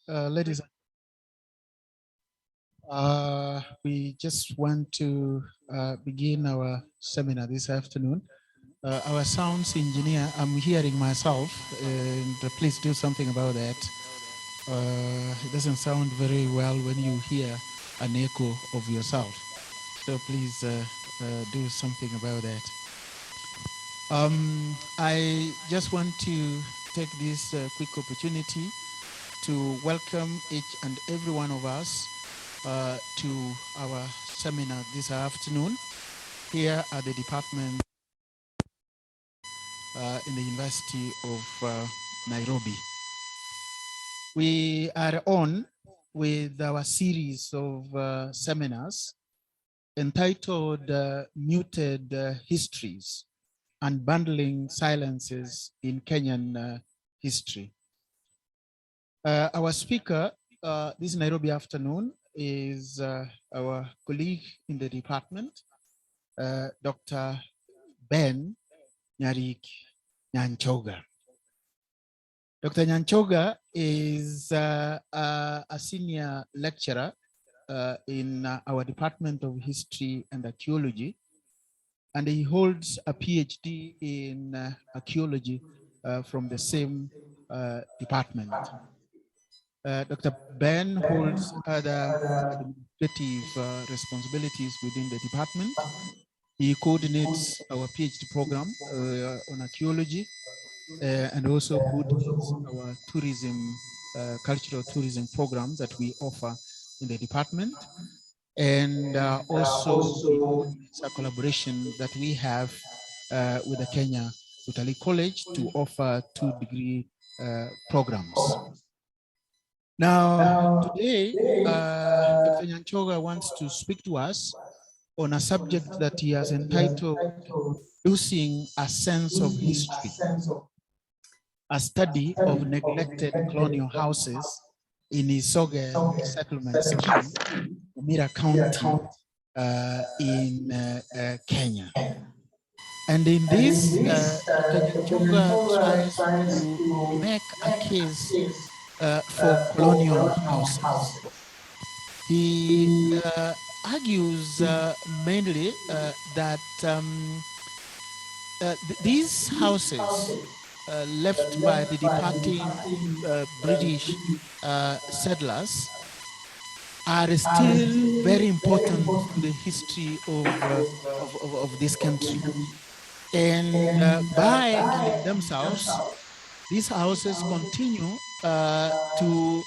Ladies, we just want to begin our seminar this afternoon. Our sounds engineer, I'm hearing myself, and please do something about that. It doesn't sound very well when you hear an echo of yourself. So please do something about that. I just want to take this quick opportunity to welcome each and every one of us to our seminar this afternoon here at the department in the University of Nairobi. We are on with our series of seminars entitled Muted Histories, Unbundling Silences in Kenyan History. Our speaker this Nairobi afternoon is our colleague in the department, Dr. Ben Nyanchoga. Dr. Nyanchoga is a senior lecturer in our Department of History and Archaeology, and he holds a PhD in archaeology from the same department. Dr. Ben holds other administrative responsibilities within the department. He coordinates our PhD program on archaeology and also coordinates our tourism, cultural tourism programs that we offer in the department. And also he coordinates a collaboration that we have with the Kenya Utalii College to offer 2-degree programs. Now, today, Dr. Nyanchoga wants to speak to us on a subject that he has entitled Losing a Sense of History, a study of neglected colonial houses in Isoge settlement scheme, Nyamira County in Kenya. And in this, Dr. Nyanchoga tries to make a case for colonial houses. He argues mainly that these houses left by the departing British settlers are still very important to the history of this country. And by killing themselves, these houses continue to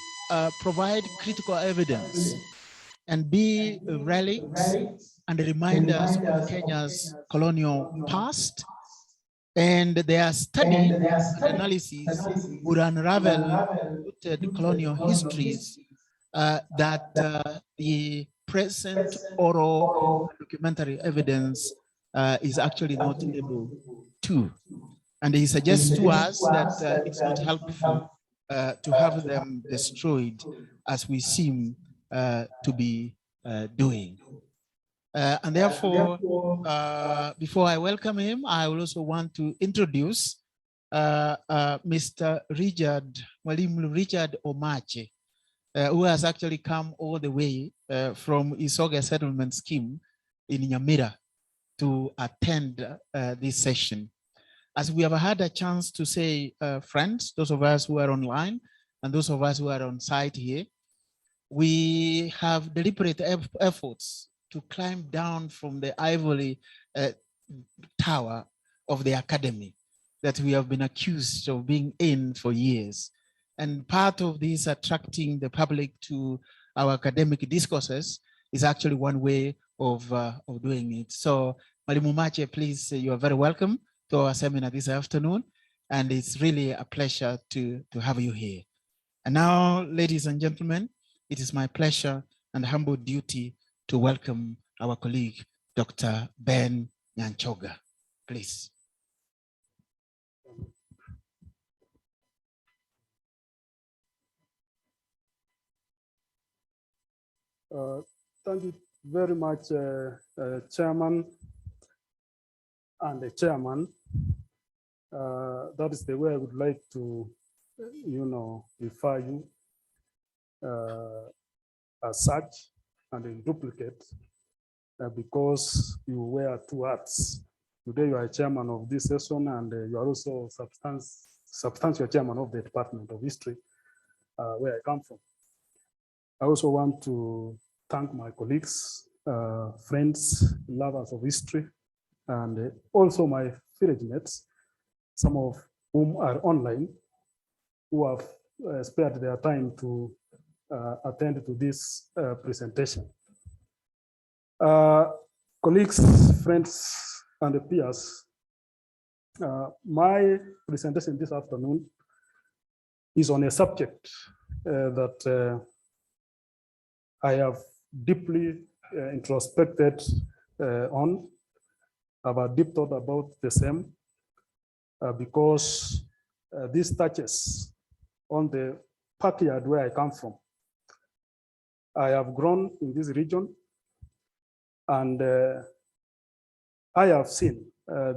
provide critical evidence and be relics and reminders of Kenya's colonial past. And their study and analysis would unravel rooted colonial histories that the present oral and documentary evidence is actually not able to. And he suggests to us that it's not helpful to have them destroyed as we seem to be doing. And therefore, before I welcome him, I will also want to introduce Mr. Mwalimu Richard Omache, who has actually come all the way from Isoge settlement scheme in Nyamira to attend this session. As we have had a chance to say, friends, those of us who are online and those of us who are on site here, we have deliberate efforts to climb down from the ivory tower of the academy that we have been accused of being in for years. And part of this attracting the public to our academic discourses is actually one way of doing it. So, Mwalimu Mache, please, you are very welcome to our seminar this afternoon. And it's really a pleasure to have you here. And now, ladies and gentlemen, it is my pleasure and humble duty to welcome our colleague, Dr. Ben Nyanchoga. Please. Thank you very much, Chairman and the Chairman. That is the way I would like to, refer you. as such and in duplicate because you wear two hats. Today you are chairman of this session and you are also substantial chairman of the Department of History, where I come from. I also want to thank my colleagues, friends, lovers of history, and also my village mates, some of whom are online, who have spared their time to attend to this presentation. Colleagues, friends, and peers, my presentation this afternoon is on a subject that I have deeply introspected on, about deep thought about the same, because this touches on the backyard where I come from. I have grown in this region, and I have seen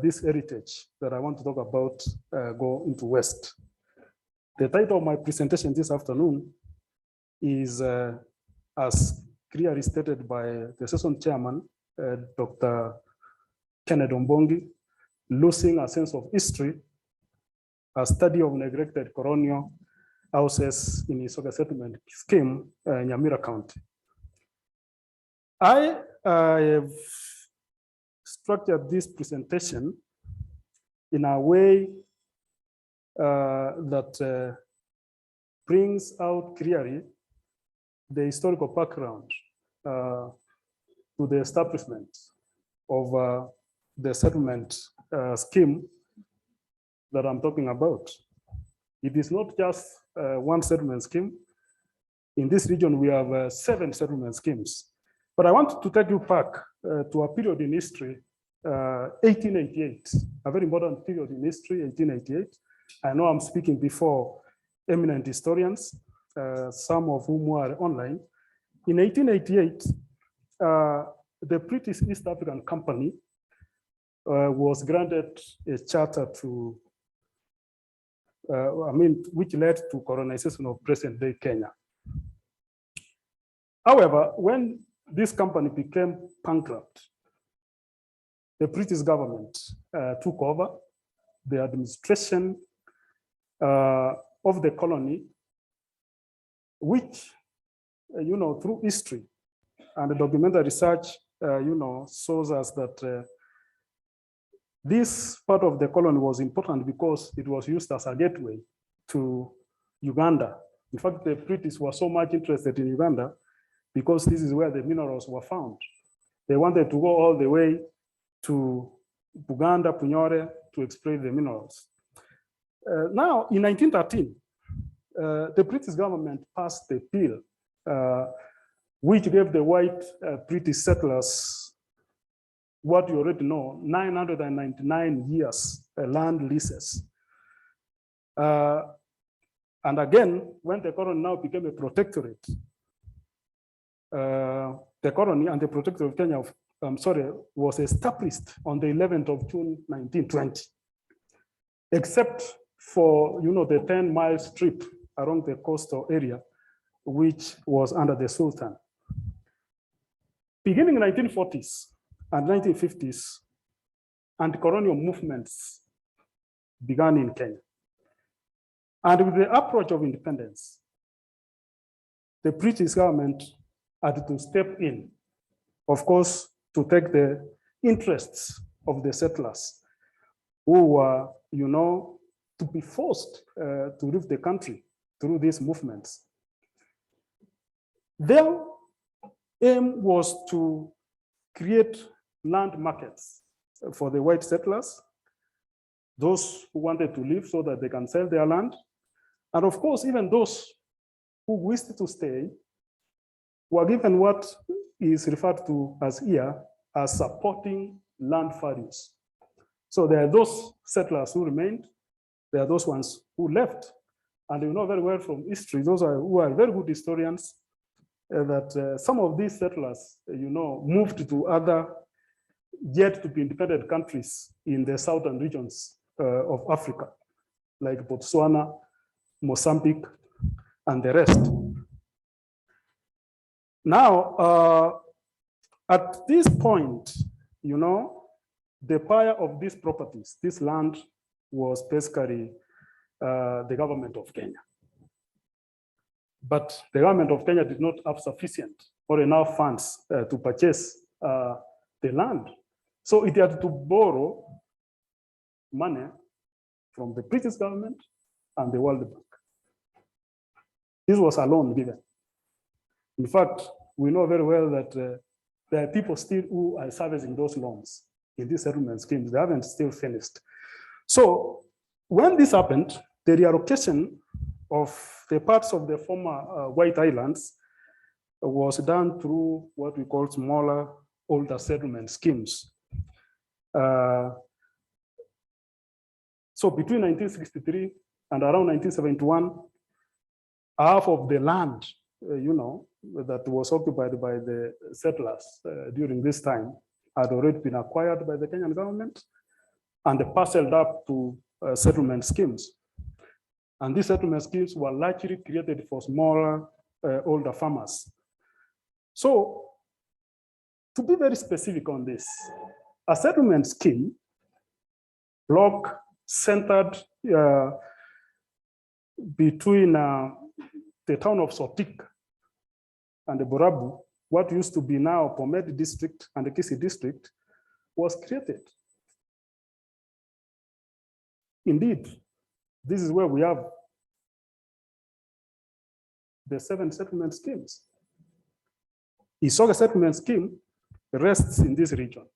this heritage that I want to talk about go into West. The title of my presentation this afternoon is, as clearly stated by the session chairman, Dr. Kennedy Ombongi, Losing a Sense of History, a study of neglected colonial houses in Isoge settlement scheme, Nyamira County. I have structured this presentation in a way that brings out clearly the historical background to the establishment of the settlement scheme that I'm talking about. It is not just one settlement scheme. In this region, we have 7 settlement schemes. But I want to take you back to a period in history, 1888, a very important period in history, 1888. I know I'm speaking before eminent historians, some of whom are online. In 1888, the British East African Company was granted a charter to, which led to colonization of present-day Kenya. However, when this company became bankrupt, the British government took over the administration of the colony, which, through history and the documentary research, shows us that this part of the colony was important because it was used as a gateway to Uganda. In fact, the British were so much interested in Uganda because this is where the minerals were found. They wanted to go all the way to Buganda, Punyore, to exploit the minerals. Now, in 1913, the British government passed a bill which gave the white British settlers what you already know, 999 years land leases. And again, when the colony now became a protectorate, the colony and the protectorate of Kenya, was established on the 11th of June, 1920, except for, the 10-mile strip along the coastal area, which was under the Sultan. Beginning in the 1940s and 1950s, anti-colonial movements began in Kenya. And with the approach of independence, the British government had to step in, of course, to take the interests of the settlers who were, to be forced to leave the country through these movements. Their aim was to create land markets for the white settlers, those who wanted to leave so that they can sell their land. And of course, even those who wished to stay were given what is referred to as here as supporting land values. So there are those settlers who remained, there are those ones who left. And you know very well from history, those who are very good historians, that some of these settlers, moved to other yet to be independent countries in the southern regions of Africa, like Botswana, Mozambique, and the rest. Now, at this point, you know, the buyer of these properties, this land, was basically the government of Kenya. But the government of Kenya did not have sufficient or enough funds to purchase the land. So it had to borrow money from the British government and the World Bank. This was a loan given. In fact, we know very well that there are people still who are servicing those loans in these settlement schemes. They haven't still finished. So when this happened, the reallocation of the parts of the former White Islands was done through what we call smaller, older settlement schemes. So between 1963 and around 1971, half of the land, you know, that was occupied by the settlers during this time had already been acquired by the Kenyan government and parceled up to settlement schemes. And these settlement schemes were largely created for smaller, older farmers. So to be very specific on this, a settlement scheme block centered between the town of Sotik and the Borabu, what used to be now Bomet district and the Kisii district, was created. Indeed, this is where we have the 7 settlement schemes. Isoge settlement scheme rests in this region.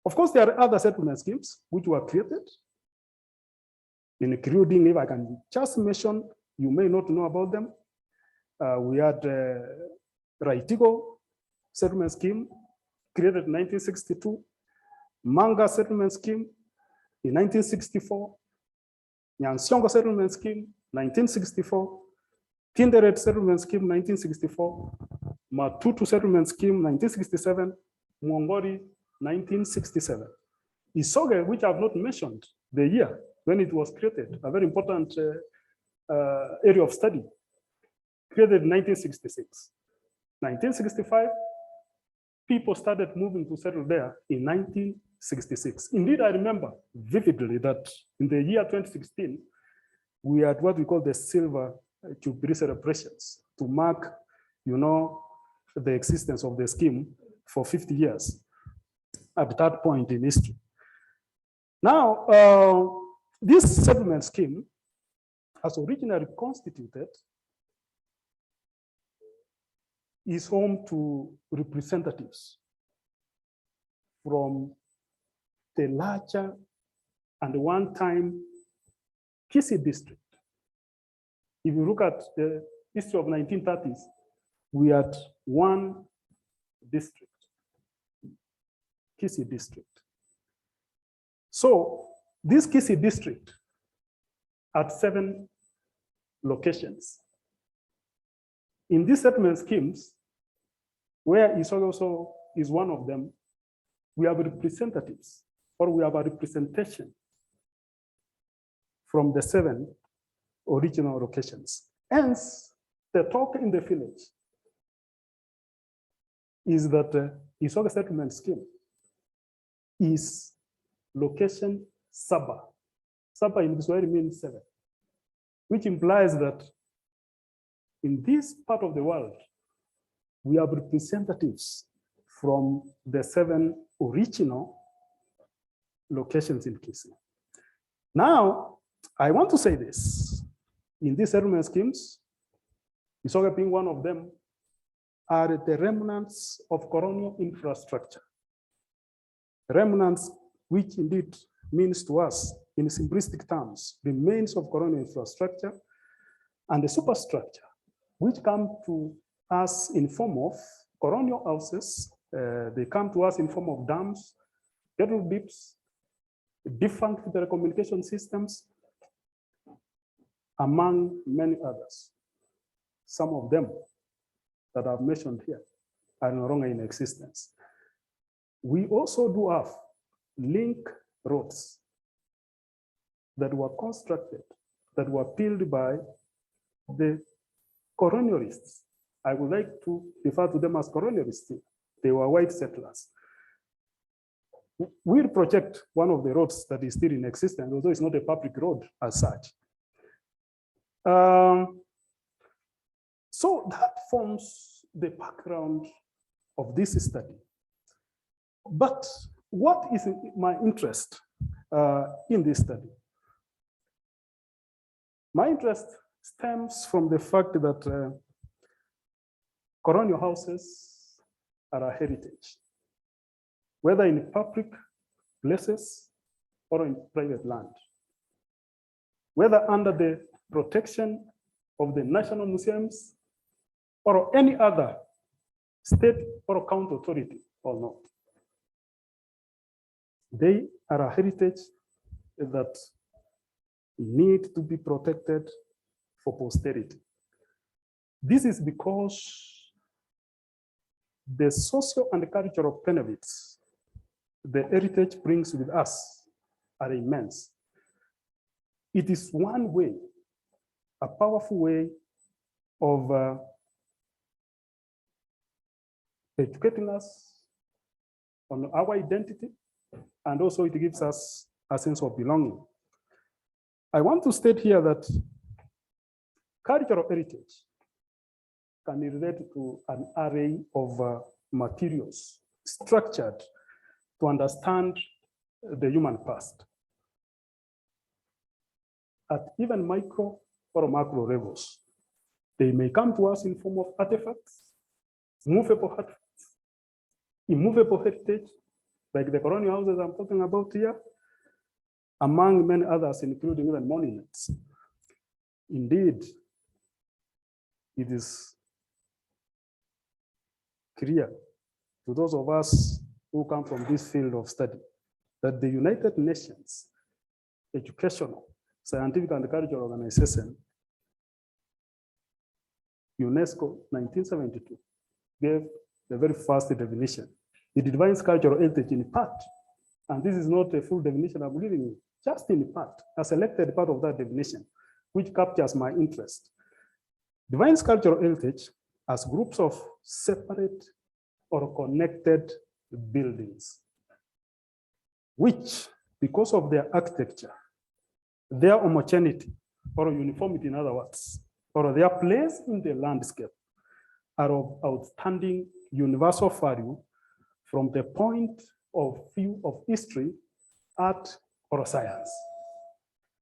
Of course, there are other settlement schemes which were created, including, if I can just mention, you may not know about them. We had Raitigo settlement scheme created in 1962, Manga settlement scheme in 1964, Nyanchoga settlement scheme 1964, Kinderet settlement scheme 1964, Matutu settlement scheme 1967, Mwangori 1967. Isoge, which I have not mentioned the year when it was created, a very important area of study, created in 1966. 1965, people started moving to settle there in 1966. Indeed, I remember vividly that in the year 2016, we had what we call the Silver Jubilee celebrations to mark, you know, the existence of the scheme for 50 years at that point in history. Now, this settlement scheme as originally constituted is home to representatives from the larger and one-time Kisii district. If you look at the history of 1930s, we had one district, Kisii district. So this Kisii district had 7 locations. In these settlement schemes, where Isoge also is one of them, we have representatives, or we have a representation from the 7 original locations. Hence, the talk in the village is that Isoge settlement scheme is location Saba. Saba in Kiswahili means 7, which implies that in this part of the world, we have representatives from the 7 original locations in Kisii. Now, I want to say this. In these settlement schemes, Isoge being one of them, are the remnants of colonial infrastructure. Remnants, which indeed means to us, in simplistic terms, remains of colonial infrastructure and the superstructure, which come to us in form of colonial houses. They come to us in form of dams, cattle dips, defunct telecommunication systems, among many others. Some of them that I've mentioned here are no longer in existence. We also do have link roads that were constructed, that were built by the colonialists I would like to refer to them as colonialists. They were white settlers. We'll project one of the roads that is still in existence, although it's not a public road as such. So that forms the background of this study. But what is my interest in this study? My interest stems from the fact that colonial houses are a heritage, whether in public places or in private land, whether under the protection of the national museums or any other state or county authority or not. They are a heritage that need to be protected for posterity. This is because the social and cultural benefits the heritage brings with us are immense. It is one way, a powerful way of educating us on our identity, and also it gives us a sense of belonging. I want to state here that cultural heritage can relate to an array of materials structured to understand the human past at even micro or macro levels. They may come to us in form of artifacts, movable artifacts, immovable heritage, like the colonial houses I'm talking about here, among many others, including even monuments. Indeed, it is clear to those of us who come from this field of study that the United Nations Educational, Scientific and Cultural Organization, UNESCO 1972, gave the very first definition. It defines cultural heritage in part, and this is not a full definition I'm giving you, just in part, a selected part of that definition, which captures my interest. Defines cultural heritage as groups of separate or connected buildings, which, because of their architecture, their homogeneity or uniformity, in other words, or their place in the landscape, are of outstanding universal value from the point of view of history, art, or science.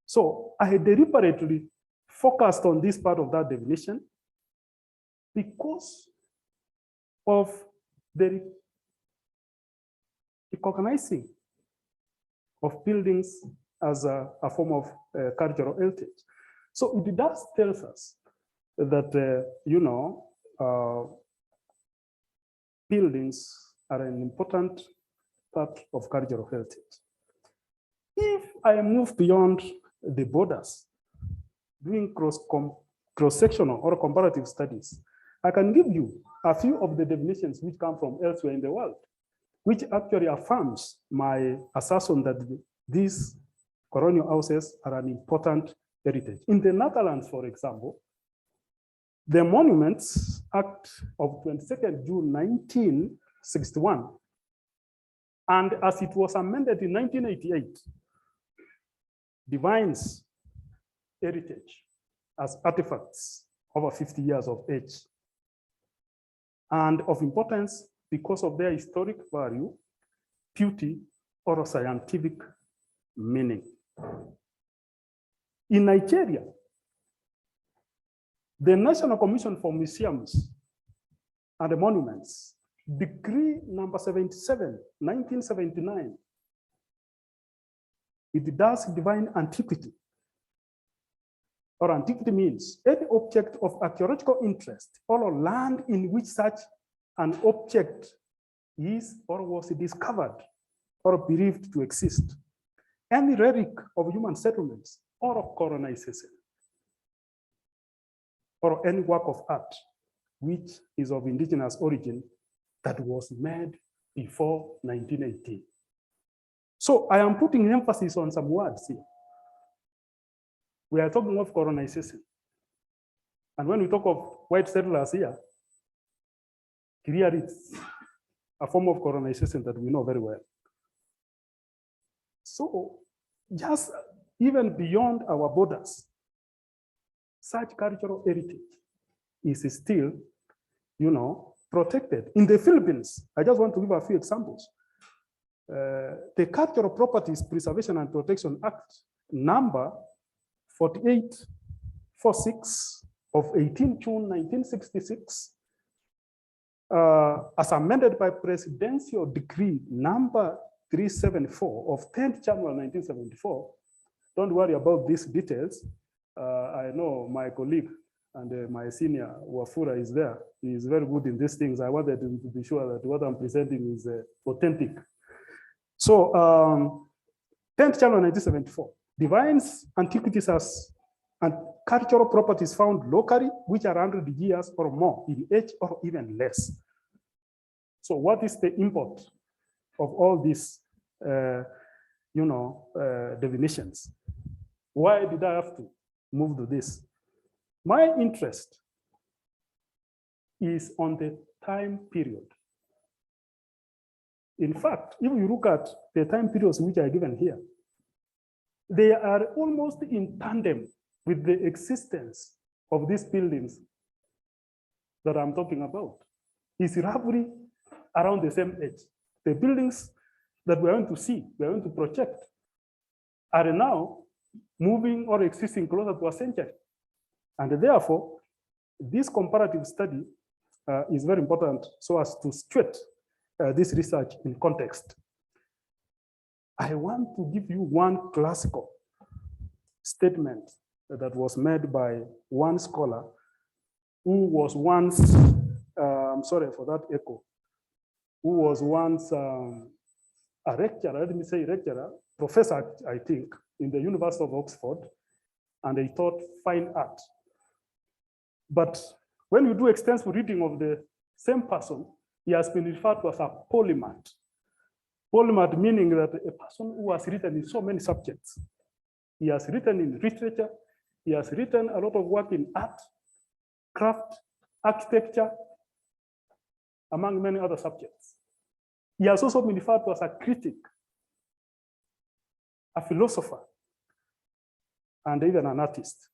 So I deliberately focused on this part of that definition because of the recognizing of buildings as a form of cultural heritage. So it does tell us that, buildings are an important part of cultural heritage. If I move beyond the borders, doing cross-sectional or comparative studies, I can give you a few of the definitions which come from elsewhere in the world, which actually affirms my assertion that these colonial houses are an important heritage. In the Netherlands, for example, the Monuments Act of 22nd June 1961, and as it was amended in 1988, defines heritage as artifacts over 50 years of age and of importance because of their historic value, beauty, or scientific meaning. In Nigeria, the National Commission for Museums and Monuments, Decree number 77, 1979, it does define antiquity. Or antiquity means any object of archaeological interest or land in which such an object is or was discovered or believed to exist. Any relic of human settlements or of colonization, or any work of art which is of indigenous origin that was made before 1918. So I am putting emphasis on some words here. We are talking of colonization. And when we talk of white settlers here, Clearly, it's a form of colonization that we know very well. So just even beyond our borders, such cultural heritage is still, protected. In the Philippines, I just want to give a few examples. The Cultural Properties Preservation and Protection Act number 4846 of 18 June 1966, as amended by Presidential Decree number 374 of 10th January 1974. Don't worry about these details. I know my colleague and my senior Wafula is there. He is very good in these things. I wanted to be sure that what I'm presenting is authentic. So 10th January 1974 defines antiquities as and cultural properties found locally, which are 100 years or more in age or even less. So what is the import of all these, definitions? Why did I have to move to this? My interest is on the time period. In fact, if you look at the time periods which are given here, they are almost in tandem with the existence of these buildings that I'm talking about. It's roughly around the same age. The buildings that we're going to see, we're going to project, are now moving or existing closer to a century. And therefore, this comparative study is very important so as to situate this research in context. I want to give you one classical statement that was made by one scholar who was once, I'm sorry for that echo, who was once a lecturer, let me say lecturer, professor, I think, in the University of Oxford, and he taught fine art. But when you do extensive reading of the same person, he has been referred to as a polymath. Polymath meaning that a person who has written in so many subjects. He has written in literature, he has written a lot of work in art, craft, architecture, among many other subjects. He has also been referred to as a critic, a philosopher, and even an artist.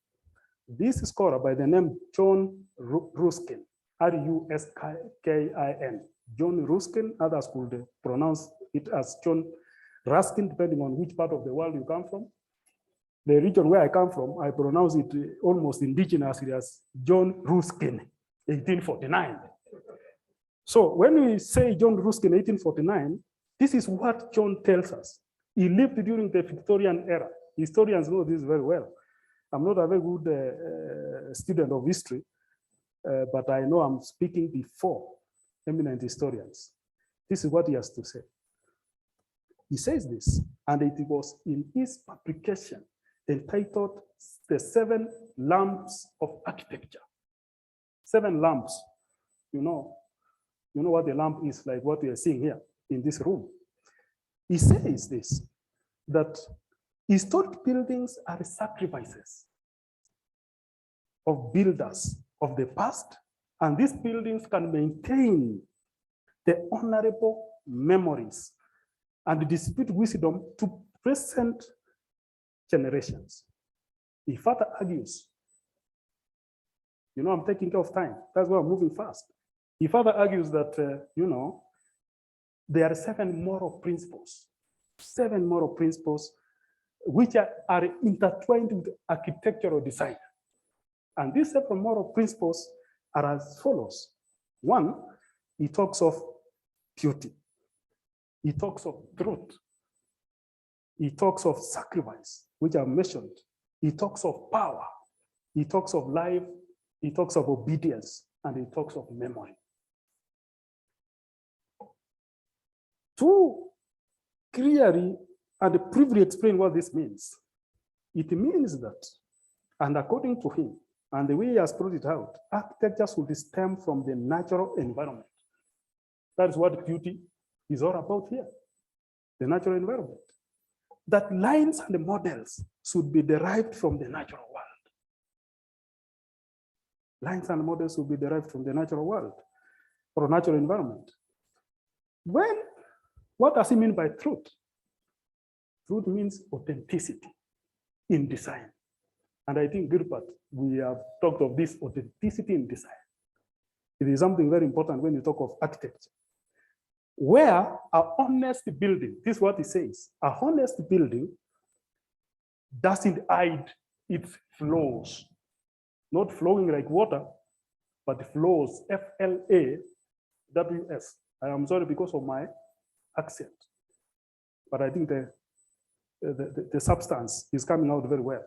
This scholar by the name John Ruskin, R-U-S-K-I-N, John Ruskin, others could pronounce it as John Ruskin, depending on which part of the world you come from. The region where I come from, I pronounce it almost indigenously as John Ruskin, 1849. So when we say John Ruskin, 1849, this is what John tells us. He lived during the Victorian era. Historians know this very well. I'm not a very good student of history, but I know I'm speaking before eminent historians. This is what he has to say. He says this, and it was in his publication entitled The 7 Lamps of Architecture. 7 lamps. You know what a lamp is, like what we are seeing here in this room. He says this, that historic buildings are sacrifices of builders of the past, and these buildings can maintain the honorable memories and distribute wisdom to present generations. He further argues, I'm taking care of time, that's why I'm moving fast. He further argues that, there are 7 moral principles, 7 moral principles which are intertwined with architectural design. And these 7 moral principles are as follows. 1, he talks of beauty. He talks of truth. He talks of sacrifice, which are mentioned. He talks of power. He talks of life. He talks of obedience. And he talks of memory. To clearly and briefly explain what this means, it means that, and according to him, and the way he has brought it out, architecture should stem from the natural environment. That is what beauty is all about here, the natural environment. That lines and the models should be derived from the natural world. Lines and models should be derived from the natural world. or natural environment. What does it mean by truth? Truth means authenticity in design. And I think, Gilbert, we have talked of this authenticity in design. It is something very important when you talk of architecture. Where a honest building, this is what it says, a honest building doesn't hide its flaws, not flowing like water, but flows, F-L-A-W-S. I am sorry because of my accent, but I think the substance is coming out very well.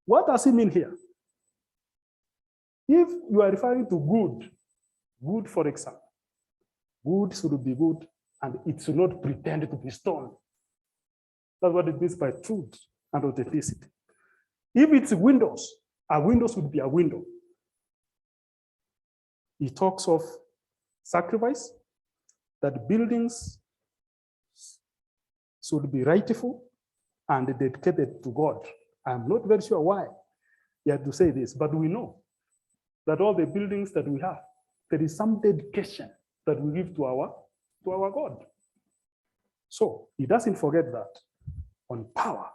What does it mean here? If you are referring to good, for example, good should be good and it should not pretend to be stone. That's what it means by truth and authenticity. If it's windows, a window should be a window. He talks of sacrifice, that buildings should be rightful and dedicated to God. I'm not very sure why he had to say this, but we know that all the buildings that we have, there is some dedication that we give to our God. So he doesn't forget that. On power,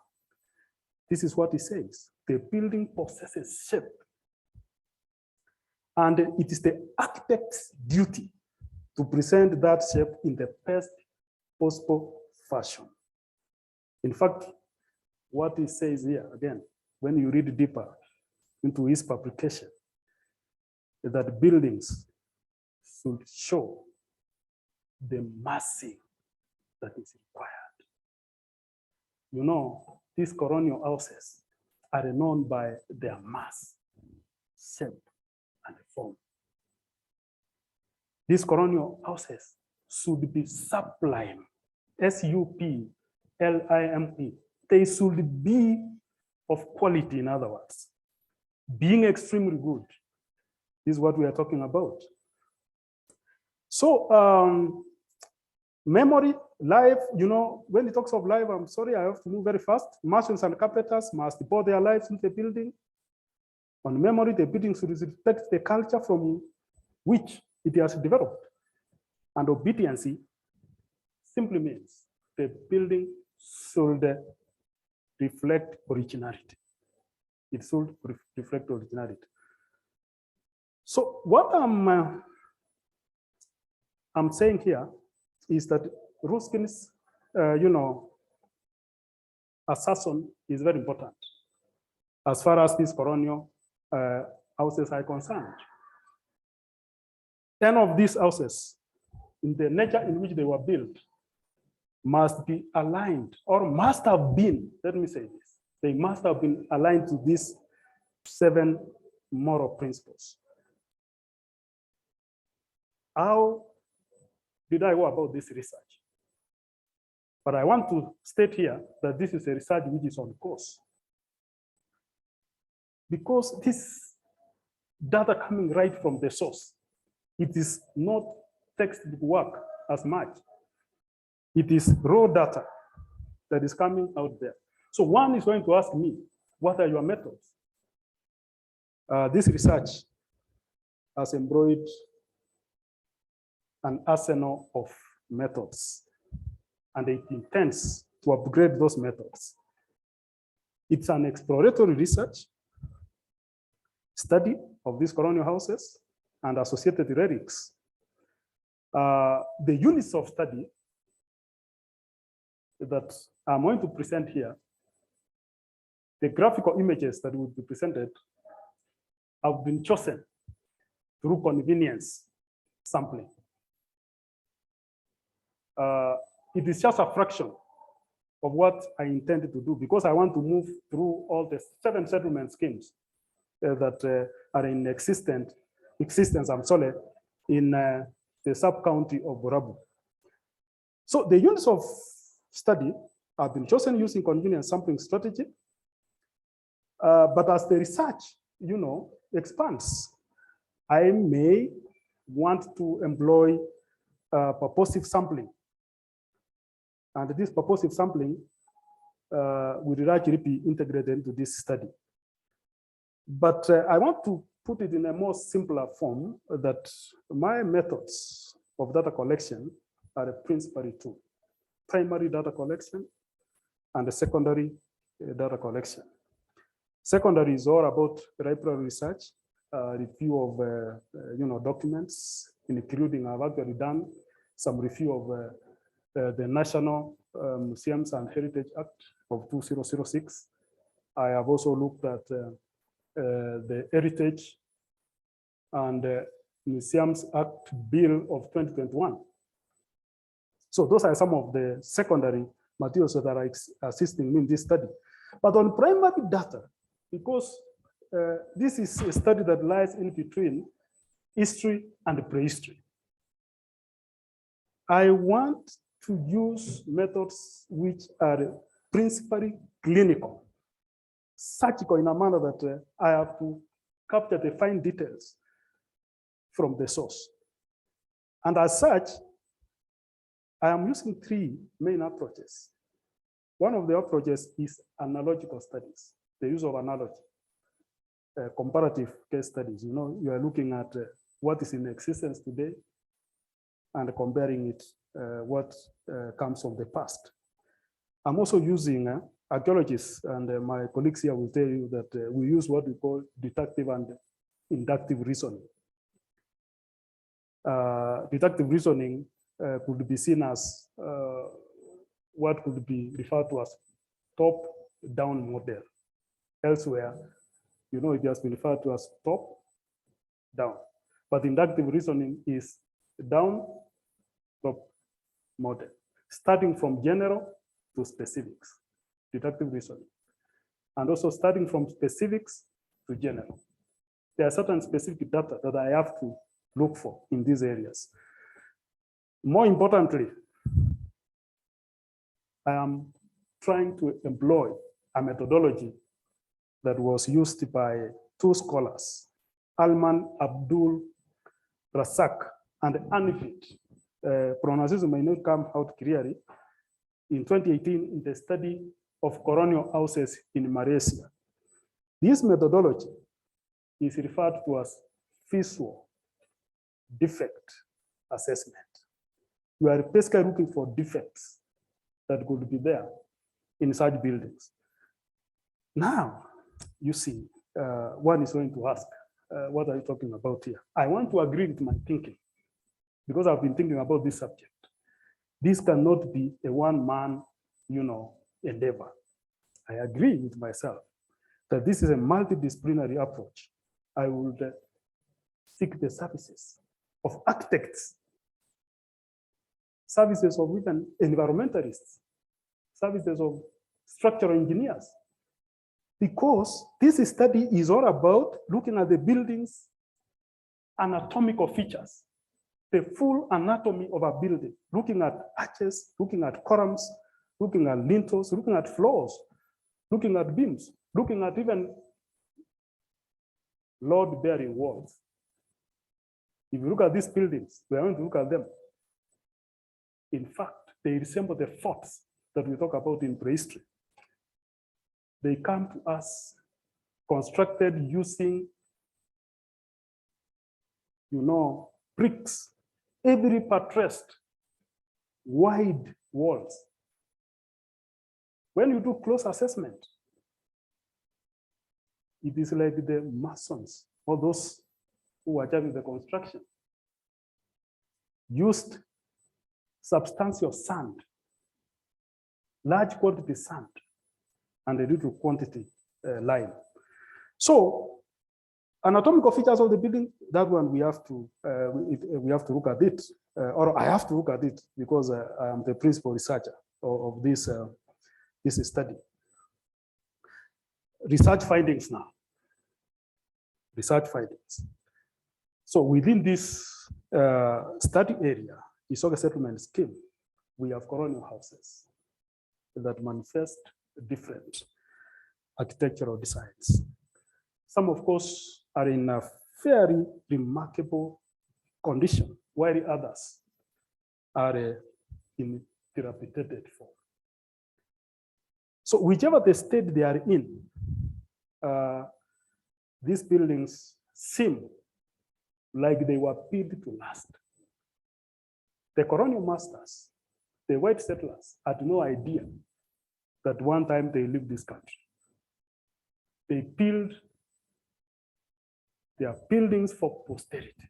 this is what he says: the building possesses shape, and it is the architect's duty to present that shape in the best possible fashion. In fact, what he says here, again, when you read deeper into his publication, is that buildings should show the mercy that is required. You know, these colonial houses are known by their mass, shape, and form. These colonial houses should be sublime, S-U-P-L-I-M-E. They should be of quality, in other words, being extremely good. This is what we are talking about. So, memory, life, you know, when it talks of life, I'm sorry, I have to move very fast. Masons and carpenters must pour their lives into the building. On memory, the building should respect the culture from which it has developed. And obedience simply means the building should reflect originality. It should reflect originality. So what I'm saying here is that Ruskin's, assertion is very important as far as these colonial houses are concerned. 10 of these houses, in the nature in which they were built, must be aligned, or must have been, let me say this, they must have been aligned to these 7 moral principles. How did I go about this research? But I want to state here that this is a research which is on course. Because this data coming right from the source, it is not textbook work as much. It is raw data that is coming out there. So one is going to ask me, what are your methods? This research has embroidered an arsenal of methods, and it intends to upgrade those methods. It's an exploratory research, study of these colonial houses and associated relics. The units of study that I'm going to present here, the graphical images that will be presented have been chosen through convenience sampling. It is just a fraction of what I intended to do, because I want to move through all the 7 settlement schemes that are in existence, in the sub-county of Borabu. So the units of study have been chosen using convenience sampling strategy. But as the research, expands, I may want to employ purposive sampling. And this purposive sampling will largely be integrated into this study. But I want to put it in a more simpler form, that my methods of data collection are principally two: primary data collection and the secondary data collection. Secondary is all about library research, review of documents, including I've actually done some review of the National Museums and Heritage Act of 2006. I have also looked at the Heritage and Museums Act Bill of 2021. So those are some of the secondary materials that are assisting me in this study. But on primary data, because this is a study that lies in between history and prehistory, I want to use methods which are principally clinical, surgical, in a manner that I have to capture the fine details from the source. And as such, I am using three main approaches. One of the approaches is analogical studies, the use of analogy, comparative case studies. You are looking at what is in existence today and comparing it what comes from the past. I'm also using archaeologists, and my colleagues here will tell you that we use what we call deductive and inductive reasoning. Deductive reasoning could be seen as what could be referred to as top-down model. Elsewhere, it has been referred to as top-down. But inductive reasoning is down-top model, starting from general to specifics, deductive reasoning. And also starting from specifics to general. There are certain specific data that I have to look for in these areas. More importantly, I am trying to employ a methodology that was used by two scholars, Alman Abdul Razak and Anifit. Pronunciation may not come out clearly. In 2018, in the study of colonial houses in Malaysia. This methodology is referred to as visual defect assessment. We are basically looking for defects that could be there in such buildings. Now, you see, one is going to ask, what are you talking about here? I want to agree with my thinking because I've been thinking about this subject. This cannot be a one-man, endeavor. I agree with myself that this is a multidisciplinary approach. I would seek the services of architects, services of even environmentalists, services of structural engineers, because this study is all about looking at the building's anatomical features, the full anatomy of a building, looking at arches, looking at columns, looking at lintels, looking at floors, looking at beams, looking at even load-bearing walls. If you look at these buildings, we are going to look at them. In fact, they resemble the forts that we talk about in prehistory. They come to us constructed using, bricks, every buttressed, wide walls. When you do close assessment, it is like the masons or those who are doing the construction used substantial sand, large quantity sand, and a little quantity lime. So, anatomical features of the building, that one we have to look at it, or I have to look at it because I am the principal researcher of this study. Research findings now. Research findings. So within this study area, Isoge settlement scheme, we have colonial houses that manifest different architectural designs. Some, of course, are in a very remarkable condition, while others are in dilapidated form. So whichever the state they are in, these buildings seem like they were built to last. The colonial masters, the white settlers, had no idea that one time they leave this country. They build their buildings for posterity.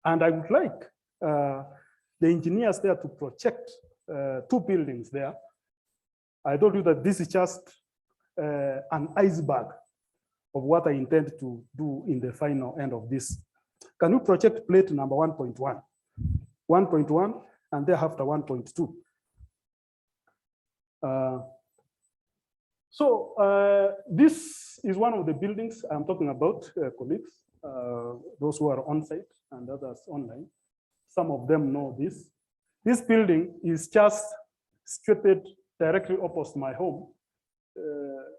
And I would like the engineers there to project 2 buildings there. I told you that this is just an iceberg of what I intend to do in the final end of this. Can you project plate number 1.1? 1.1 and thereafter 1.2. This is one of the buildings I'm talking about, colleagues, those who are on site and others online. Some of them know this. This building is just situated directly opposite my home,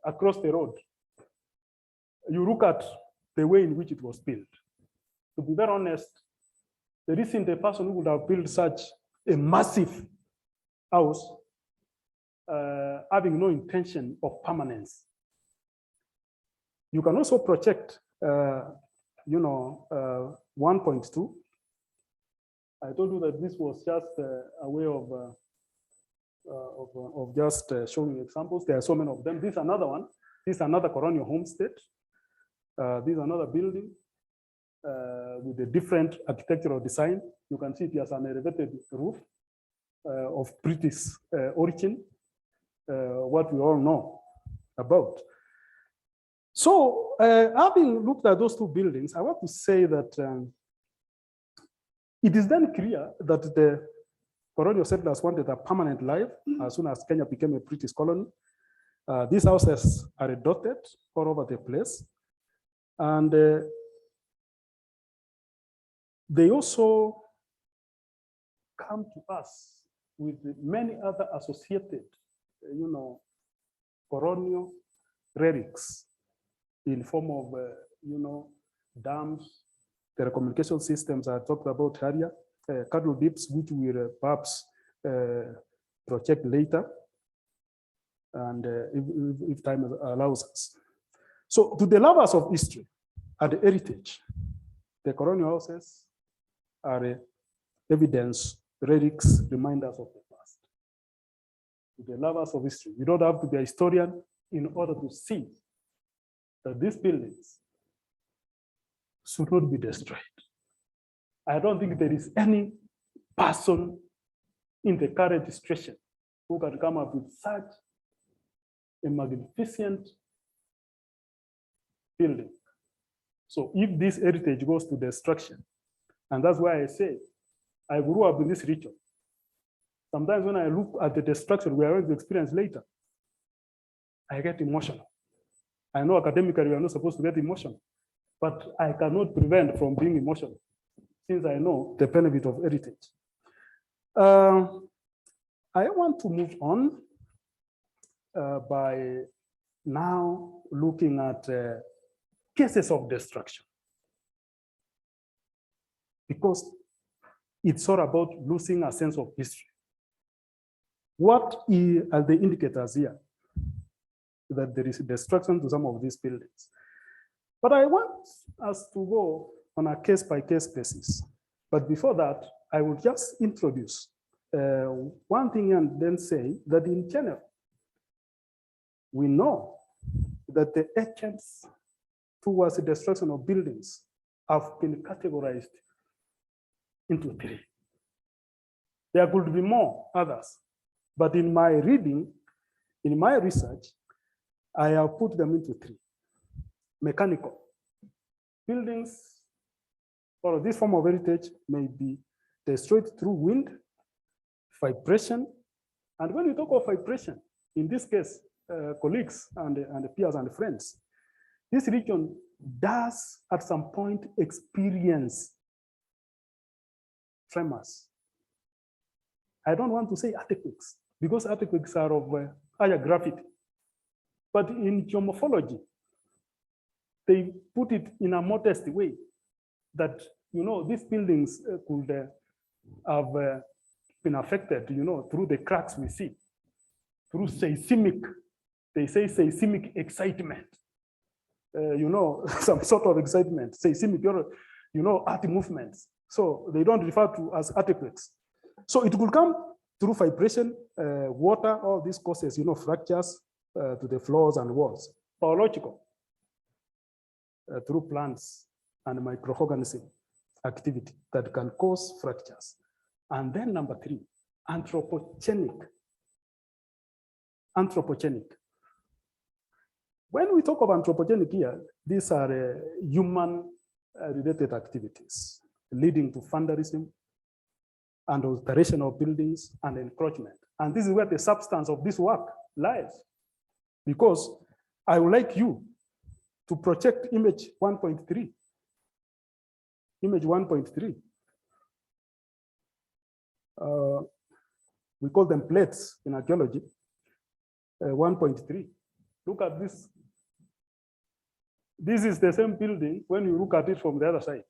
across the road. You look at the way in which it was built. To be very honest, there isn't a person who would have built such a massive house having no intention of permanence. You can also project, 1.2. I told you that this was just a way of just showing examples. There are so many of them. This is another one. This is another colonial homestead. This is another building with a different architectural design. You can see it has an elevated roof of British origin, what we all know about. So having looked at those 2 buildings, I want to say that it is then clear that the colonial settlers wanted a permanent life as soon as Kenya became a British colony. These houses are dotted all over the place. And they also come to us with many other associated, colonial relics in form of, dams, telecommunication systems I talked about earlier, cattle dips, which we will perhaps project later, and if time allows us. So to the lovers of history and heritage, the colonial houses are evidence, relics, reminders of the past. To the lovers of history, you don't have to be a historian in order to see that these buildings should not be destroyed. I don't think there is any person in the current situation who can come up with such a magnificent building. So if this heritage goes to destruction, and that's why I say I grew up in this region. Sometimes when I look at the destruction we are going to experience later, I get emotional. I know academically we are not supposed to get emotional, but I cannot prevent from being emotional since I know the benefit of heritage. I want to move on by now looking at cases of destruction, because it's all about losing a sense of history. What are the indicators here that there is destruction to some of these buildings? But I want us to go on a case-by-case basis. But before that, I will just introduce one thing and then say that in general, we know that the agents towards the destruction of buildings have been categorized into 3. There could be more others, but in my reading, in my research, I have put them into 3. Mechanical. Buildings or this form of heritage may be destroyed through wind, vibration. And when we talk of vibration, in this case, colleagues and peers and friends, this region does at some point experience tremors. I don't want to say earthquakes, because earthquakes are of higher gravity. But in geomorphology, they put it in a modest way that, these buildings could have been affected, through the cracks we see, through seismic, they say seismic excitement. some sort of excitement, say, art movements. So they don't refer to as earthquakes. So it could come through vibration, water, all these causes, fractures to the floors and walls. Biological, through plants and microorganism activity that can cause fractures. And then number 3, anthropogenic. Anthropogenic. When we talk of anthropogenic here, these are human-related activities leading to vandalism and alteration of buildings and encroachment. And this is where the substance of this work lies. Because I would like you to project image 1.3. Image 1.3. We call them plates in archaeology. 1.3. Look at this. This is the same building when you look at it from the other side.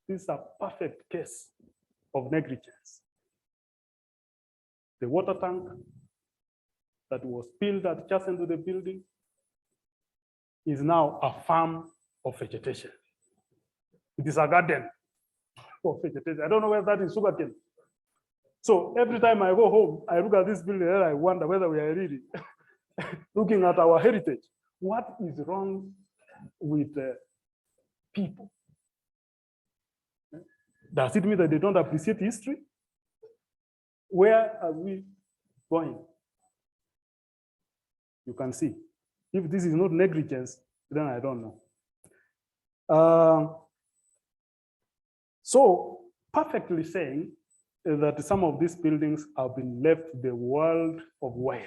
This is a perfect case of negligence. The water tank that was built adjacent to the building is now a farm of vegetation. It is a garden of vegetation. I don't know whether that is sugarcane. So every time I go home, I look at this building and I wonder whether we are really looking at our heritage. What is wrong with people? Does it mean that they don't appreciate history? Where are we going? You can see. If this is not negligence, then I don't know. So perfectly saying that some of these buildings have been left the world of wild,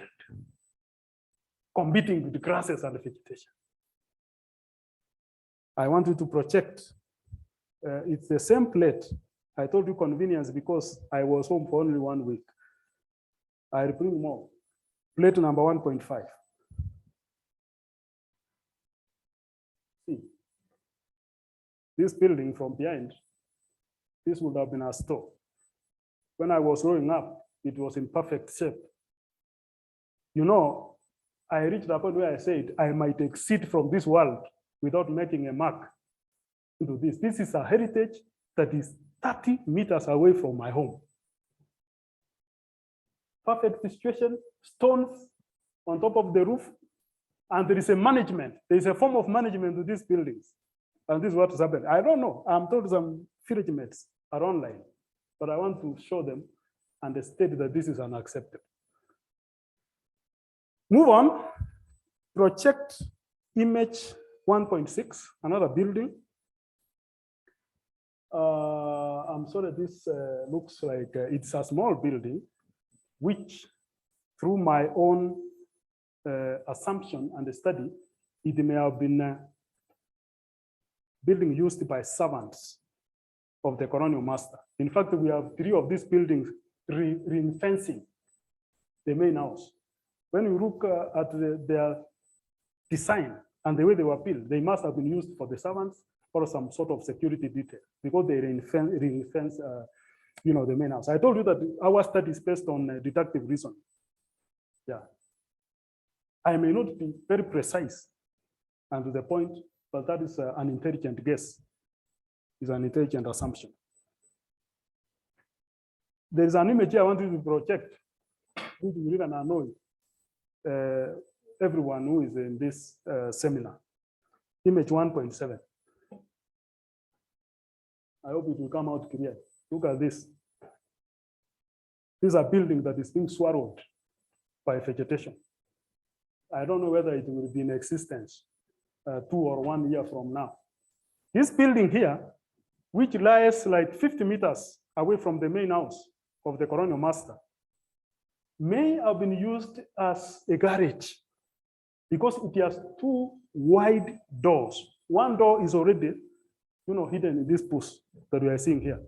competing with the grasses and the vegetation. I want you to project. It's the same plate. I told you convenience because I was home for only 1 week. I bring more. Plate number 1.5. See, this building from behind, this would have been a store. When I was growing up, it was in perfect shape. I reached a point where I said, I might exit from this world without making a mark into this. This is a heritage that is 30 meters away from my home. Perfect situation, stones on top of the roof, and there is a management. There is a form of management to these buildings. And this is what has happened. I don't know. I'm told some village mates are online, but I want to show them and state that this is unacceptable. Move on. Project image 1.6, another building. I'm sorry, this looks like it's a small building, which through my own assumption and study, it may have been a building used by servants of the colonial master. In fact, we have 3 of these buildings ring-fencing the main house. When you look at their design and the way they were built, they must have been used for the servants or some sort of security detail because they ring-fence the main house. I told you that our study is based on deductive reason. Yeah. I may not be very precise and to the point, but that is an intelligent guess. It's an intelligent assumption. There is an image here I want you to project, which will even annoy everyone who is in this seminar. Image 1.7. I hope it will come out clear. Look at this. This is a building that is being swallowed by vegetation. I don't know whether it will be in existence 2 or 1 year from now. This building here, which lies like 50 meters away from the main house of the colonial master, may have been used as a garage because it has 2 wide doors. One door is already, hidden in this bush that we are seeing here.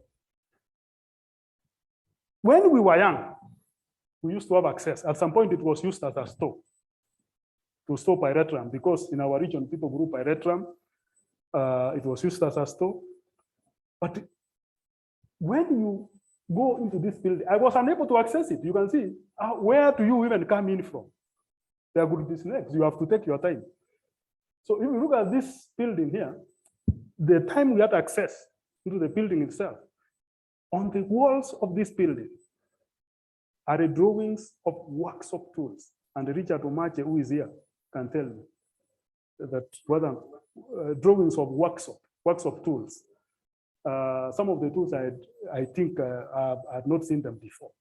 When we were young, we used to have access. At some point, it was used as a store to store pyrethrum because in our region, people grew pyrethrum. It was used as a store. But when you go into this building, I was unable to access it. You can see, where do you even come in from? There could be snakes. You have to take your time. So if you look at this building here, the time we had access into the building itself, on the walls of this building are the drawings of workshop tools. And Richard Omache, who is here, can tell you that whether drawings of workshop tools. Some of the tools I think I had not seen them before.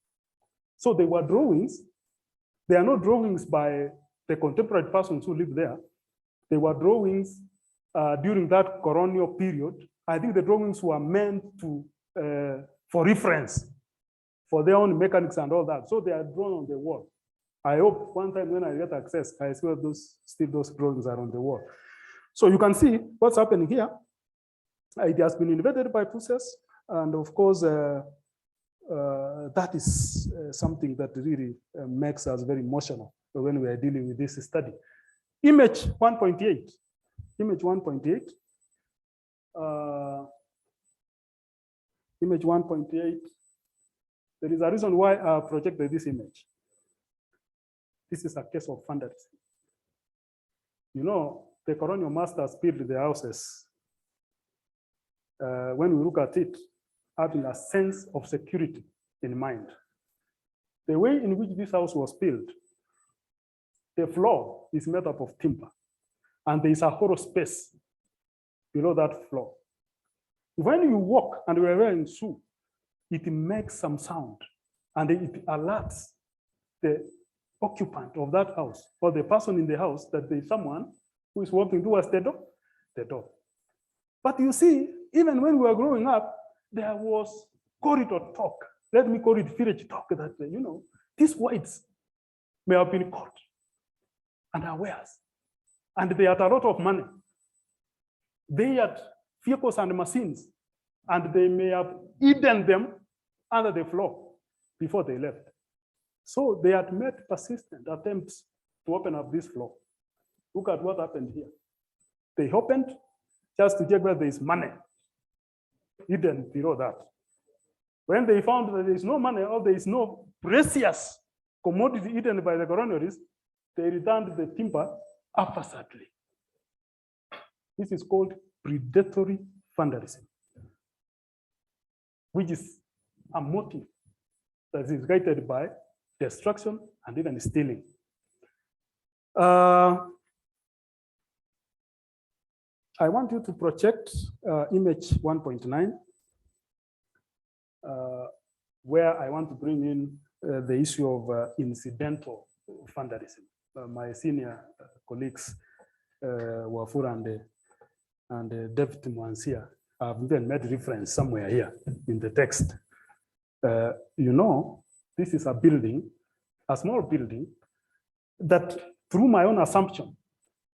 So they were drawings. They are not drawings by the contemporary persons who live there. They were drawings during that colonial period. I think the drawings were meant to for reference for their own mechanics and all that. So they are drawn on the wall. I hope one time when I get access, I see those drawings are on the wall. So you can see what's happening here. It has been invaded by process, and of course, that is something that really makes us very emotional when we are dealing with this study. Image 1.8. Image 1.8. Image 1.8. There is a reason why I projected this image. This is a case of vandalism. You know, the colonial masters built the houses. When we look at it, having a sense of security in mind. The way in which this house was built, the floor is made up of timber, and there is a hollow space below that floor. When you walk and we are wearing shoe, it makes some sound, and it alerts the occupant of that house or the person in the house that there is someone who is walking towards the door. But you see, even when we were growing up, there was corridor talk. Let me call it village talk that, you know, these whites may have been caught unawares, and they had a lot of money. They had vehicles and machines, and they may have hidden them under the floor before they left. So they had made persistent attempts to open up this floor. Look at what happened here. They opened just to check whether there is money hidden below that. When they found that there is no money or there is no precious commodity hidden by the colonialists, they returned the timber haphazardly. This is called predatory vandalism, which is a motive that is guided by destruction and even stealing. I want you to project image 1.9, where I want to bring in the issue of incidental vandalism. My senior colleagues, Wafula and David Mwansia, have even made reference somewhere here in the text. You know, this is a building, a small building, that through my own assumption,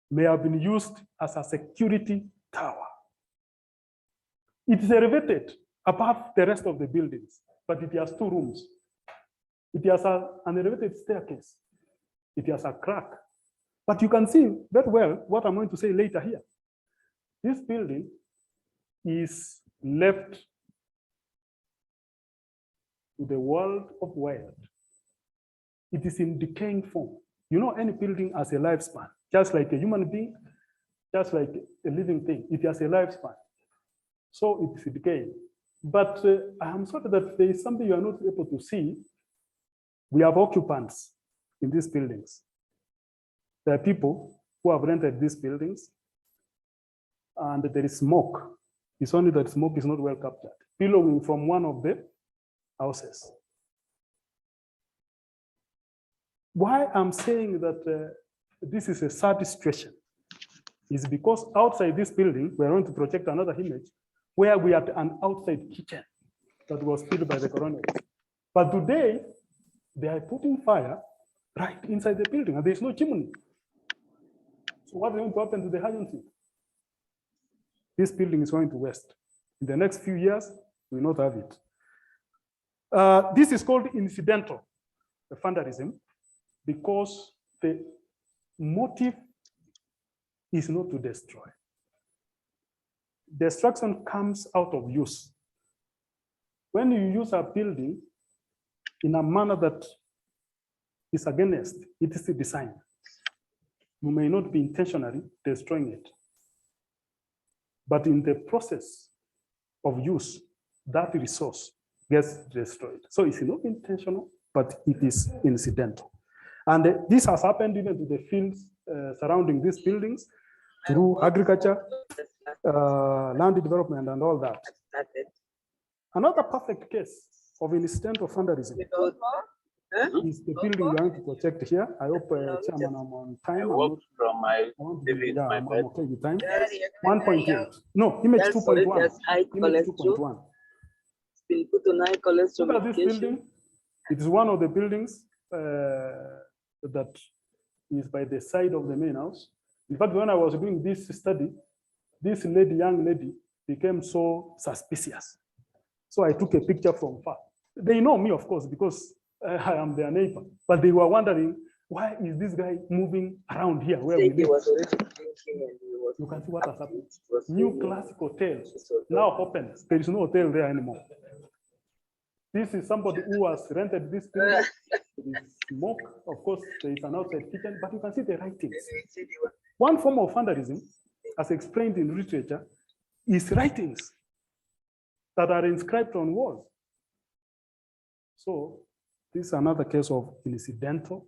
may have been used as a security tower. It is elevated above the rest of the buildings, but it has two rooms. It has an elevated staircase. It has a crack. But you can see very well what I'm going to say later here. This building is left to the world of wild. It is in decaying form. You know, any building has a lifespan, just like a human being, just like a living thing. It has a lifespan. So it is decaying. But I am sorry that there is something you are not able to see. We have occupants in these buildings. There are people who have rented these buildings, and there is smoke. It's only that smoke is not well captured, billowing from one of the houses. Why I'm saying that this is a sad situation is because outside this building, we're going to project another image where we had an outside kitchen that was built by the colonialists. But today, they are putting fire right inside the building, and there's no chimney. So what is going to happen to the hydrogen? This building is going to waste. In the next few years, we will not have it. This is called incidental vandalism, because the motive is not to destroy. Destruction comes out of use. When you use a building in a manner that is against its design, you may not be intentionally destroying it. But in the process of use, that resource gets destroyed. So it's not intentional, but it is incidental. And this has happened even to the fields surrounding these buildings through agriculture, land development, and all that. Another perfect case of incidental vandalism is the building we are going to protect here. I hope, Chairman, I'm on time. I worked from my I'm okay with time. 1.8. No, image 2.1. Image 2.1. Been put on high cholesterol Look at this medication. building. It is one of the buildings that is by the side of the main house. In fact, when I was doing this study, this young lady, became so suspicious. So I took a picture from far. They know me, of course, because I am their neighbor. But they were wondering, why is this guy moving around here where we He live? was already drinking and he was. You can see what has happened. It was New really- classic hotel now open. There is no hotel there anymore. This is somebody who has rented this building. There is smoke. Of course, there is an outside kitchen, but you can see the writings. One form of vandalism, as explained in literature, is writings that are inscribed on walls. So this is another case of incidental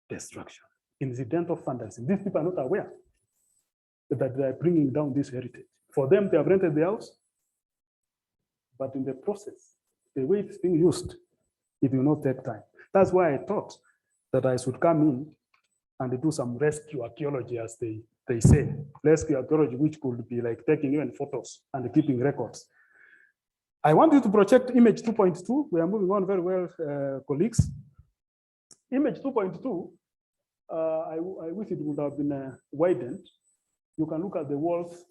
destruction, incidental vandalism. These people are not aware that they are bringing down this heritage. For them, they have rented the house, but in the process, the way it's being used, it will not take time. That's why I thought that I should come in and do some rescue archaeology, as they say. Rescue archaeology, which could be like taking even photos and keeping records. I want you to project image 2.2. We are moving on very well, colleagues. Image 2.2, I wish it would have been widened. You can look at the walls.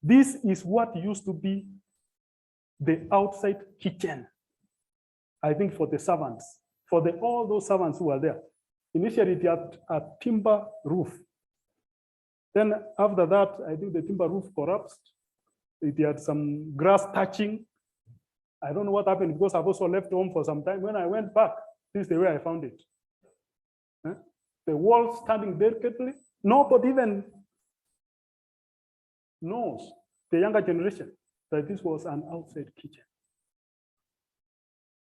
This is what used to be the outside kitchen, I think, for the servants, for all those servants who are there. Initially, it had a timber roof. Then after that, I think the timber roof collapsed. It had some grass touching. I don't know what happened because I've also left home for some time. When I went back, this is the way I found it. The wall standing delicately. Nobody even knows, the younger generation, that this was an outside kitchen.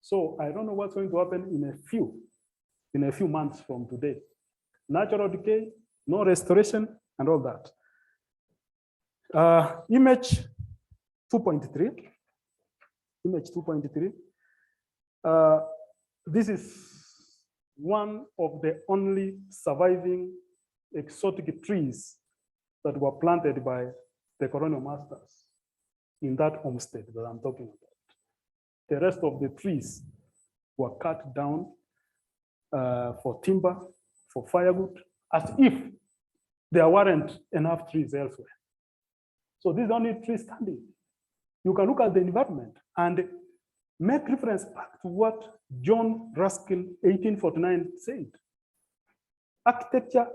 So I don't know what's going to happen in a few months from today. Natural decay, no restoration, and all that. Image 2.3. Image 2.3. This is one of the only surviving exotic trees that were planted by the colonial masters in that homestead that I'm talking about. The rest of the trees were cut down for timber, for firewood, as if there weren't enough trees elsewhere. So these are only trees standing. You can look at the environment and make reference back to what John Ruskin, 1849, said. Architectural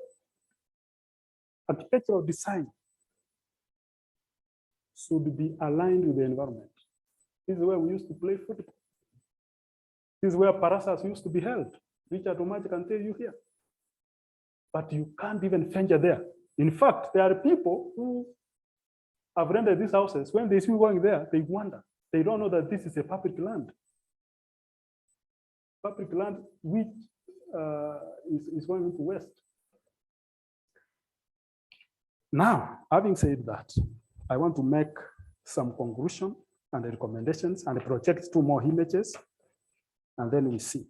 design should be aligned with the environment. This is where we used to play football. This is where parasas used to be held. Richard Omaji can tell you here. But you can't even venture there. In fact, there are people who have rented these houses. When they see going there, they wonder. They don't know that this is a public land. Public land which is going into West. Now, having said that, I want to make some conclusion and recommendations and project 2 more images, and then we see.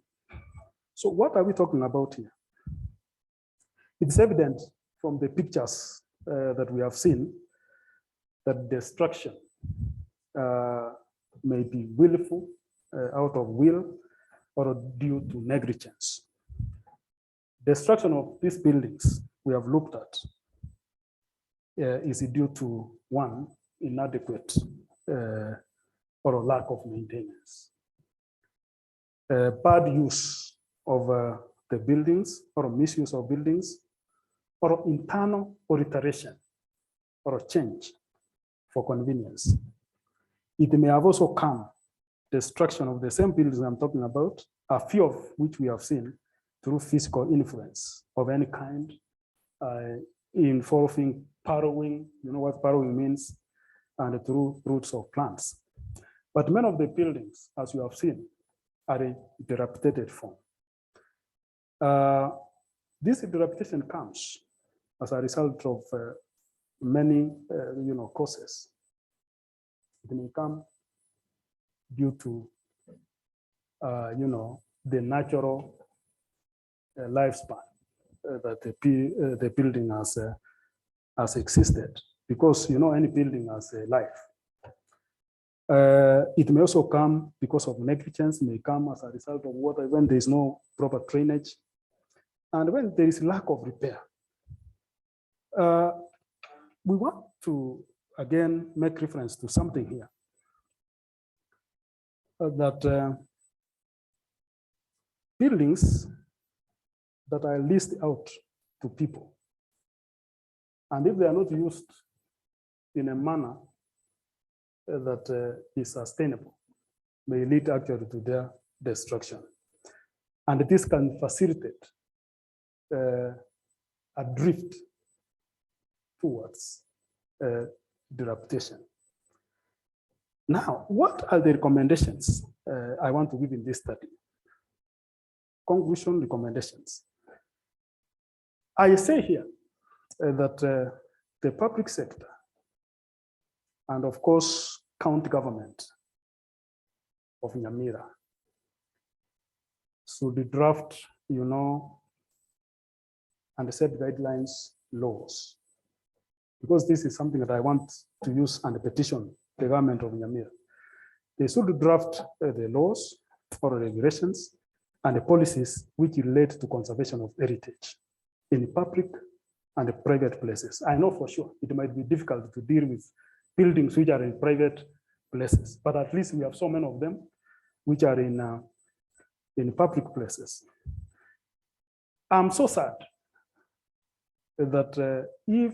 So what are we talking about here? It's evident from the pictures that we have seen that destruction may be willful, out of will, or due to negligence. Destruction of these buildings we have looked at is due to, 1, inadequate or a lack of maintenance. Bad use of the buildings or misuse of buildings, or internal alteration or a change for convenience. It may have also come destruction of the same buildings I'm talking about, a few of which we have seen through physical influence of any kind, involving burrowing, you know what burrowing means, and through roots of plants. But many of the buildings, as you have seen, are a dilapidated form. This dilapidation comes as a result of many causes. It may come due to the natural lifespan that the building has existed, because any building has a life. It may also come because of negligence, may come as a result of water when there is no proper drainage, and when there is lack of repair. We want to again make reference to something here that buildings that are leased out to people, and if they are not used in a manner that is sustainable, may lead actually to their destruction. And this can facilitate a drift towards dilapidation. Now, what are the recommendations I want to give in this study? Conclusion recommendations. I say here that the public sector, and of course, county government of Nyamira should draft, and set guidelines, laws, because this is something that I want to use and petition the government of Nyamira. They should draft the laws or regulations and the policies which relate to conservation of heritage in public and private places. I know for sure it might be difficult to deal with buildings which are in private places, but at least we have so many of them which are in public places. I'm so sad that if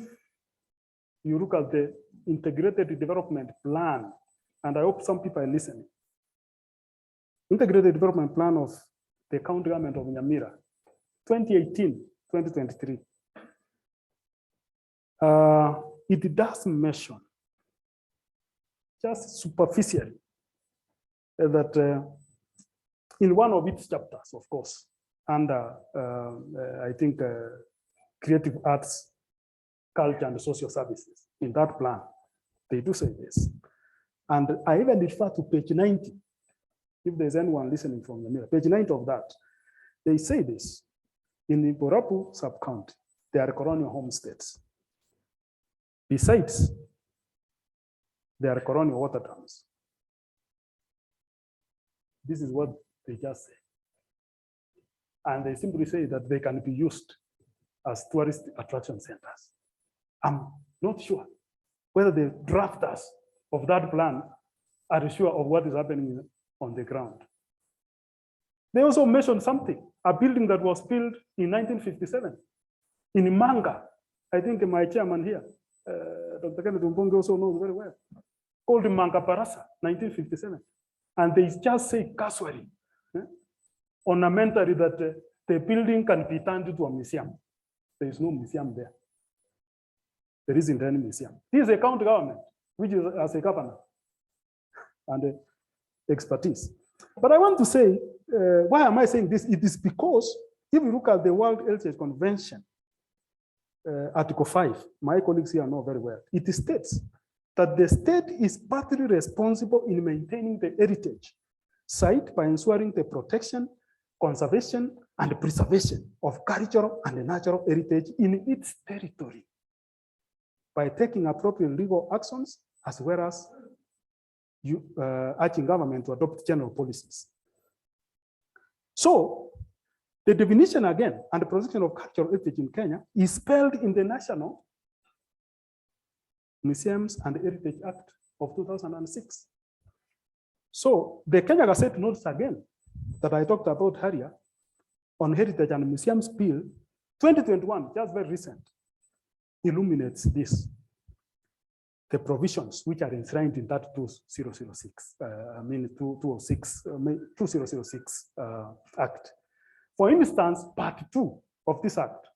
you look at the integrated development plan, and I hope some people are listening, integrated development plan of the county government of Nyamira, 2018-2023, it does mention just superficially that in one of its chapters, of course, under I think creative arts, culture, and social services, in that plan, they do say this. And I even refer to page 90, if there's anyone listening from the mirror, page 90 of that, they say this: in the Borapu sub-county, there are colonial homesteads. Besides, there are colonial water dams. This is what they just say. And they simply say that they can be used as tourist attraction centers. I'm not sure whether the drafters of that plan are sure of what is happening on the ground. They also mentioned something, a building that was built in 1957 in Manga. I think my chairman here, Dr. Kenneth Umbonge, also knows very well, called Manga Parasa, 1957. And they just say casually, ornamentally, that the building can be turned into a museum. There is no museum there. There isn't any museum. This is a county government, which is as a governor and expertise. But I want to say, why am I saying this? It is because if you look at the World Heritage Convention, Article 5, my colleagues here know very well, it states that the state is partly responsible in maintaining the heritage site by ensuring the protection, conservation, and preservation of cultural and natural heritage in its territory by taking appropriate legal actions, as well as urging government to adopt general policies. So the definition again and the protection of cultural heritage in Kenya is spelled in the National Museums and Heritage Act of 2006. So the Kenya Gazette notes again that I talked about earlier on Heritage and Museums Bill 2021, just very recent, illuminates this, the provisions which are enshrined in that 2006, 2006 Act. For instance, part 2 of this Act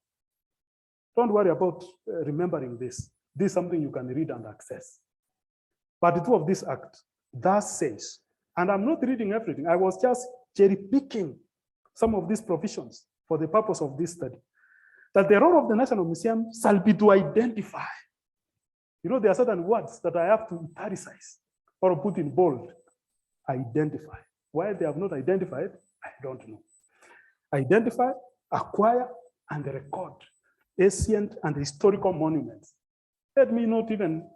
Don't worry about remembering this. This is something you can read and access. Part 2 of this act thus says, and I'm not reading everything, I was just cherry picking some of these provisions for the purpose of this study, that the role of the National Museum shall be to identify. You know, there are certain words that I have to italicize or put in bold. Identify. Why they have not identified, I don't know. Identify, acquire, and record ancient and historical monuments. Let me not even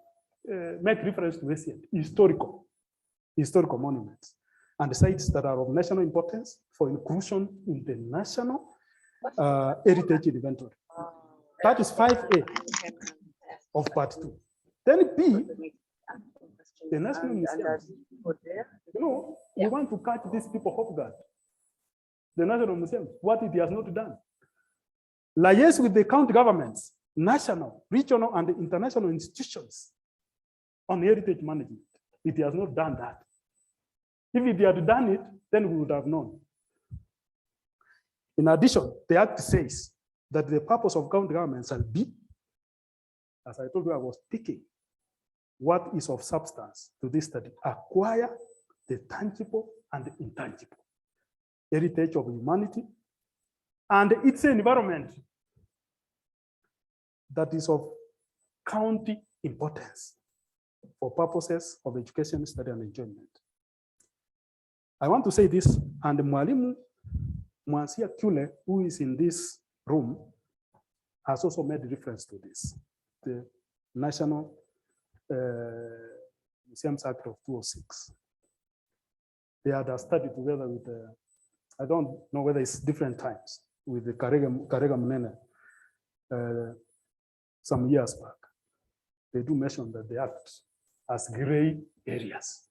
make reference to ancient, historical monuments, and sites that are of national importance for inclusion in the national heritage inventory. That is 5A of part 2. Then B, the National Museum. You know, we want to catch these people off guard. The National Museum, what it has not done. Liaise with the county governments, national, regional, and international institutions on heritage management. It has not done that. If it had done it, then we would have known. In addition, the Act says that the purpose of county government shall be, as I told you, I was picking what is of substance to this study, acquire the tangible and the intangible heritage of humanity and its environment that is of county importance for purposes of education, study, and enjoyment. I want to say this, and Mwalimu Mwansia Kule, who is in this room, has also made reference to this. The National Museums Act of 2006. They had a study together with I don't know whether it's different times, with the Karega Munene some years back. They do mention that the act has gray areas.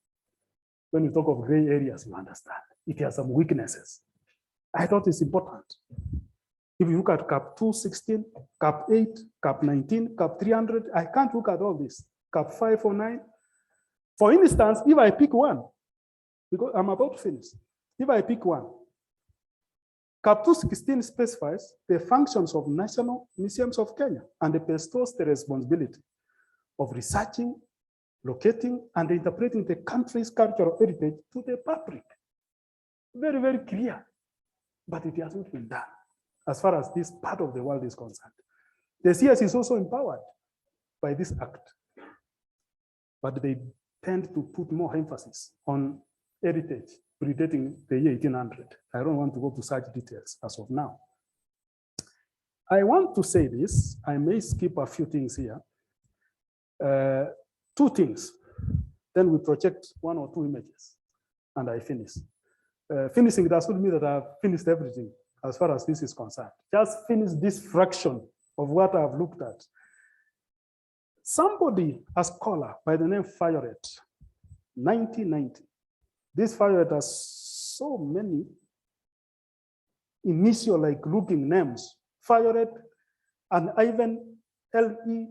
When you talk of gray areas, you understand. It has some weaknesses. I thought it's important. If you look at CAP 216, CAP 8, CAP 19, CAP 300, I can't look at all this. CAP 509. For instance, if I pick one, because I'm about to finish. If I pick one, CAP 216 specifies the functions of National Museums of Kenya and bestows the responsibility of researching, locating, and interpreting the country's cultural heritage to the public. Very, very clear. But it has not been done as far as this part of the world is concerned. The CS is also empowered by this act, but they tend to put more emphasis on heritage predating the year 1800. I don't want to go to such details as of now. I want to say this, I may skip a few things here. 2 things, then we project 1 or 2 images, and I finish. Finishing does not mean that I've finished everything as far as this is concerned. Just finish this fraction of what I've looked at. Somebody, a scholar by the name Fioret, 1990. This Fioret has so many initial-like looking names. Fioret and Ivan L.E.,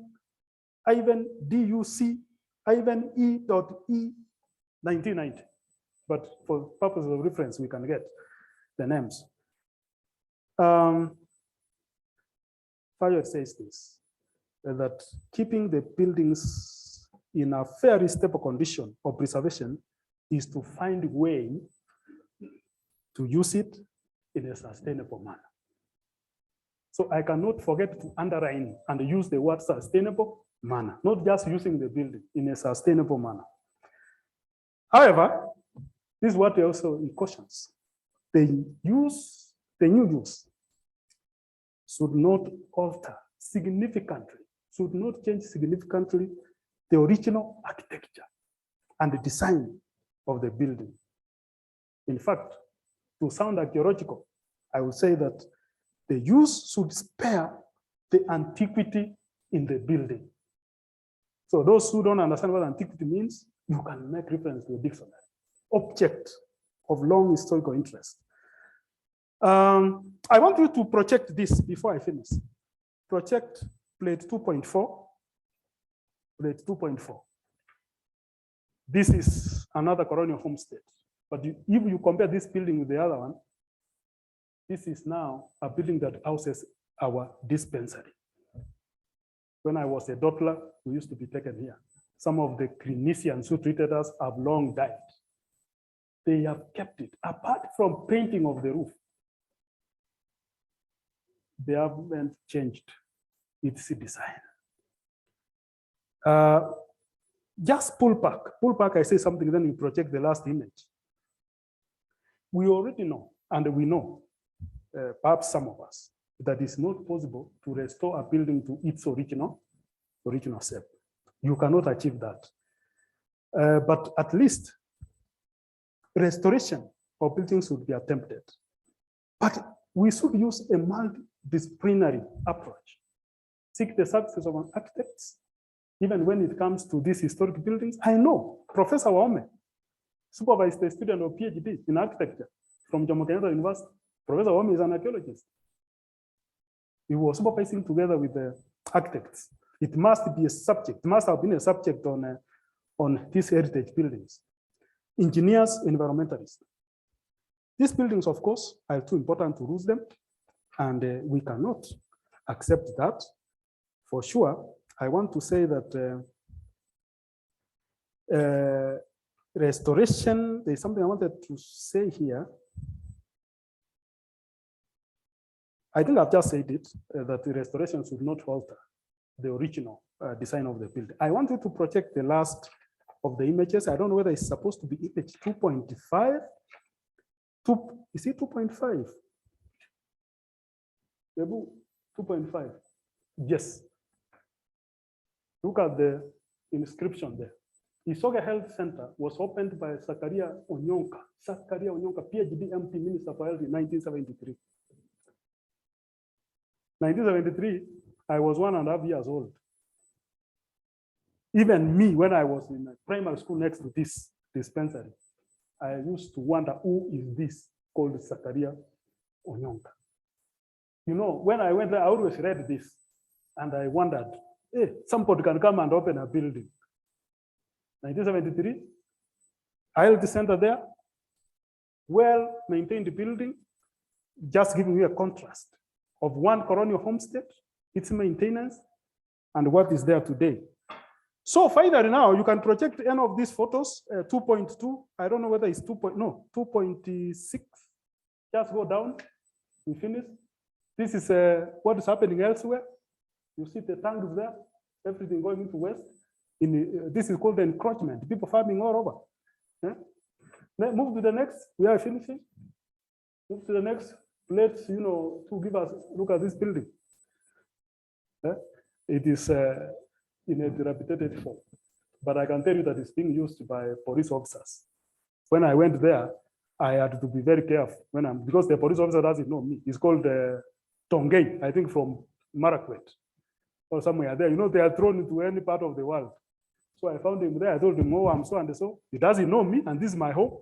Ivan D.U.C., Ivan E.E, 1990. But for purposes of reference, we can get the names. Fayette says this, that keeping the buildings in a fairly stable condition of preservation is to find a way to use it in a sustainable manner. So I cannot forget to underline and use the word sustainable manner, not just using the building in a sustainable manner. However, this is what also in cautions. The new use should not alter significantly, should not change significantly the original architecture and the design of the building. In fact, to sound archaeological, I would say that the use should spare the antiquity in the building. So those who don't understand what antiquity means, you can make reference to a dictionary. Object of long historical interest. I want you to project this before I finish. Project plate 2.4. Plate 2.4. This is another colonial homestead. But if you compare this building with the other one, this is now a building that houses our dispensary. When I was a toddler, we used to be taken here. Some of the clinicians who treated us have long died. They have kept it. Apart from painting of the roof, they haven't changed its design. Just pull back. Pull back, I say something, then you project the last image. We already know, and we know, perhaps some of us, that it's not possible to restore a building to its original shape. You cannot achieve that. But at least restoration of buildings should be attempted. But we should use a multidisciplinary approach. Seek the services of an architect, even when it comes to these historic buildings. I know Professor Waume supervised a student of PhD in architecture from Jomo Kenyatta University. Professor Waume is an archaeologist. He was supervising together with the architects. It must be a subject, it must have been a subject on these heritage buildings. Engineers, environmentalists. These buildings, of course, are too important to lose them, and we cannot accept that. For sure, I want to say that restoration, there's something I wanted to say here. I think I've just said it, that the restoration should not alter the original design of the building. I wanted to project the last of the images. I don't know whether it's supposed to be image 2.5. Is it 2.5? 2.5. Yes. Look at the inscription there. Isoge Health Center was opened by Zakaria Onyonka. Zakaria Onyonka, PhD MP, Minister for Health in 1973. 1973, I was 1.5 years old. Even me, when I was in primary school next to this dispensary, I used to wonder, who is this called Zakaria Onyonka? You know, when I went there, I always read this, and I wondered, hey, somebody can come and open a building. 1973, health center there, well-maintained building, just giving you a contrast of one colonial homestead, its maintenance, and what is there today. So finally now, you can project any of these photos, 2.2, I don't know whether it's 2.6, just go down, we finish. This is what is happening elsewhere. You see the tanks there, everything going into west. This is called the encroachment, people farming all over. Yeah? Then move to the next, we are finishing. Move to the next, let's, to give us, look at this building. Yeah? It is in a dilapidated form, but I can tell you that it's being used by police officers. When I went there, I had to be very careful because the police officer doesn't know me. It's called Tongay, I think from Marakwet or somewhere there. They are thrown into any part of the world. So I found him there. I told him, oh, I'm so and so. He doesn't know me, and this is my home.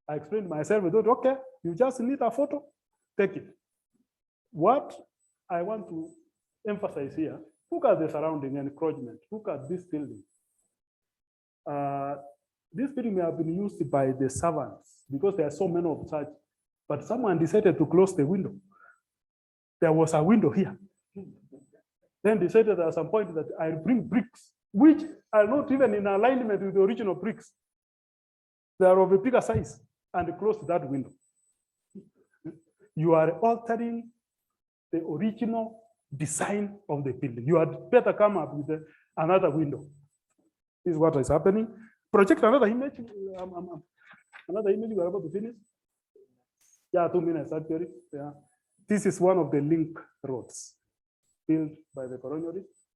I explained myself. I thought, okay, you just need a photo, take it. What I want to emphasize here, look at the surrounding encroachment. Look at this building. This building may have been used by the servants because there are so many of such, but someone decided to close the window. There was a window here. Then decided at some point that I'll bring bricks, which are not even in alignment with the original bricks. They are of a bigger size, and close that window. You are altering the original design of the building. You had better come up with another window. This is what is happening. Project another image. Another image we are about to finish. Yeah, 2 minutes actually. Yeah. This is one of the link roads built by the colonialists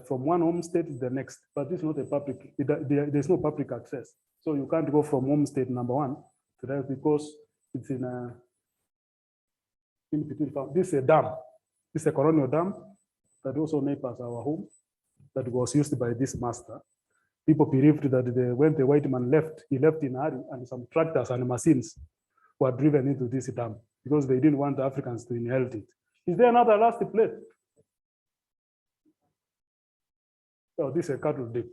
from one homestead to the next. But this is not a public, there's no public access. So you can't go from homestead number 1 to that because it's in between. This is a dam. This is a colonial dam that also neighbors our home that was used by this master. People believed that when the white man left, he left in a hurry, and some tractors and machines were driven into this dam because they didn't want the Africans to inherit it. Is there another last plate? Oh, this is a cattle dip.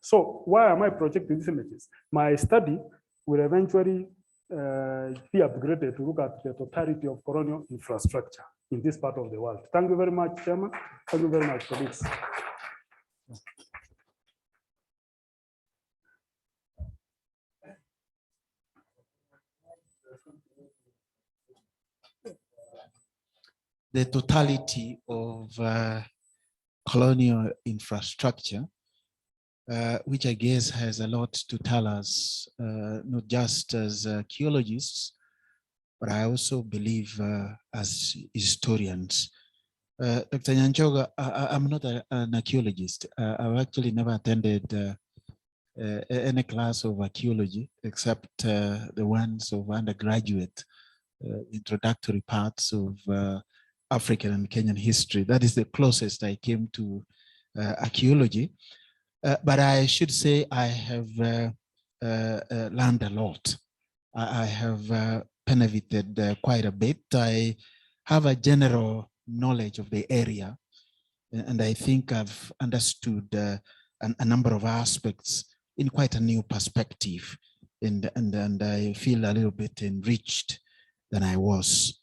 So why am I projecting these images? My study will eventually be upgraded to look at the totality of colonial infrastructure in this part of the world. Thank you very much, Chairman. Thank you very much for this. The totality of colonial infrastructure, which I guess has a lot to tell us, not just as archaeologists, but I also believe as historians. Dr. Nyanchoga, I'm not an archaeologist. I've actually never attended any class of archaeology except the ones of undergraduate introductory parts of African and Kenyan history. That is the closest I came to archaeology. But I should say I have learned a lot. I have benefited quite a bit. I have a general knowledge of the area, and I think I've understood a number of aspects in quite a new perspective, and I feel a little bit enriched than I was.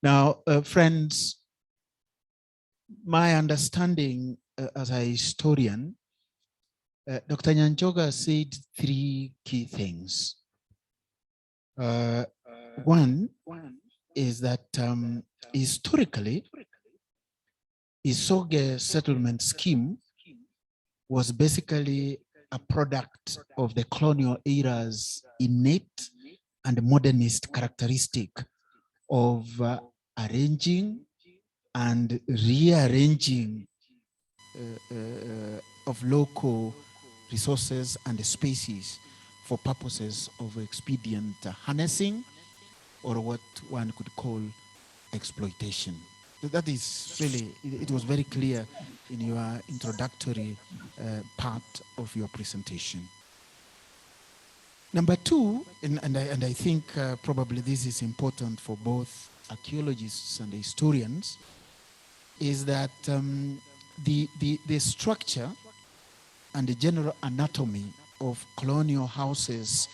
Now, friends, my understanding as a historian, Dr. Nyanchoga said three key things. One is that historically, Isoge settlement scheme was basically a product of the colonial era's innate and modernist characteristic of arranging and rearranging of local resources and spaces for purposes of expedient harnessing, or what one could call exploitation. That is really, it was very clear in your introductory part of your presentation. Number two, and I think probably this is important for both archaeologists and historians, is that the structure and the general anatomy of colonial houses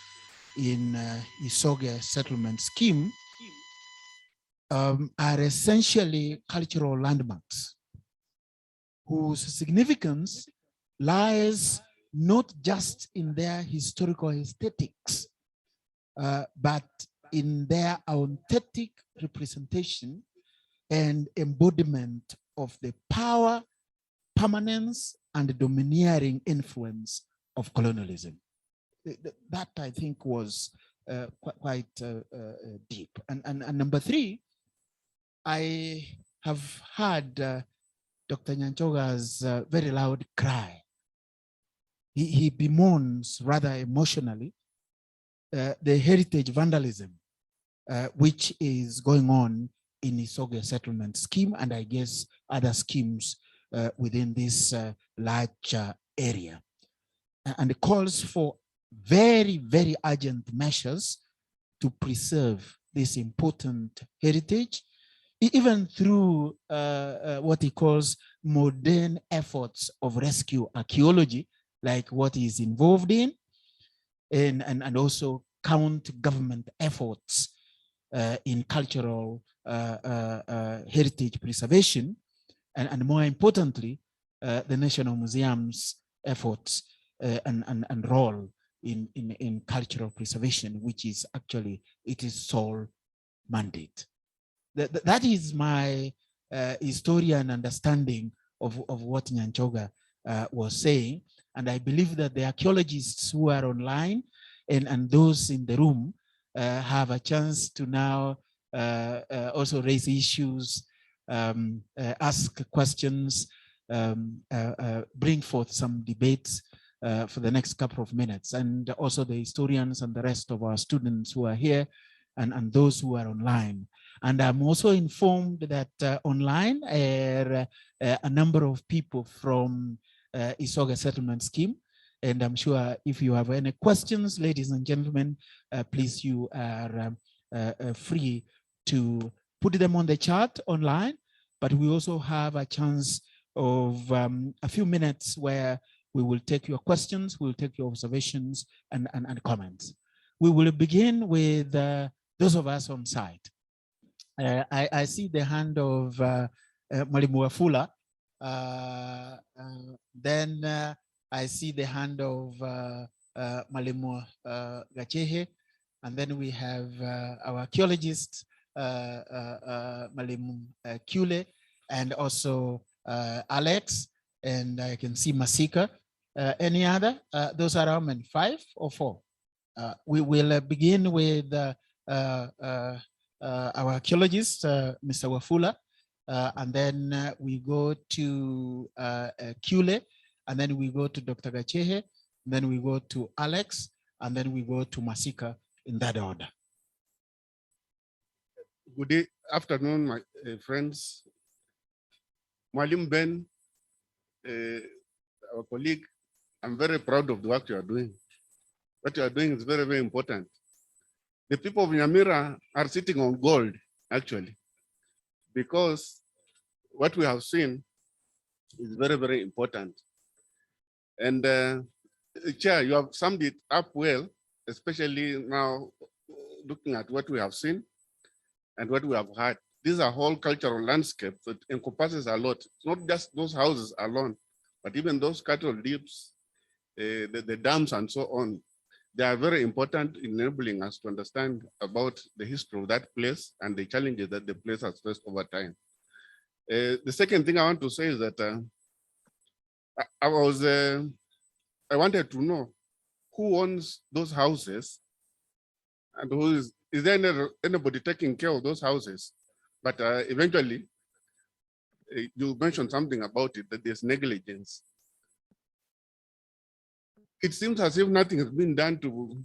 in Isoge settlement scheme are essentially cultural landmarks whose significance lies not just in their historical aesthetics, but in their authentic representation and embodiment of the power, permanence, and domineering influence of colonialism. That, I think, was quite deep. And number three, I have heard Dr. Nyanchoga's very loud cry. He bemoans rather emotionally the heritage vandalism which is going on in Isoge settlement scheme, and I guess other schemes within this large area, and calls for very, very urgent measures to preserve this important heritage, even through what he calls modern efforts of rescue archaeology, like what he's involved in, and also government efforts in cultural heritage preservation, and more importantly, the National Museum's efforts and role in cultural preservation, which is actually its sole mandate. That is my historian understanding of what Nyanchoga was saying. And I believe that the archaeologists who are online and those in the room have a chance to now also raise issues, ask questions, bring forth some debates for the next couple of minutes. And also the historians and the rest of our students who are here and those who are online. And I'm also informed that online are a number of people from Isoge settlement scheme. And I'm sure if you have any questions, ladies and gentlemen, please, you are free to put them on the chat online. But we also have a chance of a few minutes where we will take your questions, we'll take your observations and comments. we will begin with those of us on site. I see the hand of Mwalimu Wafula. Then I see the hand of Mwalimu Gachehe. And then we have our archaeologist, Mwalimu Kule, and also Alex, and I can see Masika. Any other? Those are how many? 5 or 4? We will begin with our archaeologist, Mr. Wafula, and then we go to Kule, and then we go to Dr. Gachehe, then we go to Alex, and then we go to Masika, in that order. Good afternoon, my friends. Mwalim Ben, our colleague, I'm very proud of the work you are doing. What you are doing is very, very important. The people of Nyamira are sitting on gold, actually, because what we have seen is very, very important. And Chair, you have summed it up well, especially now looking at what we have seen and what we have heard. These are whole cultural landscape that encompasses a lot. It's not just those houses alone, but even those cattle dips, the dams and so on. They are very important in enabling us to understand about the history of that place and the challenges that the place has faced over time. The second thing I want to say is that I wanted to know who owns those houses and who is there anybody taking care of those houses? But eventually, you mentioned something about it, that there's negligence. It seems as if nothing has been done to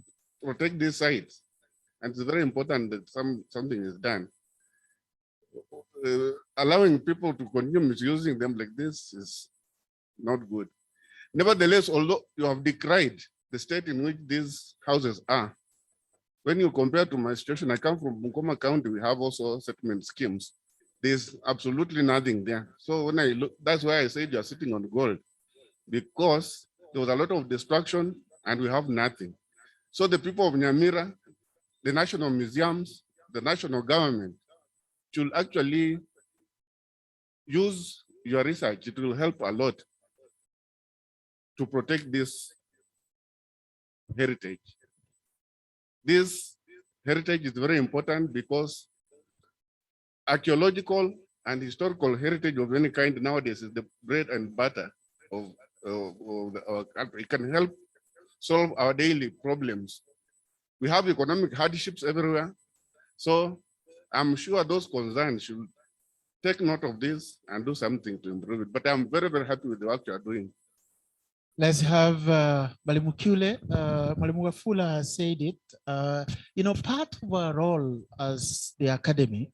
protect these sites. And it's very important that something is done. Allowing people to continue misusing them like this is not good. Nevertheless, although you have decried the state in which these houses are, when you compare to my situation, I come from Bungoma County, we have also settlement schemes. There's absolutely nothing there. So when I look, that's why I said you're sitting on gold, because there was a lot of destruction and we have nothing. So the people of Nyamira, the national museums, the national government should actually use your research. It will help a lot to protect this heritage. This heritage is very important because archaeological and historical heritage of any kind nowadays is the bread and butter of our country. It can help solve our daily problems. We have economic hardships everywhere. So I'm sure those concerned should take note of this and do something to improve it. But I'm very, very happy with the work you are doing. Let's have Mwalimu Kule. Mwalimu Wafula has said it. Part of our role as the academy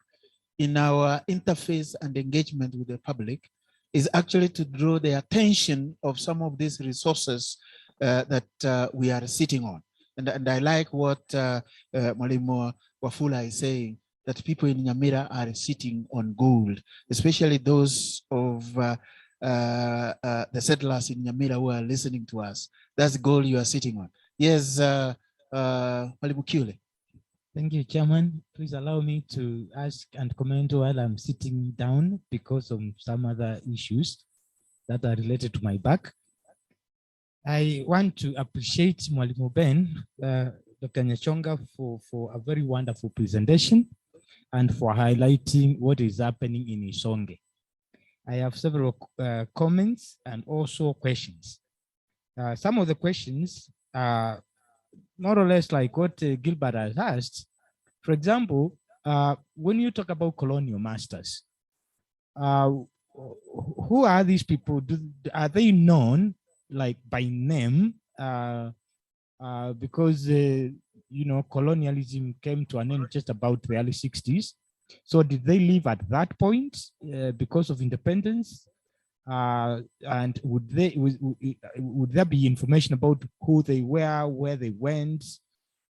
in our interface and engagement with the public is actually to draw the attention of some of these resources that we are sitting on. And I like what Mwalimu Wafula is saying, that people in Nyamira are sitting on gold, especially those of the settlers in Nyamira who are listening to us. That's the goal you are sitting on. Yes, Mwalimu Kule. Thank you, Chairman. Please allow me to ask and comment while I'm sitting down because of some other issues that are related to my back. I want to appreciate Mwalimu Ben, Dr. Nyanchoga, for a very wonderful presentation and for highlighting what is happening in Isoge. I have several comments and also questions. Some of the questions are more or less like what Gilbert has asked. For example, when you talk about colonial masters, who are these people? Are they known like by name? Because colonialism came to an end just about the early 60s. So did they live at that point because of independence? And would there be information about who they were, where they went,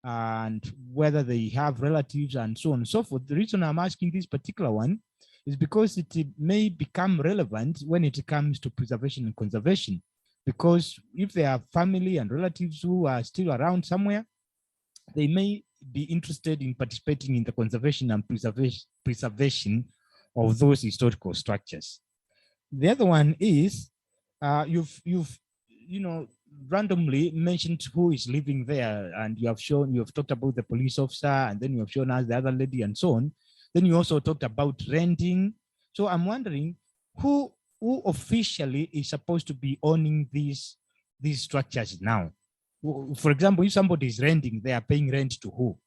and whether they have relatives and so on and so forth? The reason I'm asking this particular one is because it may become relevant when it comes to preservation and conservation. Because if there are family and relatives who are still around somewhere, they may be interested in participating in the conservation and preservation of those historical structures. The other one is you've randomly mentioned who is living there, and you have talked about the police officer, and then you have shown us the other lady and so on. Then you also talked about renting. So I'm wondering who officially is supposed to be owning these structures now. For example, if somebody is renting, they are paying rent to who?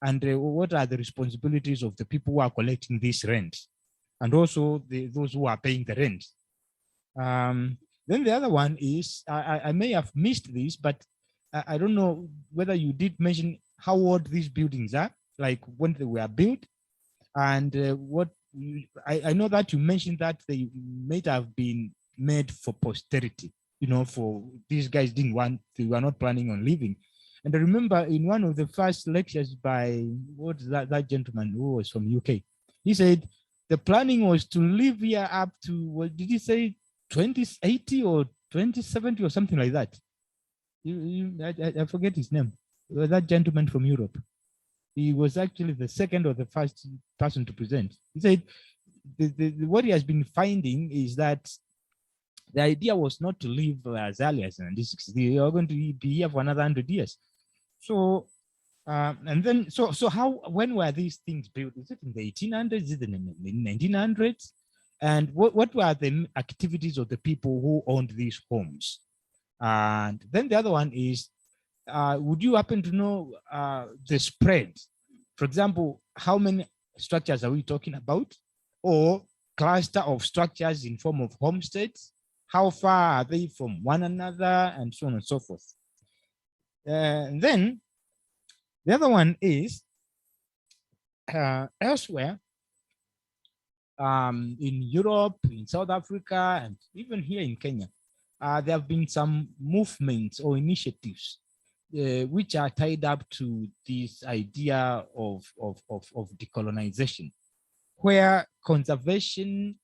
And what are the responsibilities of the people who are collecting this rent? And also those who are paying the rent. Then the other one is, I may have missed this, but I don't know whether you did mention how old these buildings are, like when they were built, and I know that you mentioned that they might have been made for posterity, for these guys they were not planning on leaving. And I remember in one of the first lectures by that gentleman who was from UK, he said the planning was to live here up to, what did he say, 2080 or 2070 or something like that. I forget his name. That gentleman from Europe. He was actually the second or the first person to present. He said what he has been finding is that the idea was not to live as early as 1960. They are going to be here for another 100 years. So, and then, when were these things built? Is it in the 1800s? Is it in the 1900s? And what were the activities of the people who owned these homes? And then the other one is, would you happen to know the spread? For example, how many structures are we talking about? Or cluster of structures in form of homesteads? How far are they from one another? And so on and so forth. And then the other one is, elsewhere, in Europe, in South Africa, and even here in Kenya, there have been some movements or initiatives which are tied up to this idea of decolonization, where conservation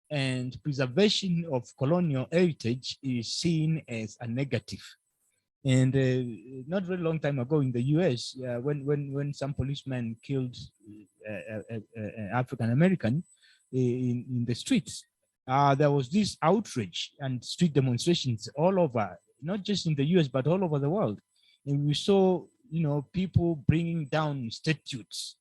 and preservation of colonial heritage is seen as a negative. And not very long time ago in the US, when some policemen killed African American in the streets, there was this outrage and street demonstrations all over, not just in the US, but all over the world. And we saw, people bringing down statues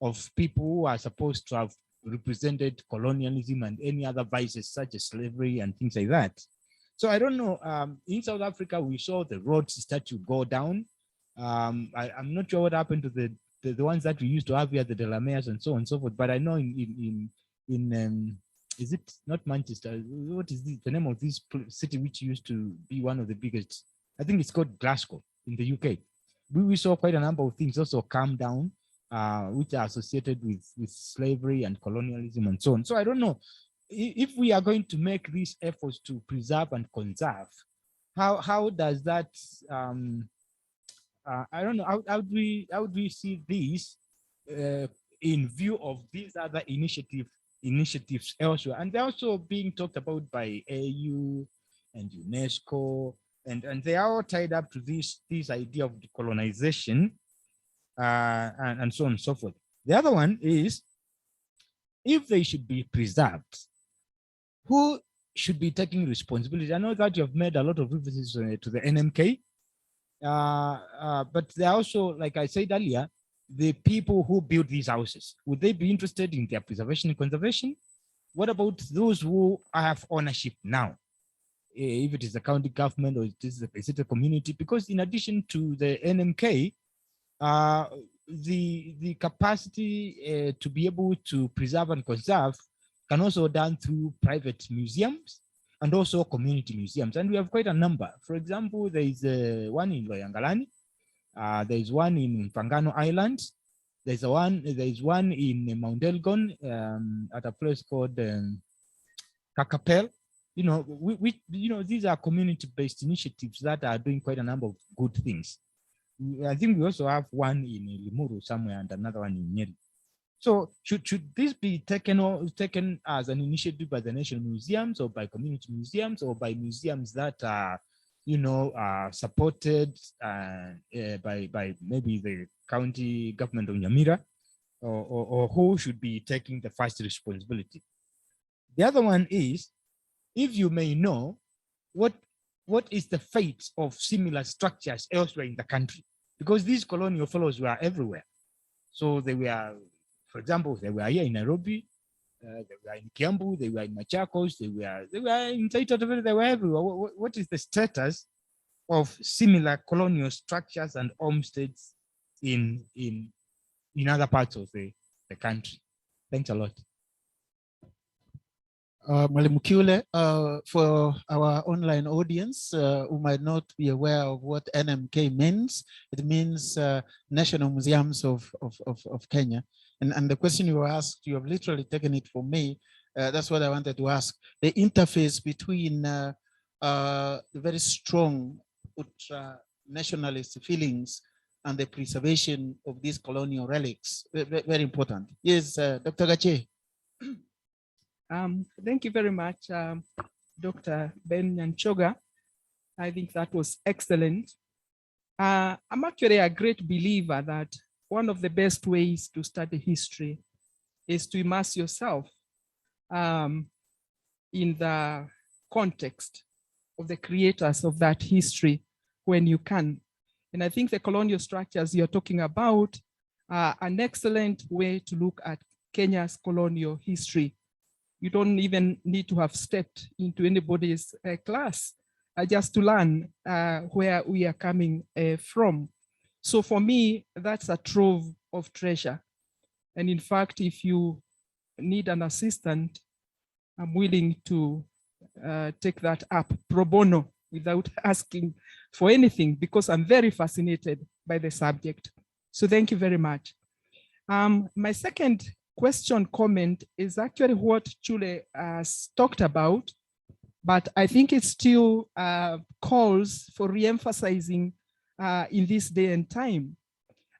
of people who are supposed to have represented colonialism and any other vices such as slavery and things like that. So I don't know, in South Africa, we saw the Rhodes statue go down. I'm not sure what happened to the ones that we used to have here, the Delameres and so on and so forth, but I know in is it not Manchester? What is the name of this city which used to be one of the biggest? I think it's called Glasgow in the UK. We saw quite a number of things also come down, which are associated with slavery and colonialism and so on. So I don't know if we are going to make these efforts to preserve and conserve. How does that? I don't know. How do we see these in view of these other initiatives elsewhere? And they're also being talked about by AU and UNESCO, and they are all tied up to this idea of decolonization and so on and so forth. The other one is, if they should be preserved, who should be taking responsibility? I know that you have made a lot of references to the NMK, but they're also, like I said earlier, the people who build these houses. Would they be interested in their preservation and conservation? What about those who have ownership now? If it is the county government or it is the community, because in addition to the NMK, the capacity to be able to preserve and conserve can also be done through private museums and also community museums. And we have quite a number. For example, there is one in Loyangalani, there is one in Fangano Island, there is one in Mount Elgon at a place called Kakapel. These are community-based initiatives that are doing quite a number of good things. I think we also have one in Limuru somewhere and another one in Nyeri. So should this be taken as an initiative by the national museums or by community museums or by museums that are supported by maybe the county government of Nyamira, or who should be taking the first responsibility? The other one is, if you may know, what is the fate of similar structures elsewhere in the country? Because these colonial fellows were everywhere. So they were, for example, they were here in Nairobi, they were in Kiambu, they were in Machakos, they were in Taita, they were everywhere. What is the status of similar colonial structures and homesteads in other parts of the country? Thanks a lot. Mwalimu Kiule, for our online audience who might not be aware of what NMK means, it means National Museums of Kenya. And the question you were asked, you have literally taken it from me. That's what I wanted to ask. The interface between the very strong ultra-nationalist feelings and the preservation of these colonial relics, very important. Yes, Dr. Gache. Thank you very much, Dr. Ben Nyanchoga. I think that was excellent. I'm actually a great believer that one of the best ways to study history is to immerse yourself in the context of the creators of that history when you can. And I think the colonial structures you're talking about are an excellent way to look at Kenya's colonial history. You don't even need to have stepped into anybody's class just to learn where we are coming from. So for me, that's a trove of treasure. And in fact, if you need an assistant, I'm willing to take that up pro bono without asking for anything, because I'm very fascinated by the subject. So thank you very much. My second question comment is actually what Chule has talked about, but I think it still calls for re-emphasizing in this day and time.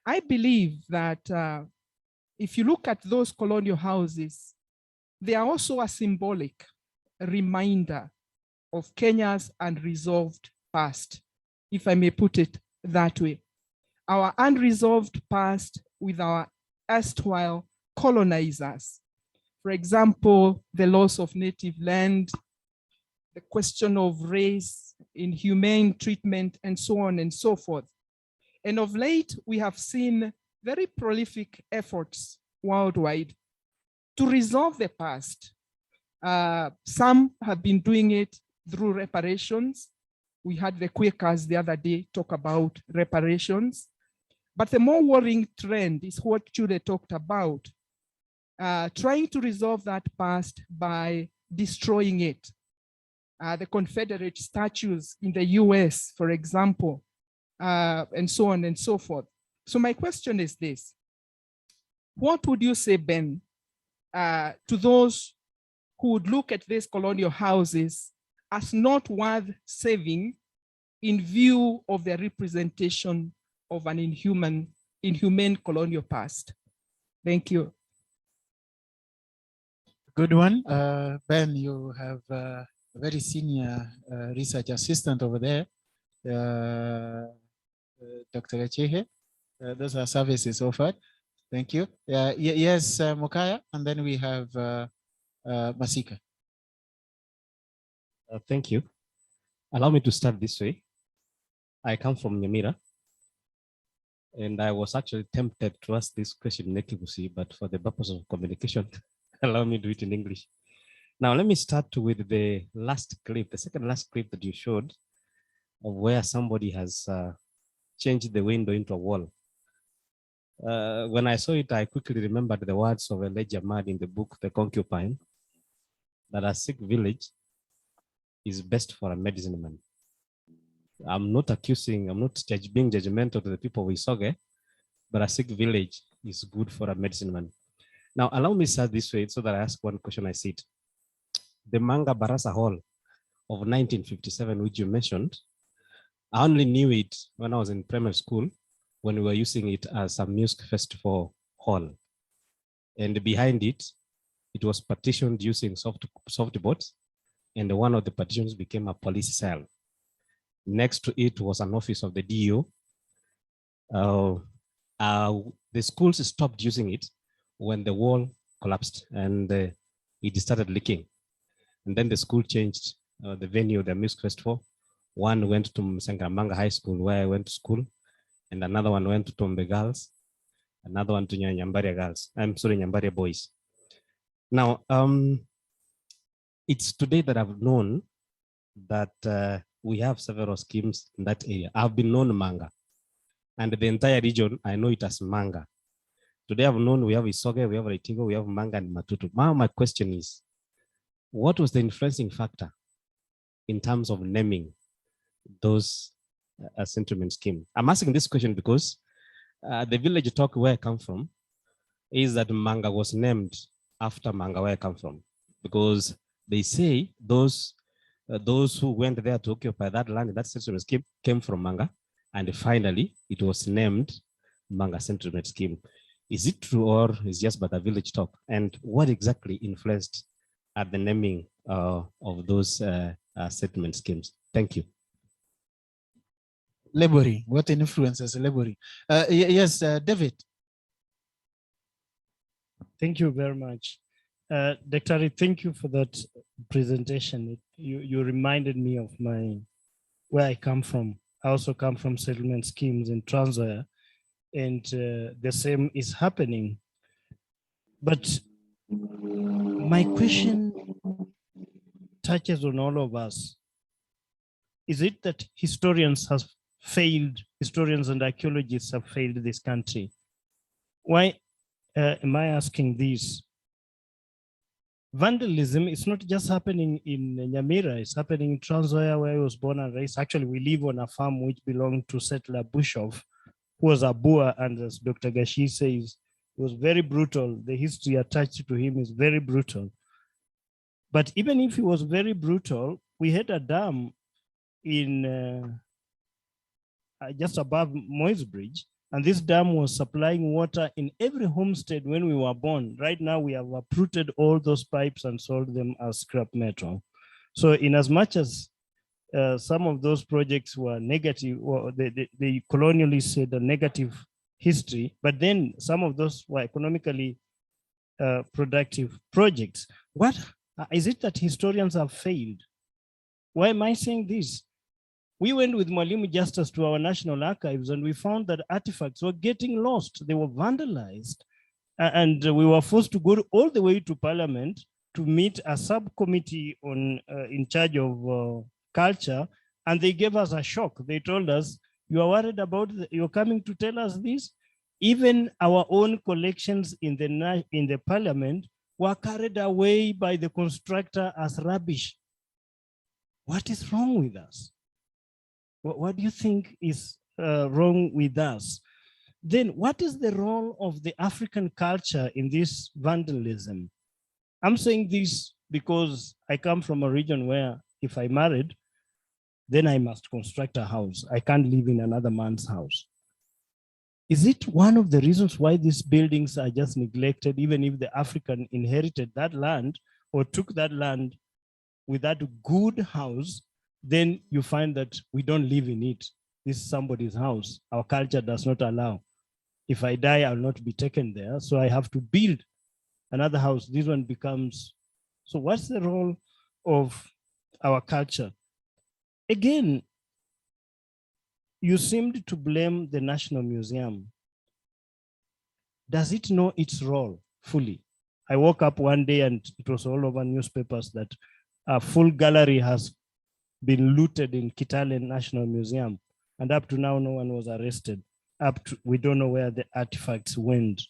I believe that if you look at those colonial houses, they are also a symbolic reminder of Kenya's unresolved past, if I may put it that way. Our unresolved past with our erstwhile colonizers. For example, the loss of native land, the question of race, inhumane treatment, and so on and so forth. And of late, we have seen very prolific efforts worldwide to resolve the past. Some have been doing it through reparations. We had the Quakers the other day talk about reparations. But the more worrying trend is what Chule talked about, trying to resolve that past by destroying it. The Confederate statues in the US, for example, and so on and so forth. So my question is this: what would you say, Ben, to those who would look at these colonial houses as not worth saving in view of their representation of an inhumane colonial past? Thank you. Good one. Ben, you have a very senior research assistant over there, Dr. Echehe. Those are services offered. Thank you. Yes, Mokaya, and then we have Masika. Thank you. Allow me to start this way. I come from Nyamira, and I was actually tempted to ask this question in Nekibusi, but for the purpose of communication, allow me to do it in English. Now, let me start with the last clip, the second last clip that you showed, of where somebody has changed the window into a wall. When I saw it, I quickly remembered the words of Elijah Mad in the book, The Concubine, that a sick village is best for a medicine man. I'm not accusing, I'm not being judgmental to the people of Isoge, but a sick village is good for a medicine man. Now, allow me to start this way so that I ask one question I see it. The Manga Barasa Hall of 1957, which you mentioned, I only knew it when I was in primary school, when we were using it as a music festival hall. And behind it, it was partitioned using soft boards, and one of the partitions became a police cell. Next to it was an office of the DO. The schools stopped using it when the wall collapsed and it started leaking. And then the school changed the venue, the music festival. One went to Msengamanga High School, where I went to school, and another one went to Tombe Girls, another one to Nyambaria Girls. I'm sorry, Nyambaria Boys. Now, it's today that I've known that we have several schemes in that area. I've been known Manga, and the entire region, I know it as Manga. Today I've known we have Isoge, we have Raitigo, we have Manga and Matutu. Now my question is, what was the influencing factor in terms of naming those settlement scheme? I'm asking this question because the village talk where I come from is that Manga was named after Manga where I come from, because they say those who went there to occupy that land, that settlement scheme came from Manga, and finally it was named Manga settlement scheme. Is it true, or is just but a village talk? And what exactly influenced the naming of those settlement schemes? Thank you. Laboring, what influences laboring? Yes, David. Thank you very much. Dr. Thank you for that presentation. You reminded me of where I come from. I also come from settlement schemes in Trans Nzoia, and the same is happening. But my question touches on all of us. Is it that historians and archaeologists have failed this country? Why am I asking this? Vandalism is not just happening in Nyamira, it's happening in Trans Nzoia, where I was born and raised. Actually, we live on a farm which belonged to settler Bushov, who was a Boer, and as Dr. Gashi says, it was very brutal. The history attached to him is very brutal. But even if he was very brutal, we had a dam in just above Moy's Bridge, and this dam was supplying water in every homestead when we were born. Right now, we have uprooted all those pipes and sold them as scrap metal. So in as much as some of those projects were negative, or the colonialists said a negative history, but then some of those were economically productive projects. What is it that historians have failed? Why am I saying this? We went with Mwalimu Justus to our national archives, and we found that artifacts were getting lost. They were vandalized, and we were forced to go all the way to Parliament to meet a subcommittee in charge of culture, and they gave us a shock. They told us, "You are worried about you're coming to tell us this?" Even our own collections in the Parliament were carried away by the constructor as rubbish. What is wrong with us? What do you think is wrong with us? Then what is the role of the African culture in this vandalism? I'm saying this because I come from a region where if I married, then I must construct a house. I can't live in another man's house. Is it one of the reasons why these buildings are just neglected, even if the African inherited that land or took that land with that good house? Then you find that we don't live in it. This is somebody's house. Our culture does not allow. If I die, I'll not be taken there. So I have to build another house. This one becomes, so what's the role of our culture? Again, you seemed to blame the National Museum. Does it know its role fully? I woke up one day and it was all over newspapers that a full gallery has been looted in Kitale National Museum, and up to now, no one was arrested. We don't know where the artifacts went.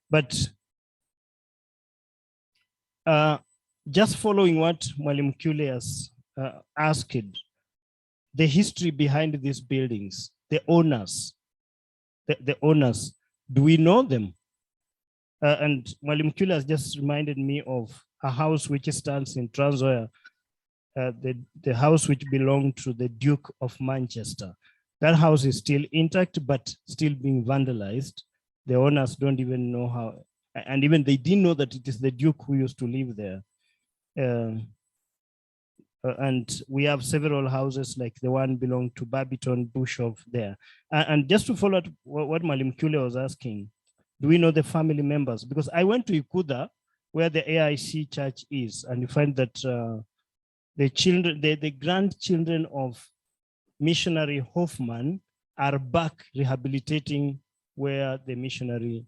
But just following what Mwalimu Kule has asked, the history behind these buildings, the owners, do we know them? And Mwalimu Kule has just reminded me of a house which stands in Trans Nzoia, the house which belonged to the Duke of Manchester. That house is still intact, but still being vandalized. The owners don't even know how, and even they didn't know that it is the Duke who used to live there. and we have several houses like the one belonged to Barbiton Bushov there. And just to follow up what Malim Kule was asking, do we know the family members? Because I went to Ikuda, where the AIC church is, and you find that the grandchildren of missionary Hoffman are back rehabilitating where the missionary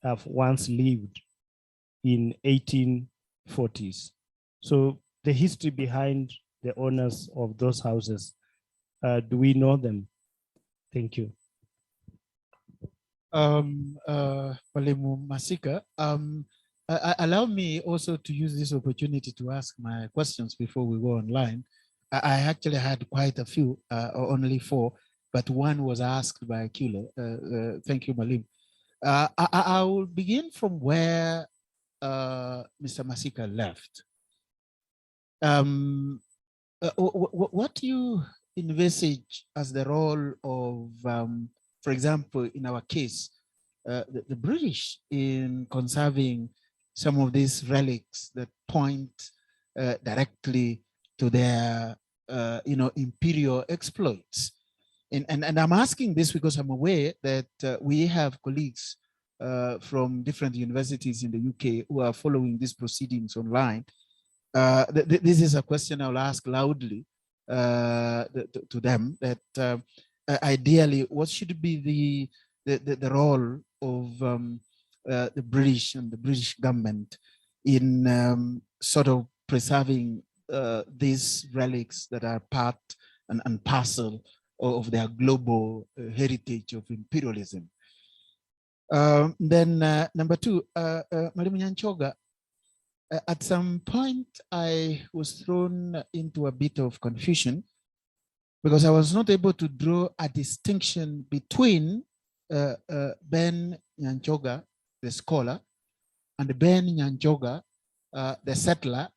have once lived in 1840s. So the history behind the owners of those houses, do we know them? Thank you. Mwalimu Masika, allow me also to use this opportunity to ask my questions before we go online. I actually had quite a few, only 4, but one was asked by Kule. Thank you, Malim. I will begin from where Mr. Masika left. What do you envisage as the role of, for example, in our case, the British in conserving some of these relics that point directly to their, imperial exploits? And I'm asking this because I'm aware that we have colleagues from different universities in the UK who are following these proceedings online. This is a question I'll ask loudly to them, that ideally, what should be the role of the British and the British government in sort of preserving these relics that are part and parcel of their global heritage of imperialism. Then number 2, Madam Nyanchoga, at some point I was thrown into a bit of confusion because I was not able to draw a distinction between Ben Nyanchoga, the scholar, and Ben Nyanchoga, the settler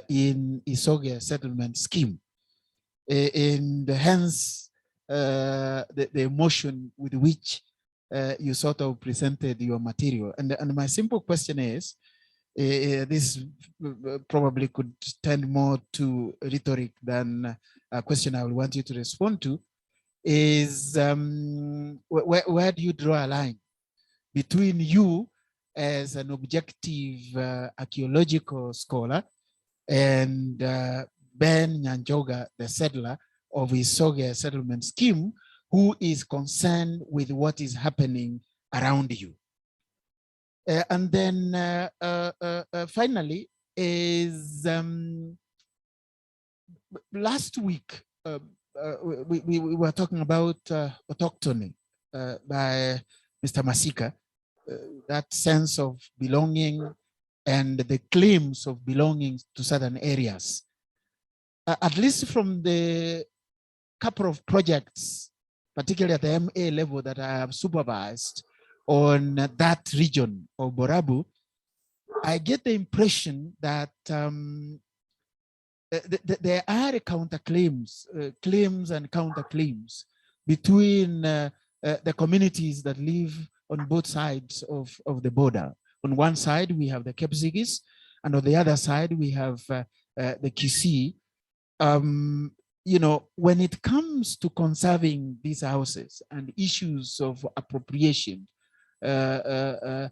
in Isoge settlement scheme. And hence the emotion with which you sort of presented your material. And my simple question is, this probably could tend more to rhetoric than a question I would want you to respond to, is where do you draw a line between you as an objective archaeological scholar and Ben Nyanchoga, the settler of Isoge settlement scheme, who is concerned with what is happening around you? And then finally is last week we were talking about autochthony by Mr. Masika, that sense of belonging and the claims of belonging to certain areas. At least from the couple of projects, particularly at the MA level that I have supervised on that region of Borabu, I get the impression that there are counterclaims, claims and counterclaims between the communities that live on both sides of the border. On one side, we have the Kipsigis, and on the other side, we have the Kisii. You know, when it comes to conserving these houses and issues of appropriation, how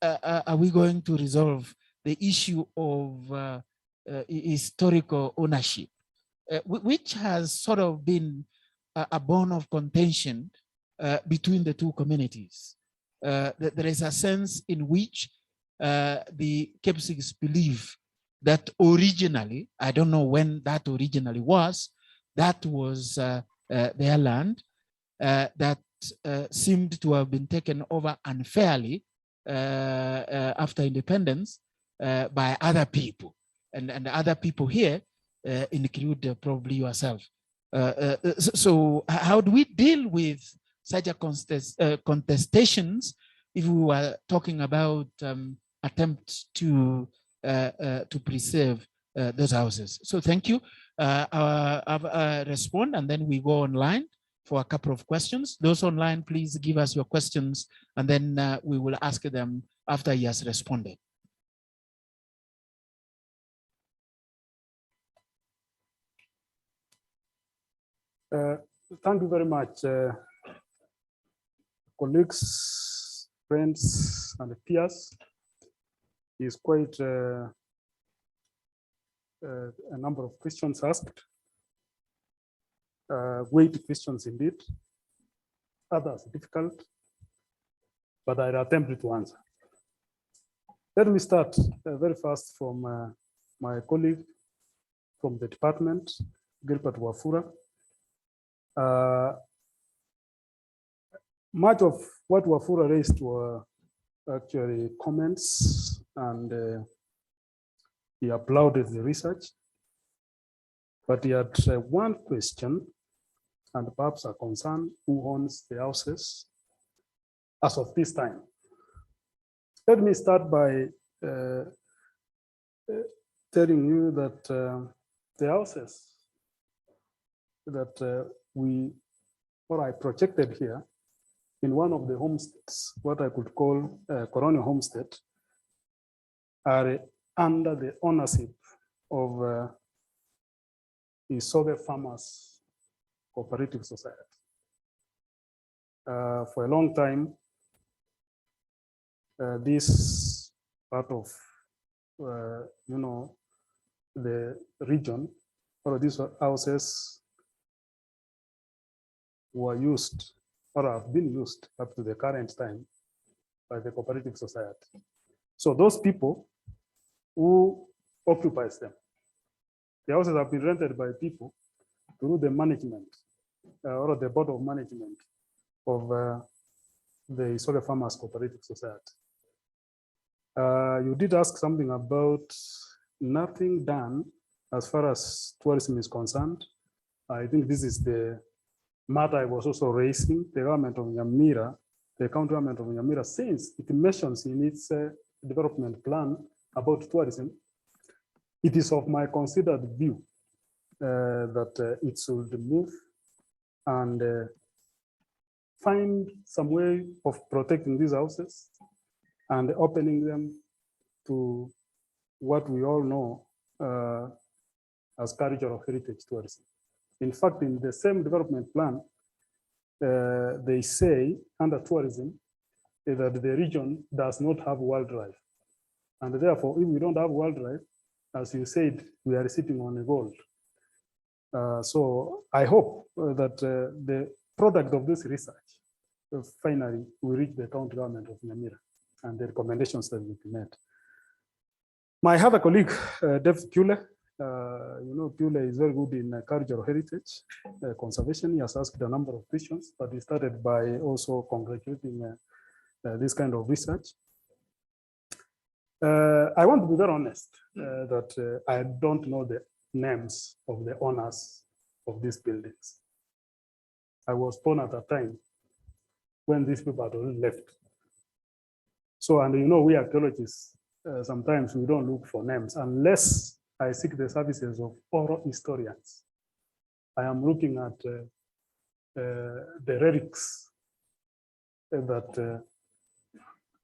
are we going to resolve the issue of historical ownership, which has sort of been a bone of contention between the two communities? There is a sense in which the Kipsigis believe that originally, I don't know when that originally was, that was their land that seemed to have been taken over unfairly after independence by other people. And other people here include probably yourself. So how do we deal with such a contestations if we were talking about attempts to preserve those houses? So thank you. I'll respond and then we go online for a couple of questions. Those online, please give us your questions and then we will ask them after he has responded. Thank you very much, colleagues, friends, and peers. Is quite a number of questions asked. Weighty questions indeed. Others difficult, but I'll attempt to answer. Let me start very fast from my colleague from the department, Gilbert Wafula. Much of what Wafula raised were actually comments, and he applauded the research. But he had one question, and perhaps a concern: who owns the houses as of this time? Let me start by telling you that the houses that I projected here in one of the homesteads, what I could call Colonial homestead, are under the ownership of Isoge Farmers Cooperative Society. For a long time, this part of the region, or these houses were used or have been used up to the current time by the cooperative society. So those people who occupies them, the houses have been rented by people to do the management or the board of management of the Isoge Farmers Cooperative Society. You did ask something about nothing done as far as tourism is concerned. I think this is the matter I was also raising. The government of Nyamira, the county government of Nyamira, since it mentions in its development plan about tourism, it is of my considered view that it should move and find some way of protecting these houses and opening them to what we all know as cultural heritage tourism. In fact, in the same development plan, they say under tourism that the region does not have wildlife. And therefore, if we don't have wildlife, as you said, we are sitting on a gold. So I hope that the product of this research finally will reach the county government of Nyamira and the recommendations that will be made. My other colleague, David Pule, Pule is very good in cultural heritage conservation. He has asked a number of questions, but he started by also congratulating this kind of research. I want to be very honest that I don't know the names of the owners of these buildings. I was born at a time when these people had already left. So, and we archaeologists, sometimes we don't look for names unless I seek the services of oral historians. I am looking at the relics that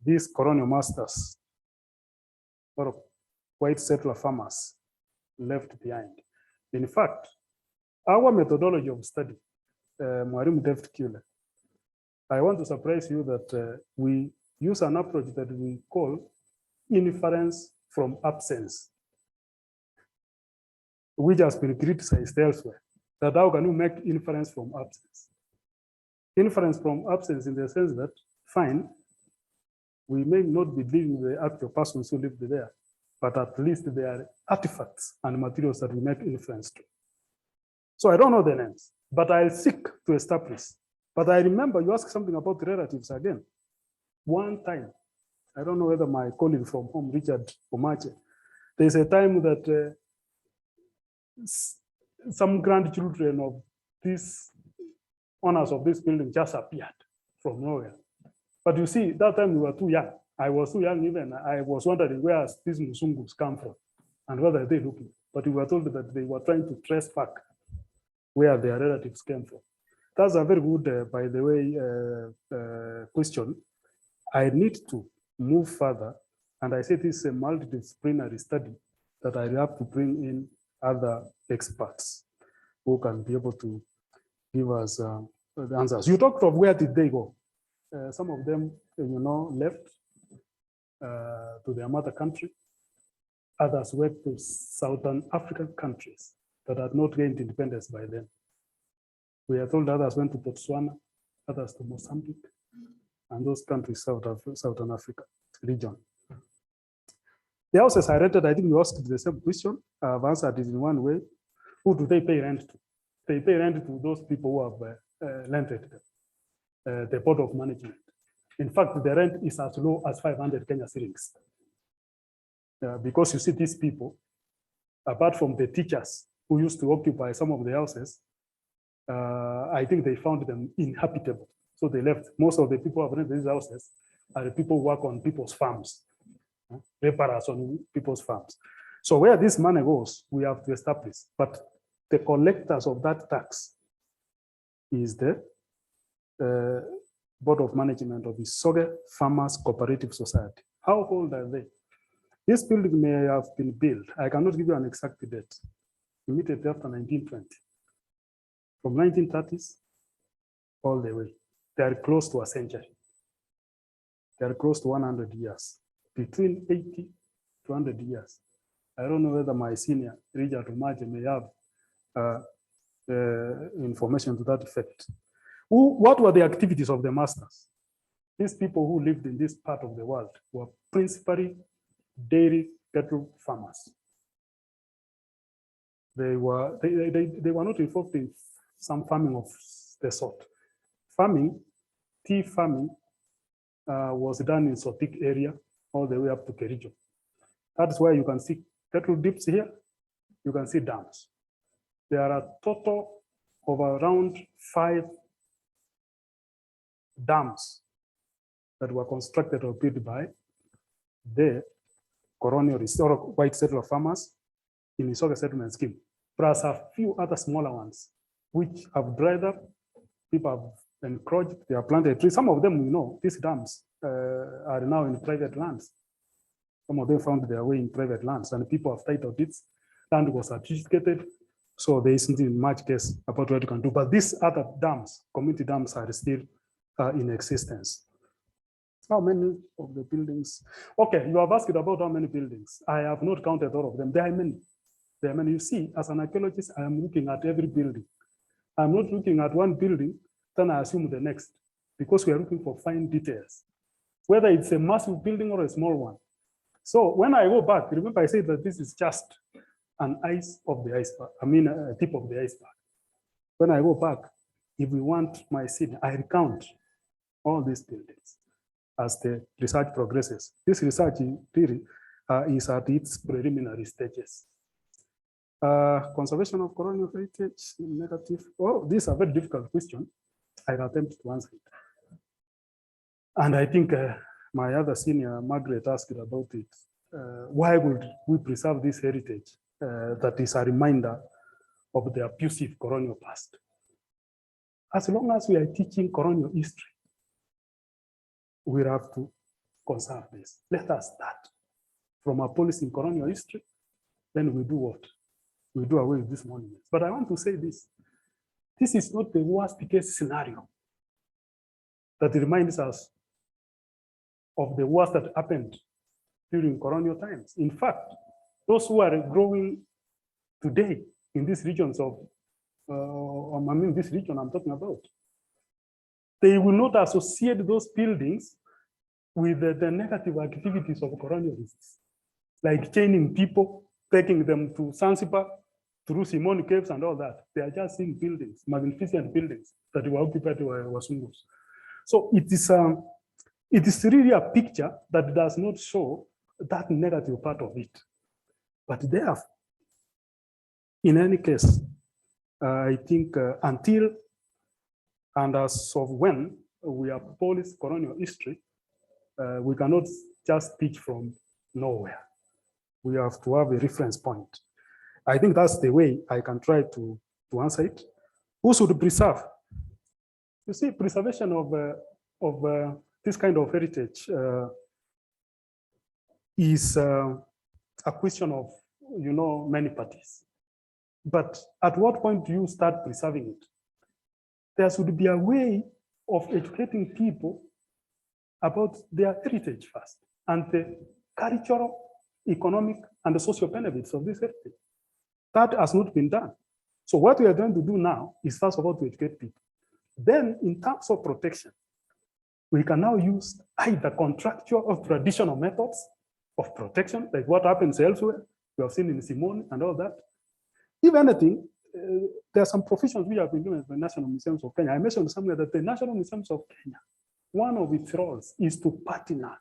these colonial masters or white settler farmers left behind. In fact, our methodology of study, Mwalimu David Kule, I want to surprise you that we use an approach that we call inference from absence, which has been criticized elsewhere. That how can you make inference from absence? Inference from absence in the sense that, fine, we may not be dealing with the actual persons who lived there, but at least there are artifacts and materials that we make inference to. So I don't know the names, but I'll seek to establish. But I remember you asked something about the relatives again. One time, I don't know whether my colleague from home, Richard Omache, there's a time that some grandchildren of these owners of this building just appeared from nowhere. But you see, that time we were too young. I was too young even. I was wondering where these Musungus come from and whether they looking. But we were told that they were trying to trace back where their relatives came from. That's a very good, by the way, question. I need to move further. And I say this is a multidisciplinary study that I have to bring in other experts who can be able to give us the answers. You talked of where did they go? Some of them, left to their mother country. Others went to Southern African countries that had not gained independence by then. We are told others went to Botswana, others to Mozambique, and those countries, Southern Africa region. The houses I rented, I think you asked the same question. I've answered it in one way. Who do they pay rent to? They pay rent to those people who have rented them, the board of management. In fact, the rent is as low as 500 Kenya shillings. Because you see these people, apart from the teachers who used to occupy some of the houses, I think they found them inhabitable. So they left. Most of the people who have rented these houses are the people who work on people's farms, laborers on people's farms. So where this money goes, we have to establish. But the collectors of that tax is the Board of Management of the Isoge Farmers Cooperative Society. How old are they? This building may have been built, I cannot give you an exact date, immediately after 1920. From 1930s all the way. They are close to a century. They are close to 100 years, between 80 to 100 years. I don't know whether my senior, Richard Umaje, may have information to that effect. What were the activities of the masters? These people who lived in this part of the world were principally dairy cattle farmers. They were not involved in some farming of the sort. Farming, tea farming, was done in Sotik area all the way up to Kericho. That's why you can see cattle dips here. You can see dams. There are a total of around 5 dams that were constructed or built by the Colonial historic white settler farmers in the Isoge settlement scheme, plus a few other smaller ones, which have dried up. People have encroached, they have planted trees. Some of them, these dams are now in private lands. Some of them found their way in private lands, and people have titled it. Land was certificated, so there isn't much case about what you can do. But these other dams, community dams, are still in existence. How many of the buildings? Okay, you have asked about how many buildings. I have not counted all of them. There are many. There are many. You see, as an archaeologist, I am looking at every building. I'm not looking at one building, then I assume the next, because we are looking for fine details, whether it's a massive building or a small one. So when I go back, remember I said that this is just an ice of the iceberg. I mean, a tip of the iceberg. When I go back, if we want my city, I recount all these buildings as the research progresses. This research theory is at its preliminary stages. Conservation of colonial heritage, negative. Oh, this is a very difficult question. I'll attempt to answer it. And I think my other senior, Margaret, asked about it. Why would we preserve this heritage that is a reminder of the abusive colonial past? As long as we are teaching colonial history, we have to conserve this. Let us start from a policy in colonial history, then we do what? We do away with these monuments. But I want to say this. This is not the worst case scenario that reminds us of the worst that happened during colonial times. In fact, those who are growing today in these regions of, this region I'm talking about, they will not associate those buildings with the negative activities of colonialists, like chaining people, taking them to Zanzibar, through Simon Caves and all that. They are just seeing buildings, magnificent buildings that were occupied by Wasungus. So it is really a picture that does not show that negative part of it. But there, in any case, I think until and as of when we have polished colonial history, we cannot just teach from nowhere. We have to have a reference point. I think that's the way I can try to answer it. Who should preserve? You see, preservation of this kind of heritage is a question of, many parties. But at what point do you start preserving it? there should be a way of educating people about their heritage first and the cultural, economic, and the social benefits of this heritage. That has not been done. So what we are going to do now is first of all to educate people. Then in terms of protection, we can now use either contractual or traditional methods of protection, like what happens elsewhere. We have seen in Simone and all that. If anything, there are some provisions we have been doing at the National Museums of Kenya. I mentioned somewhere that the National Museums of Kenya, one of its roles is to partner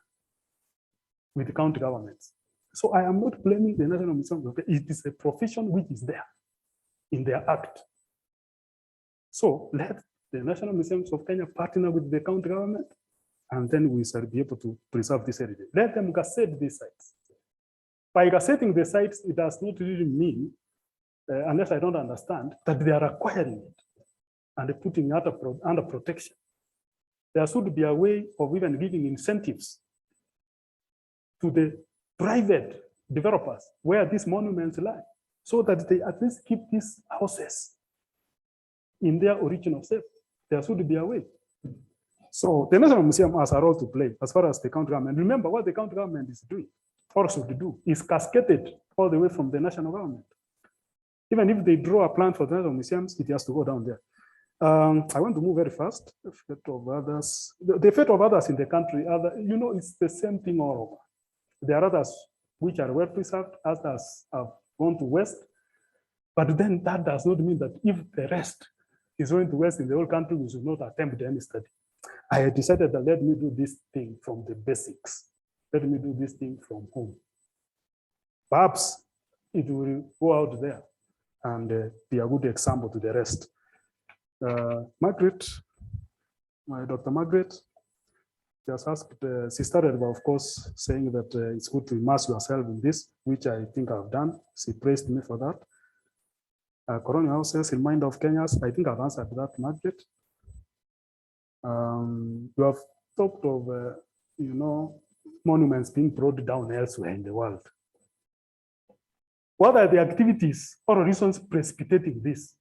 with the county governments. So I am not blaming the National Museums of Kenya. It is a provision which is there in their act. So let the National Museums of Kenya partner with the county government, and then we shall be able to preserve this heritage. Let them gazette these sites. By gazetting the sites, it does not really mean, unless I don't understand, that they are acquiring it and putting it under protection. There should be a way of even giving incentives to the private developers where these monuments lie, so that they at least keep these houses in their original state. There should be a way. So the National Museum has a role to play as far as the county government. Remember, what the county government is doing, or should do, is cascaded all the way from the national government. Even if they draw a plan for the National Museums, it has to go down there. I want to move very fast. The fate of others, the fate of others in the country, it's the same thing all over. There are others which are well preserved, others have gone to West. But then that does not mean that if the rest is going to West in the whole country, we should not attempt any study. I decided that let me do this thing from the basics. Let me do this thing from home. Perhaps it will go out there and be a good example to the rest. Margaret, my Dr. Margaret, just asked, she started, of course, saying that it's good to immerse yourself in this, which I think I've done. She praised me for that. Colonial houses in mind of Kenyans, I think I've answered that, Margaret. You have talked of, monuments being brought down elsewhere in the world. What are the activities or reasons precipitating this?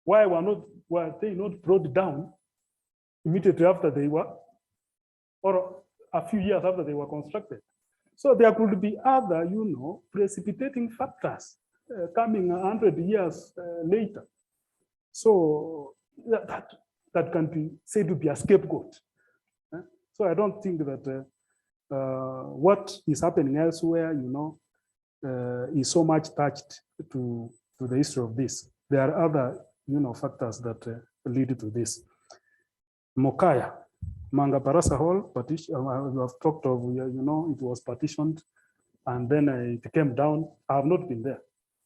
Why were they not brought down immediately after they were, or a few years after they were constructed? So there could be other, precipitating factors coming 100 years later. So that can be said to be a scapegoat. So I don't think that what is happening elsewhere, is so much attached to the history of this. There are other, factors that lead to this. Mokaya, Manga Barasa Hall, partition. We have talked of, it was partitioned, and then it came down. I have not been there.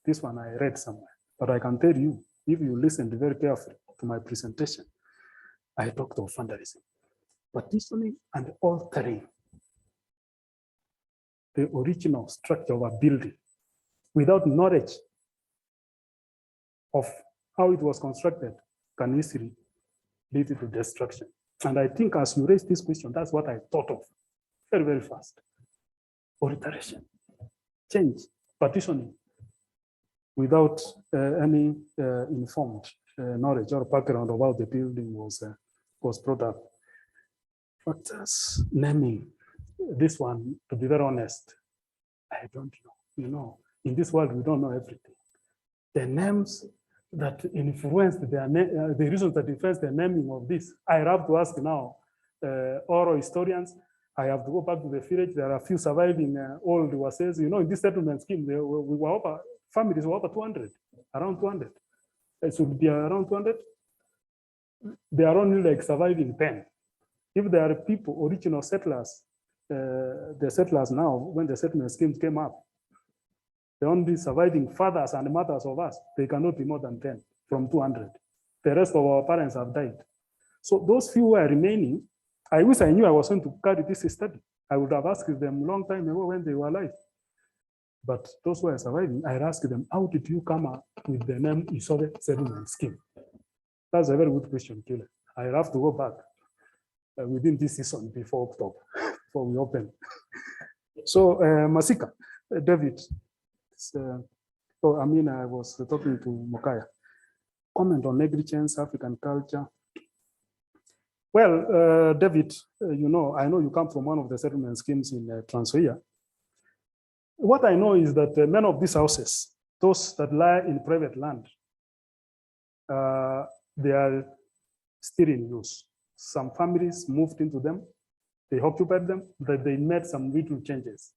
This one I read somewhere, but I can tell you, if you listened very carefully to my presentation, I talked of vandalism, partitioning and altering the original structure of a building without knowledge of how it was constructed can easily lead to destruction. And I think as you raise this question, that's what I thought of very, very fast. Alteration, change, partitioning without any informed knowledge or background of how the building was brought up. But naming this one, to be very honest, I don't know. In this world, we don't know everything. The names that influenced the reasons that influenced the naming of this, I have to ask now oral historians. I have to go back to the village. There are a few surviving old Wases. In this settlement scheme, families were over 200, around 200. It should be around 200. There are only like surviving 10. If there are people, original settlers, the settlers now, when the settlement schemes came up, the only surviving fathers and mothers of us, they cannot be more than 10 from 200. The rest of our parents have died. So those few who are remaining, I wish I knew I was going to carry this study. I would have asked them a long time ago when they were alive. But those who are surviving, I asked them, how did you come up with the name Isoge settlement scheme? That's a very good question, Killer. I have to go back within this season before October, before we open. So Masika, David, I was talking to Mokaya. comment on negligence, African culture. Well, David, you know, I know you come from one of the settlement schemes in Transoia. What I know is that many of these houses, those that lie in private land, they are still in use. Some families moved into them, they occupied them, but they made some little changes.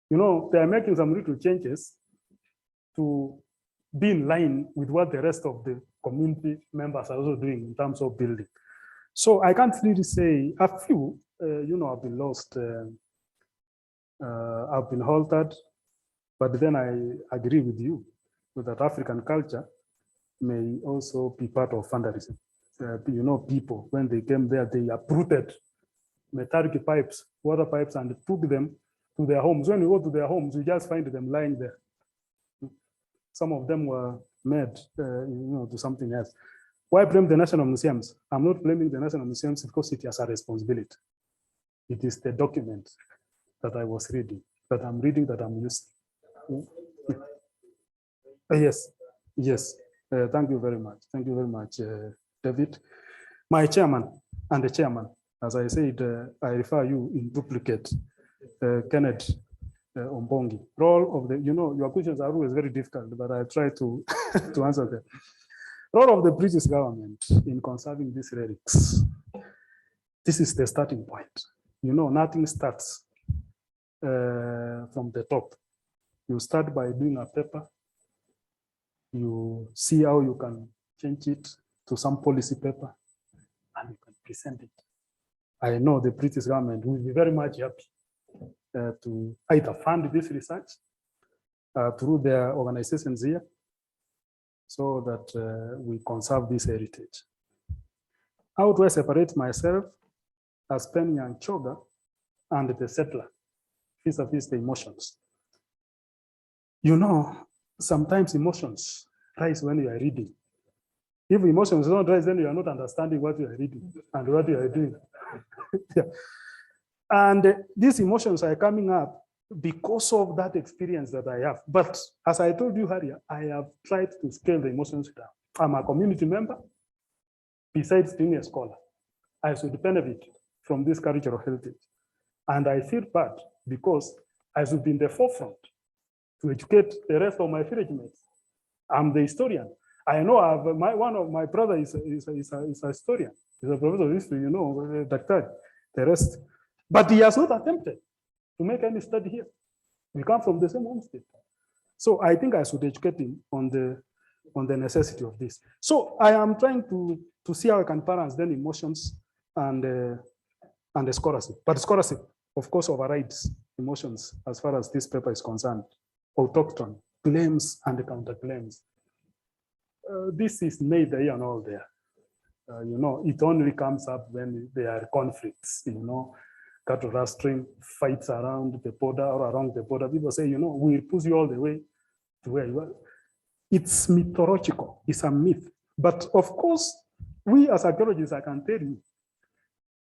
You know, they are making some little changes to be in line with what the rest of the community members are also doing in terms of building. So I can't really say a few, you know, have been lost, have been halted, but then I agree with you that African culture may also be part of vandalism. You know, people, when they came there, they uprooted metallic pipes, water pipes, and took them to their homes. When you go to their homes, you just find them lying there. Some of them were made, you know, to something else. Why blame the National Museums? I'm not blaming the National Museums because it has a responsibility. It is the document that I was reading, that I'm reading, that I'm using. Yes, yes. Thank you very much. Thank you very much, David. My chairman and the chairman, as I said, I refer you in duplicate, Kenneth Ombongi. Role of the, you know, your questions are always very difficult, but I try to, to answer them. Role of the British government in conserving these relics. This is the starting point. You know, nothing starts from the top. You start by doing a paper. You see how you can change it to some policy paper, and you can present it. I know the British government will be very much happy to either fund this research through their organizations here, so that we conserve this heritage. How do I separate myself as Pen Nyanchoga and the settler vis-a-vis the emotions? You know, sometimes emotions rise when you are reading. If emotions don't rise, then you are not understanding what you are reading and what you are doing. Yeah. And these emotions are coming up because of that experience that I have. But as I told you earlier, I have tried to scale the emotions down. I'm a community member. Besides being a scholar, I should benefit from this cultural heritage. And I feel bad because I should be in the forefront to educate the rest of my village mates. I'm the historian. I know I have one of my brother is a historian. He's a professor of history, you know, Dr. The rest. But he has not attempted to make any study here. We come from the same homestead. So I think I should educate him on the necessity of this. So I am trying to see how I can balance then emotions and the scholarship. But scholarship, of course, overrides emotions as far as this paper is concerned. Autochthon, claims and counterclaims. This is neither here nor there. You know, it only comes up when there are conflicts, you know, cattle rustling, fights around the border or around the border. People say, you know, we'll push you all the way to where you are. It's mythological, it's a myth. But of course, we as archaeologists, I can tell you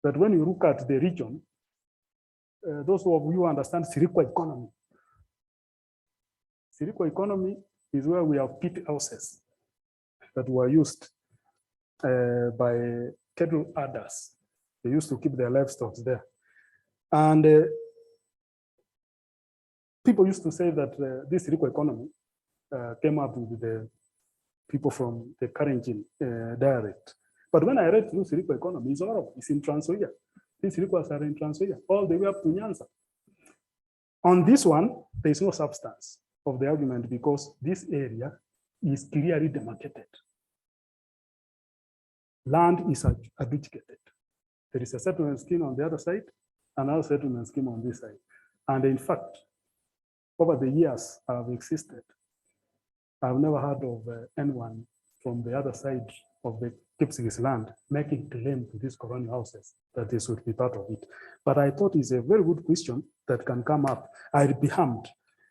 that when you look at the region, those of you who understand Sirikwa economy. Sirikwa economy is where we have pit houses that were used by cattle herders. They used to keep their livestock there. And people used to say that this Sirikwa economy came up with the people from the Karenjin dialect. But when I read through Sirikwa economy, it's in Transoia. These Sirikwas are in Transoia, all the way up to Nyanza. On this one, there is no substance of the argument because this area is clearly demarcated. Land is adjudicated. There is a settlement scheme on the other side, another settlement scheme on this side. And in fact, over the years I've existed, I've never heard of anyone from the other side of the Kipsigis land making claim to these colonial houses that this would be part of it. But I thought it's a very good question that can come up. I'd be harmed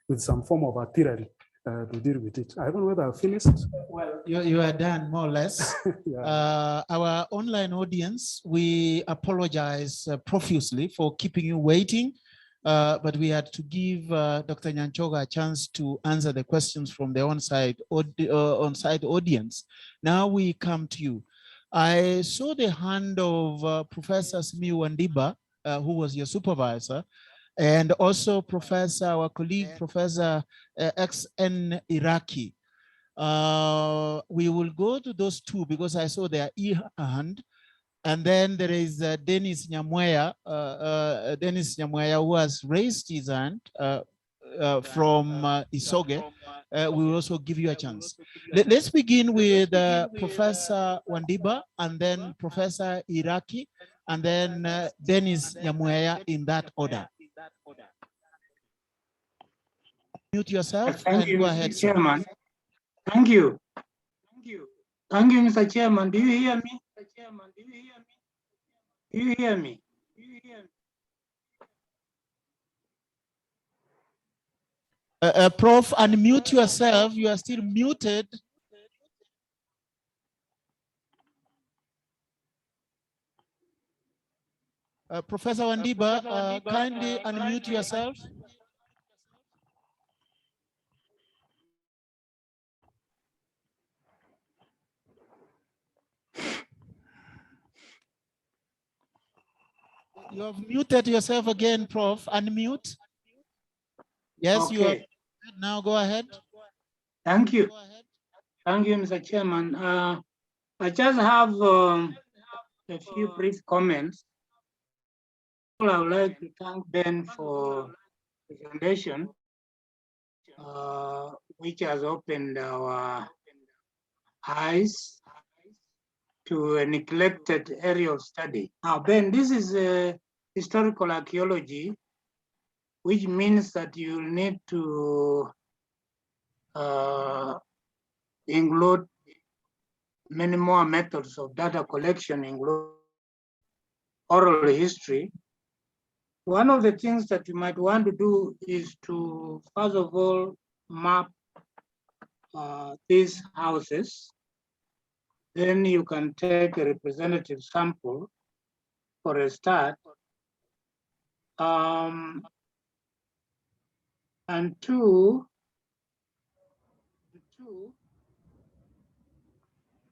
with some form of artillery to deal with it. I don't know whether I've finished. Well, you are done more or less. Yeah. Our online audience, we apologize profusely for keeping you waiting. but we had to give Dr. Nyanchoga a chance to answer the questions from the on-site audience. Now we come to you. I saw the hand of Professor Simiyu Wandiba, who was your supervisor, and also Professor, our colleague, Professor XN Iraki. We will go to those two because I saw their hand. And then there is Dennis Nyamweya, who has raised his hand from Isoge. We will also give you a chance. Let's begin with Professor Wandiba, and then Professor Iraki, and then Dennis Nyamweya in that order. Mute yourself Thank and you, go Mr. ahead, Chairman. Thank you. Thank you, Mr. Chairman. Do you hear me? Do you hear me? Prof, unmute yourself. You are still muted. Professor Wandiba, kindly unmute yourself. You have muted yourself again, Prof. Unmute. Yes, okay. You are. Now go ahead. Thank you. Thank you, Mr. Chairman. I just have a few brief comments. I would like to thank Ben for the presentation, which has opened our eyes to a neglected area of study. Now, Ben, this is a historical archaeology, which means that you need to include many more methods of data collection, including oral history. One of the things that you might want to do is to, first of all, map these houses. Then you can take a representative sample for a start. And two,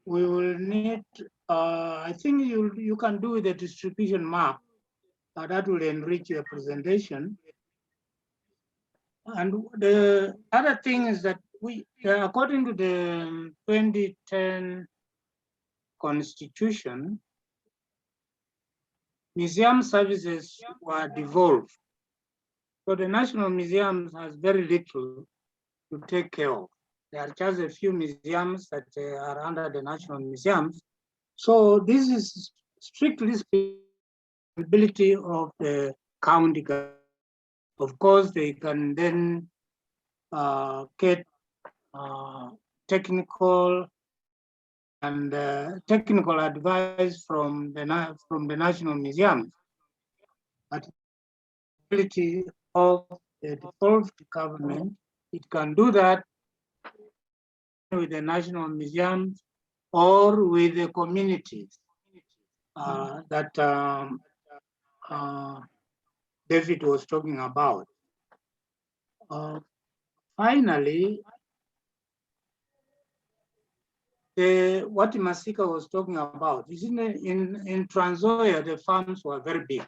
we will need, I think you can do the distribution map. That will enrich your presentation. And the other thing is that we, according to the 2010 Constitution, museum services were devolved. So the National Museums has very little to take care of. There are just a few museums that are under the National Museums. So this is strictly responsibility of the county government. Of course, they can then get technical and technical advice from the National Museum. But the ability of the devolved government, it can do that with the National Museum or with the communities that David was talking about. Finally, what Masika was talking about is in Trans Nzoia, the farms were very big.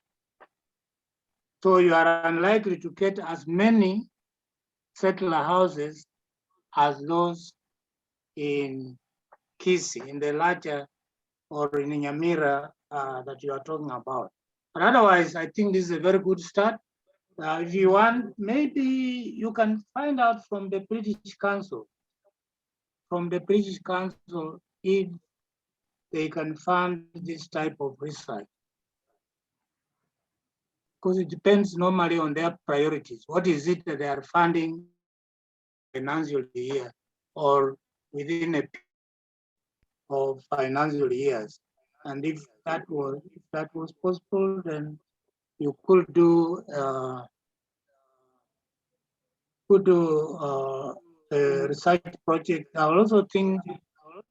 So you are unlikely to get as many settler houses as those in Kisi, in the larger, or in Nyamira that you are talking about. But otherwise, I think this is a very good start. If you want, maybe you can find out from the British Council, if they can fund this type of research. Because it depends normally on their priorities. What is it that they are funding financial year or within a of financial years? And if that was possible, then you could do a research project. I will also think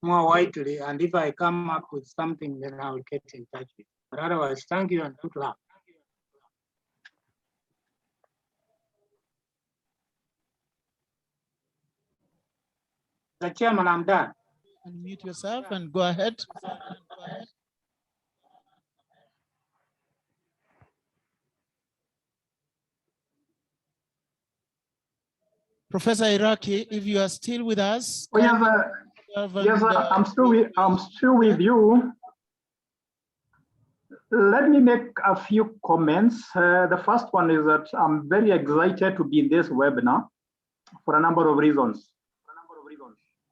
more widely, and if I come up with something, then I will get in touch with you. But otherwise, thank you and good luck. Mr. Chairman, I'm done. Unmute yourself and go ahead. Professor Iraqi, if you are still with us. Oh, yes, I'm still with you. Let me make a few comments. The first one is that I'm very excited to be in this webinar for a number of reasons.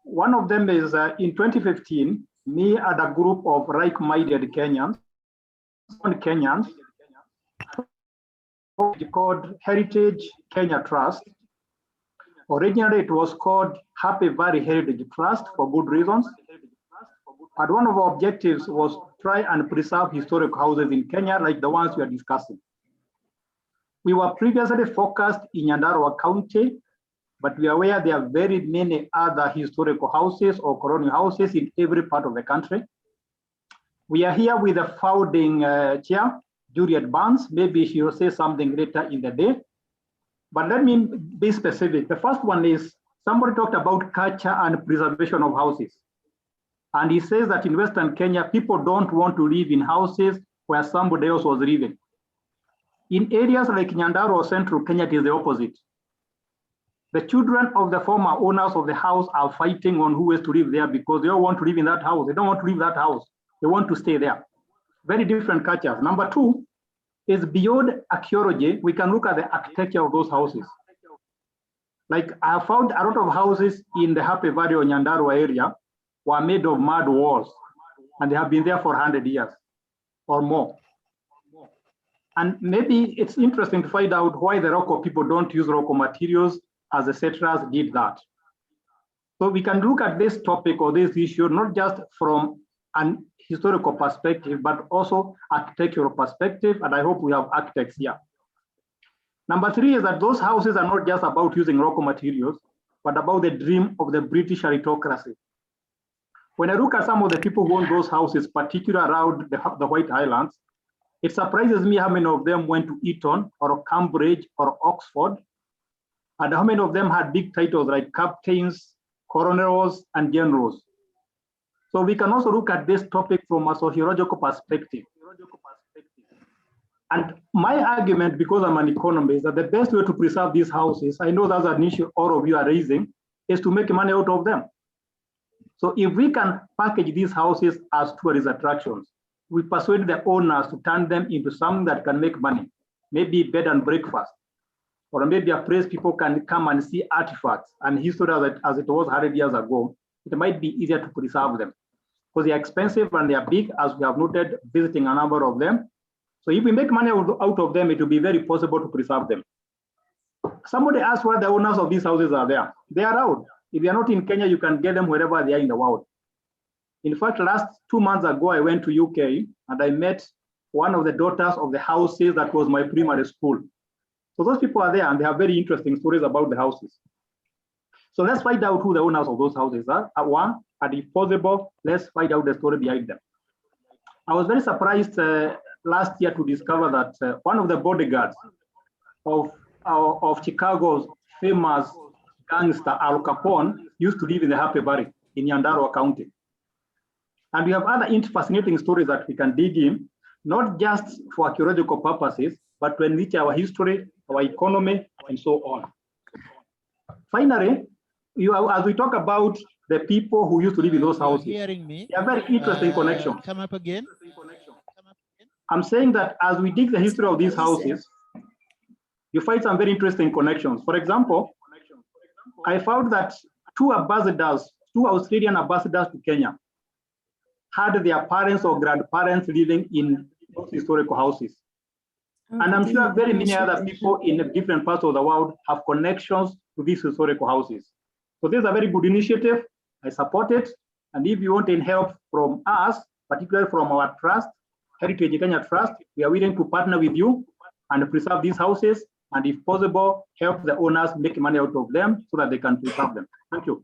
One of them is in 2015, me and a group of like-minded Kenyans called Heritage Kenya Trust. Originally, it was called Happy Valley Heritage Trust for good reasons. And one of our objectives was try and preserve historic houses in Kenya like the ones we are discussing. We were previously focused in Nyandarua County, but we are aware there are very many other historical houses or colonial houses in every part of the country. We are here with the founding chair, Juliet Barnes. Maybe she will say something later in the day. But let me be specific. The first one is somebody talked about culture and preservation of houses. And he says that in Western Kenya, people don't want to live in houses where somebody else was living. In areas like Nyandarua or Central Kenya, it is the opposite. The children of the former owners of the house are fighting on who is to live there because they all want to live in that house. They don't want to leave that house. They want to stay there. Very different cultures. Number two is beyond archaeology, we can look at the architecture of those houses. Like I found a lot of houses in the Happy Valley or Nyandarua area were made of mud walls, and they have been there for 100 years or more. And maybe it's interesting to find out why the local people don't use local materials as the settlers did that. So we can look at this topic or this issue, not just from an historical perspective, but also architectural perspective, and I hope we have architects here. Number three is that those houses are not just about using local materials, but about the dream of the British aristocracy. When I look at some of the people who own those houses, particularly around the White Highlands, it surprises me how many of them went to Eton or Cambridge or Oxford, and how many of them had big titles like captains, colonels, and generals. So we can also look at this topic from a sociological perspective. And my argument, because I'm an economist, that the best way to preserve these houses, I know that's an issue all of you are raising, is to make money out of them. So if we can package these houses as tourist attractions, we persuade the owners to turn them into something that can make money, maybe bed and breakfast, or maybe a place people can come and see artifacts and history as it was 100 years ago. It might be easier to preserve them because they are expensive and they are big, as we have noted, visiting a number of them. So if we make money out of them, it will be very possible to preserve them. Somebody asked why the owners of these houses are there. They are out. If you are not in Kenya, you can get them wherever they are in the world. In fact, last 2 months ago, I went to UK and I met one of the daughters of the houses that was my primary school. So those people are there and they have very interesting stories about the houses. So let's find out who the owners of those houses are. One, and if possible, let's find out the story behind them. I was very surprised last year to discover that one of the bodyguards of Chicago's famous gangster Al Capone used to live in the Happy Valley in Nyandarua County. And we have other fascinating stories that we can dig in, not just for archaeological purposes, but to enrich our history, our economy, and so on. Finally, as we talk about the people who used to live in those houses, they are very interesting connections. Come up again. I'm saying that as we dig the history of these houses, you find some very interesting connections. For example, I found that two Australian ambassadors to Kenya had their parents or grandparents living in those historical houses. And I'm sure very many other people in different parts of the world have connections to these historical houses. So this is a very good initiative. I support it. And if you want any help from us, particularly from our trust, Heritage Kenya Trust, we are willing to partner with you and preserve these houses. And if possible, help the owners make money out of them so that they can preserve them. Thank you.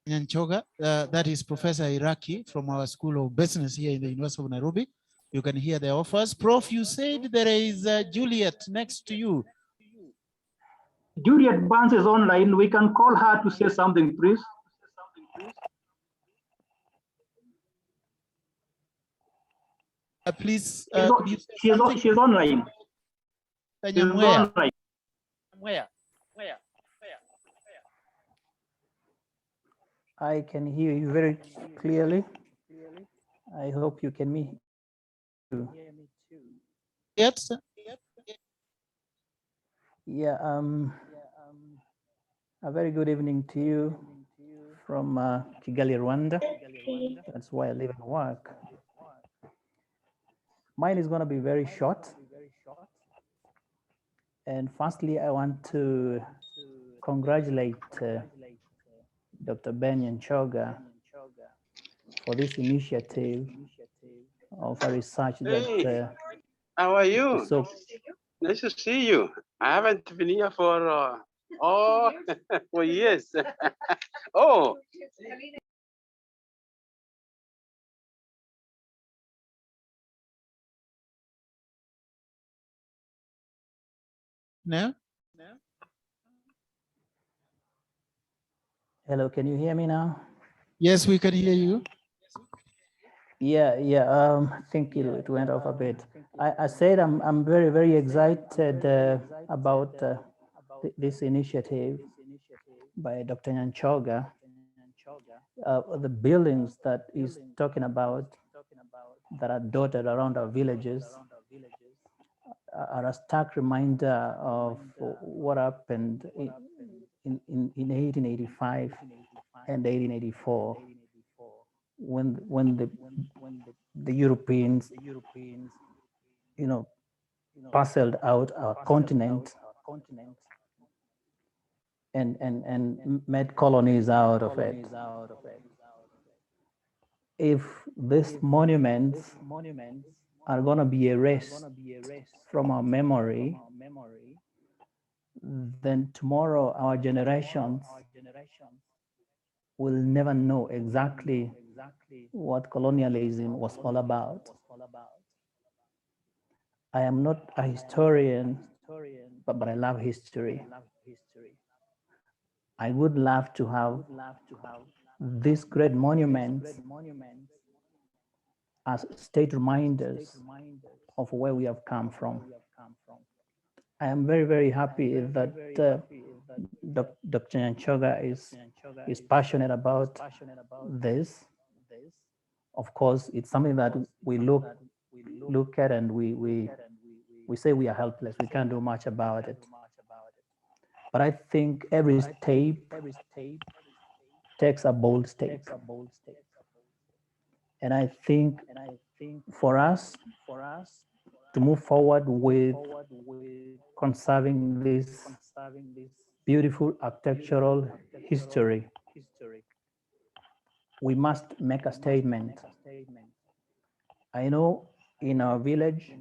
Nyanchoga, that is Professor Iraqi from our School of Business here in the University of Nairobi. You can hear the offers. Prof, you said there is Juliet next to you. Juliet Barnes is online. We can call her to say something, please. Please, She's, could you say she's, something? she's online. She's Nyamweya. online. I can hear you very clearly. I hope you can hear me too. Yes. Yeah, a very good evening to you from Kigali, Rwanda. That's why I live and work. Mine is going to be very short. And firstly, I want to congratulate Dr. Ben Nyanchoga for this initiative of a research that How are you? so Nice to see you. I haven't been here for for years. Oh, No. hello, can you hear me now? Yes, we can hear you. Yeah, I think it went off a bit. I said I'm very, very excited about this initiative by Dr. Nyanchoga. The buildings that he's talking about that are dotted around our villages are a stark reminder of what happened in 1885 and 1884 when the Europeans, parceled out our continent and made colonies out of it. If these monuments are going to be erased from our memory, then tomorrow our generations will never know exactly what colonialism was all about. I am not a historian, but I love history. I would love to have these great monuments as state reminders of where we have come from. I am very, very happy that Dr. Nyanchoga is passionate about this. Of course, it's something that we look at and we say we are helpless. We can't do much about it. But I think every step takes a bold step. And I think for us to move forward with conserving this beautiful architectural history, we must make a statement. I know in our village,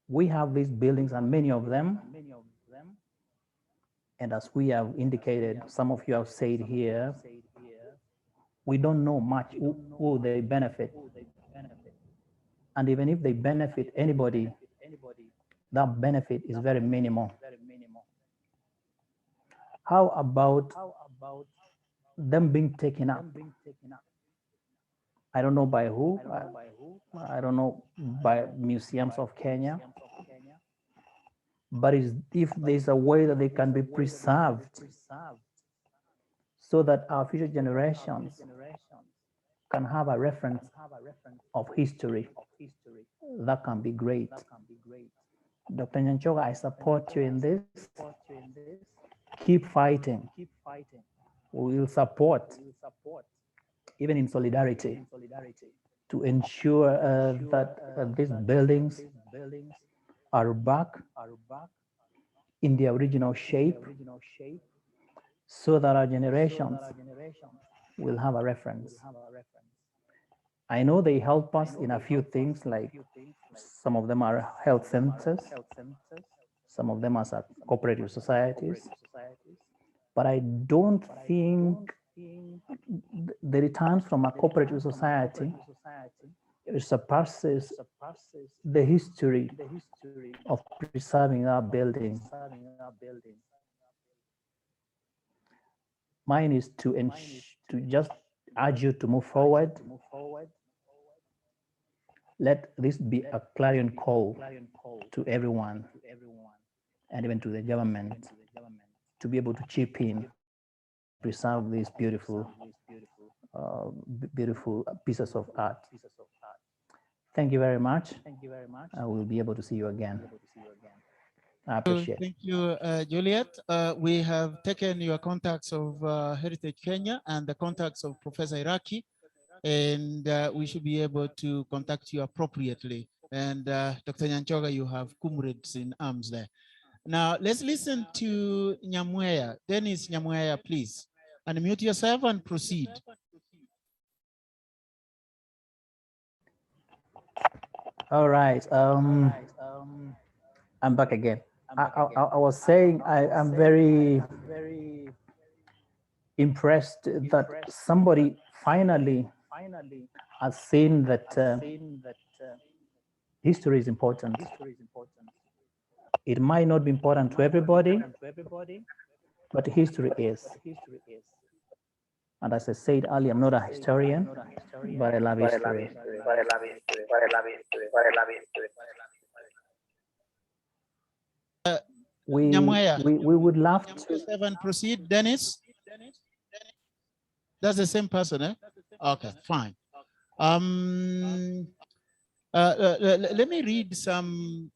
we have these buildings and many of them, and as we have indicated, some of you have said here, we don't know much who they benefit. And even if they benefit anybody, that benefit is very minimal. How about them being taken up? I don't know by who. I don't know by museums of Kenya. But if there's a way that they can be preserved so that our future generations can have a reference of history, that can be great. Dr. Nyanchoga, I support you in this. Keep fighting. We will support, even in solidarity, to ensure that these buildings are back in their original shape so that our generations will have a reference. I know they help us in a few things, like some of them are health centers, some of them are cooperative societies, but I don't think the returns from a cooperative society surpasses the history of preserving our building. Mine is to just urge you to move forward. Let this be a clarion call to everyone and even to the government to be able to chip in, preserve these beautiful, beautiful pieces of art. Thank you very much. I will be able to see you again. I appreciate it. Thank you, Juliet. We have taken your contacts of Heritage Kenya and the contacts of Professor Iraqi, and we should be able to contact you appropriately. And Dr. Nyanchoga, you have comrades in arms there. Now, let's listen to Nyamweya. Dennis Nyamweya, please. Unmute yourself and proceed. All right. I'm back again. I was saying I'm very impressed that somebody finally has seen that history is important. It might not be important to everybody, but history is. And as I said earlier, I'm not a historian, but I love history. We would love to. Proceed, Dennis. That's the same person, eh? Okay, fine. Let me read some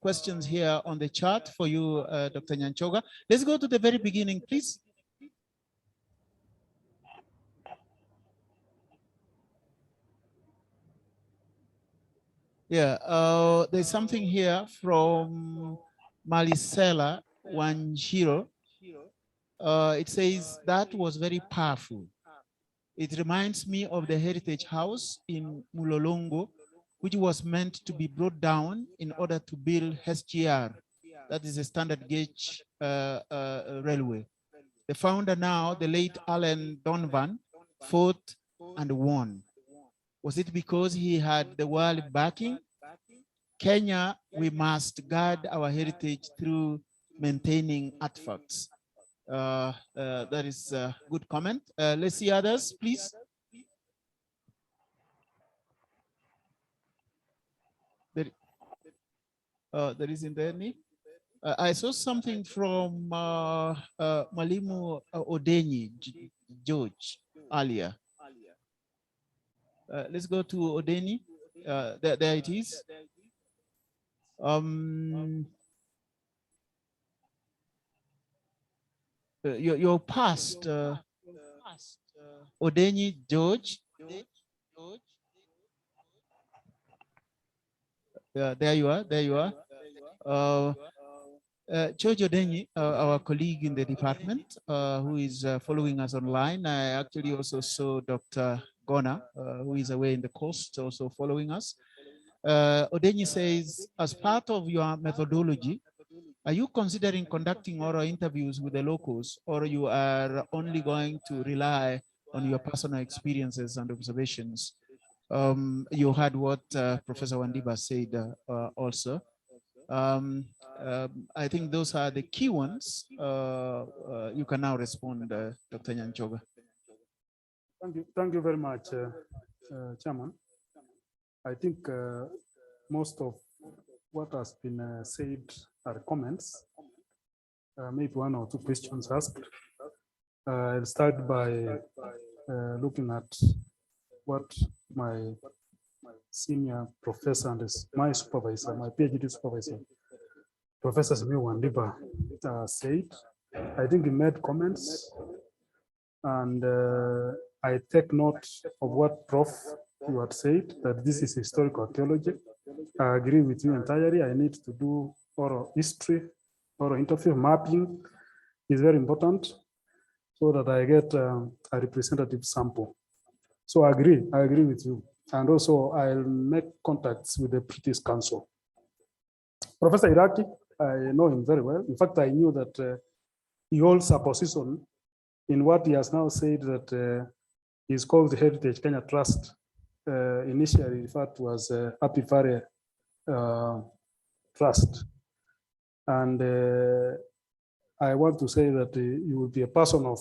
questions here on the chat for you, Dr. Nyanchoga. Let's go to the very beginning, please. Yeah, there's something here from Marisela Wanjiro. It says that was very powerful. It reminds me of the Heritage House in Mulolongo, which was meant to be brought down in order to build SGR, that is a standard gauge railway. The founder now, the late Allen Donovan, fought and won. Was it because he had the world backing? Kenya, we must guard our heritage through maintaining artifacts. That is a good comment. Let's see others, please. There isn't any. I saw something from Mwalimu Odenyi George earlier. Let's go to Odenyi. There it is. Your past, Odenyi George. There you are. There you are. George Odenyi, our colleague in the department, who is following us online. I actually also saw Dr. Gona, who is away in the coast, also following us. Odenyi says, as part of your methodology, are you considering conducting oral interviews with the locals, or you are only going to rely on your personal experiences and observations? You heard what Professor Wandiba said also. I think those are the key ones. You can now respond, Dr. Nyanchoga. Thank you very much, Chairman. I think most of what has been said are comments. Maybe one or two questions asked. I'll start by looking at what my senior professor and my supervisor, my PhD supervisor, Professor Simiyu Wandiba said. I think he made comments, and I take note of what Prof. you had said, that this is historical archaeology. I agree with you entirely. I need to do oral history, oral interview mapping is very important so that I get a representative sample. So I agree with you. And also I'll make contacts with the British Council. Professor Iraqi, I know him very well. In fact, I knew that he holds a position in what he has now said that is called the Heritage Kenya Trust initially referred to as Happy Valley Trust. And I want to say that you will be a person of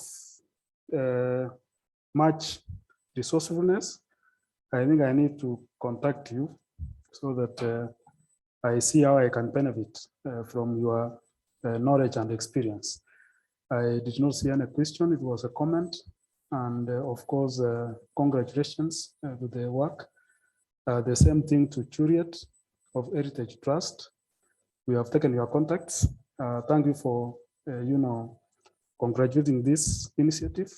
much resourcefulness. I think I need to contact you so that I see how I can benefit from your knowledge and experience. I did not see any question, it was a comment. And of course, congratulations to the work. The same thing to Churiet of Heritage Trust. We have taken your contacts. Thank you for, congratulating this initiative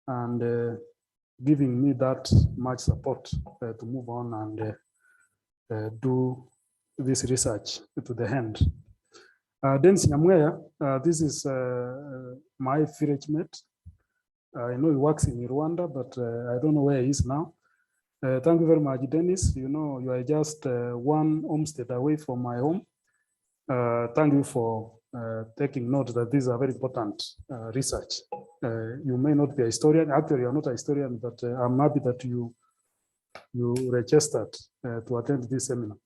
and giving me that much support to move on and do this research to the end. Dennis Nyamweya, this is my village mate. I know he works in Rwanda, but I don't know where he is now. Thank you very much, Dennis. You know, you are just one homestead away from my home. Thank you for taking note that these are very important research. You may not be a historian. Actually, you're not a historian, but I'm happy that you registered to attend this seminar.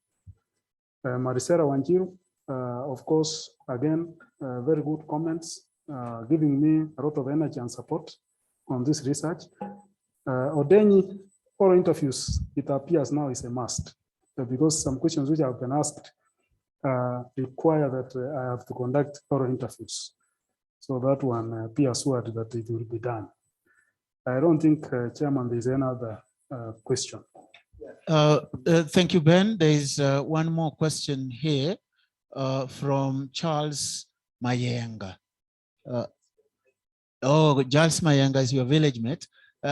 Marisera Wanjiru, of course, again, very good comments, giving me a lot of energy and support on this research. Odenyi, oral interviews, it appears now is a must because some questions which have been asked require that I have to conduct oral interviews. So that one, be assured that it will be done. I don't think, Chairman, there's another question. Thank you, Ben. There is one more question here from Charles Mayenga. Charles Mayenga is your village mate.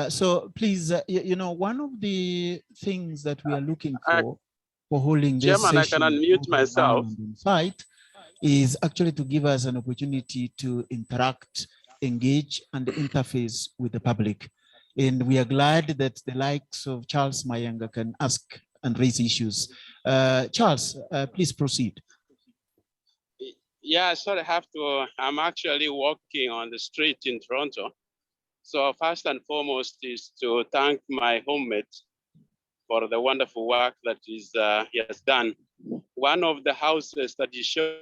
So please, one of the things that we are looking for holding this Chairman, session, I can unmute myself. Site, is actually to give us an opportunity to interact, engage, and interface with the public. And we are glad that the likes of Charles Mayenga can ask and raise issues. Charles, please proceed. Yeah, sorry, I'm actually walking on the street in Toronto. So first and foremost is to thank my homemate for the wonderful work that he has done. One of the houses that he showed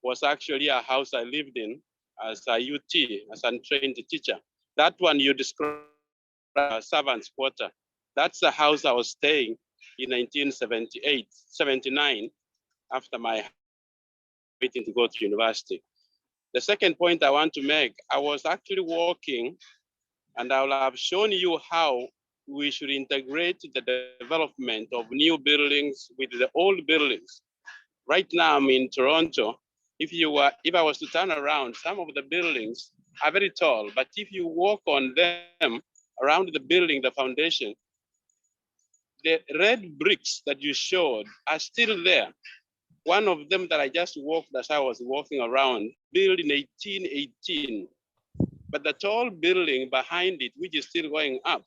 was actually a house I lived in as a UT, as a trained teacher. That one you described as servant's quarter. That's the house I was staying in 1978, 79, after my waiting to go to university. The second point I want to make, I was actually walking and I will have shown you how we should integrate the development of new buildings with the old buildings. Right now I'm in Toronto. If I was to turn around, some of the buildings are very tall, but if you walk on them around the building, the foundation, the red bricks that you showed are still there. One of them that I just walked as I was walking around, built in 1818, but the tall building behind it, which is still going up,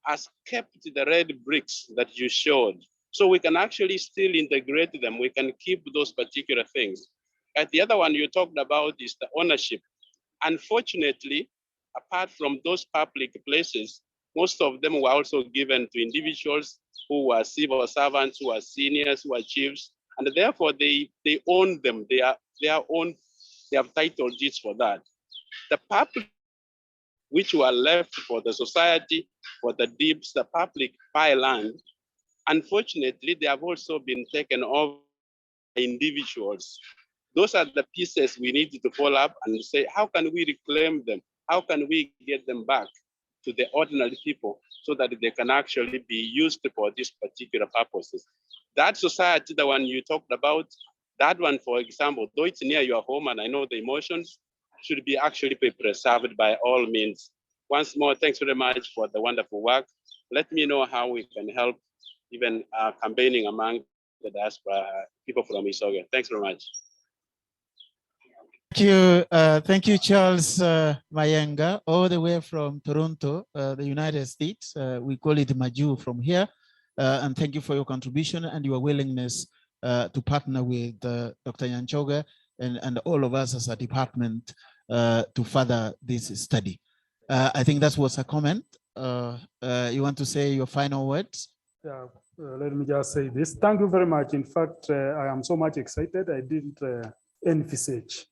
has kept the red bricks that you showed. So we can actually still integrate them. We can keep those particular things. And the other one you talked about is the ownership. Unfortunately, apart from those public places, most of them were also given to individuals who were civil servants, who are seniors, who are chiefs, and therefore they own them. They have title deeds for that. The public, which were left for the society, for the deeds, the public buy land, unfortunately, they have also been taken over by individuals. Those are the pieces we need to follow up and say, how can we reclaim them? How can we get them back to the ordinary people so that they can actually be used for these particular purposes? That society, the one you talked about, that one, for example, though it's near your home and I know the emotions, should be actually be preserved by all means. Once more, thanks very much for the wonderful work. Let me know how we can help even campaigning among the diaspora people from Isoge. Thanks very much. Thank you, Charles Mayenga, all the way from Toronto, the United States. We call it Maju from here. And thank you for your contribution and your willingness to partner with Dr. Nyanchoga and all of us as a department to further this study. I think that was a comment. you want to say your final words? Yeah, let me just say this. Thank you very much. In fact, I am so much excited. I didn't envisage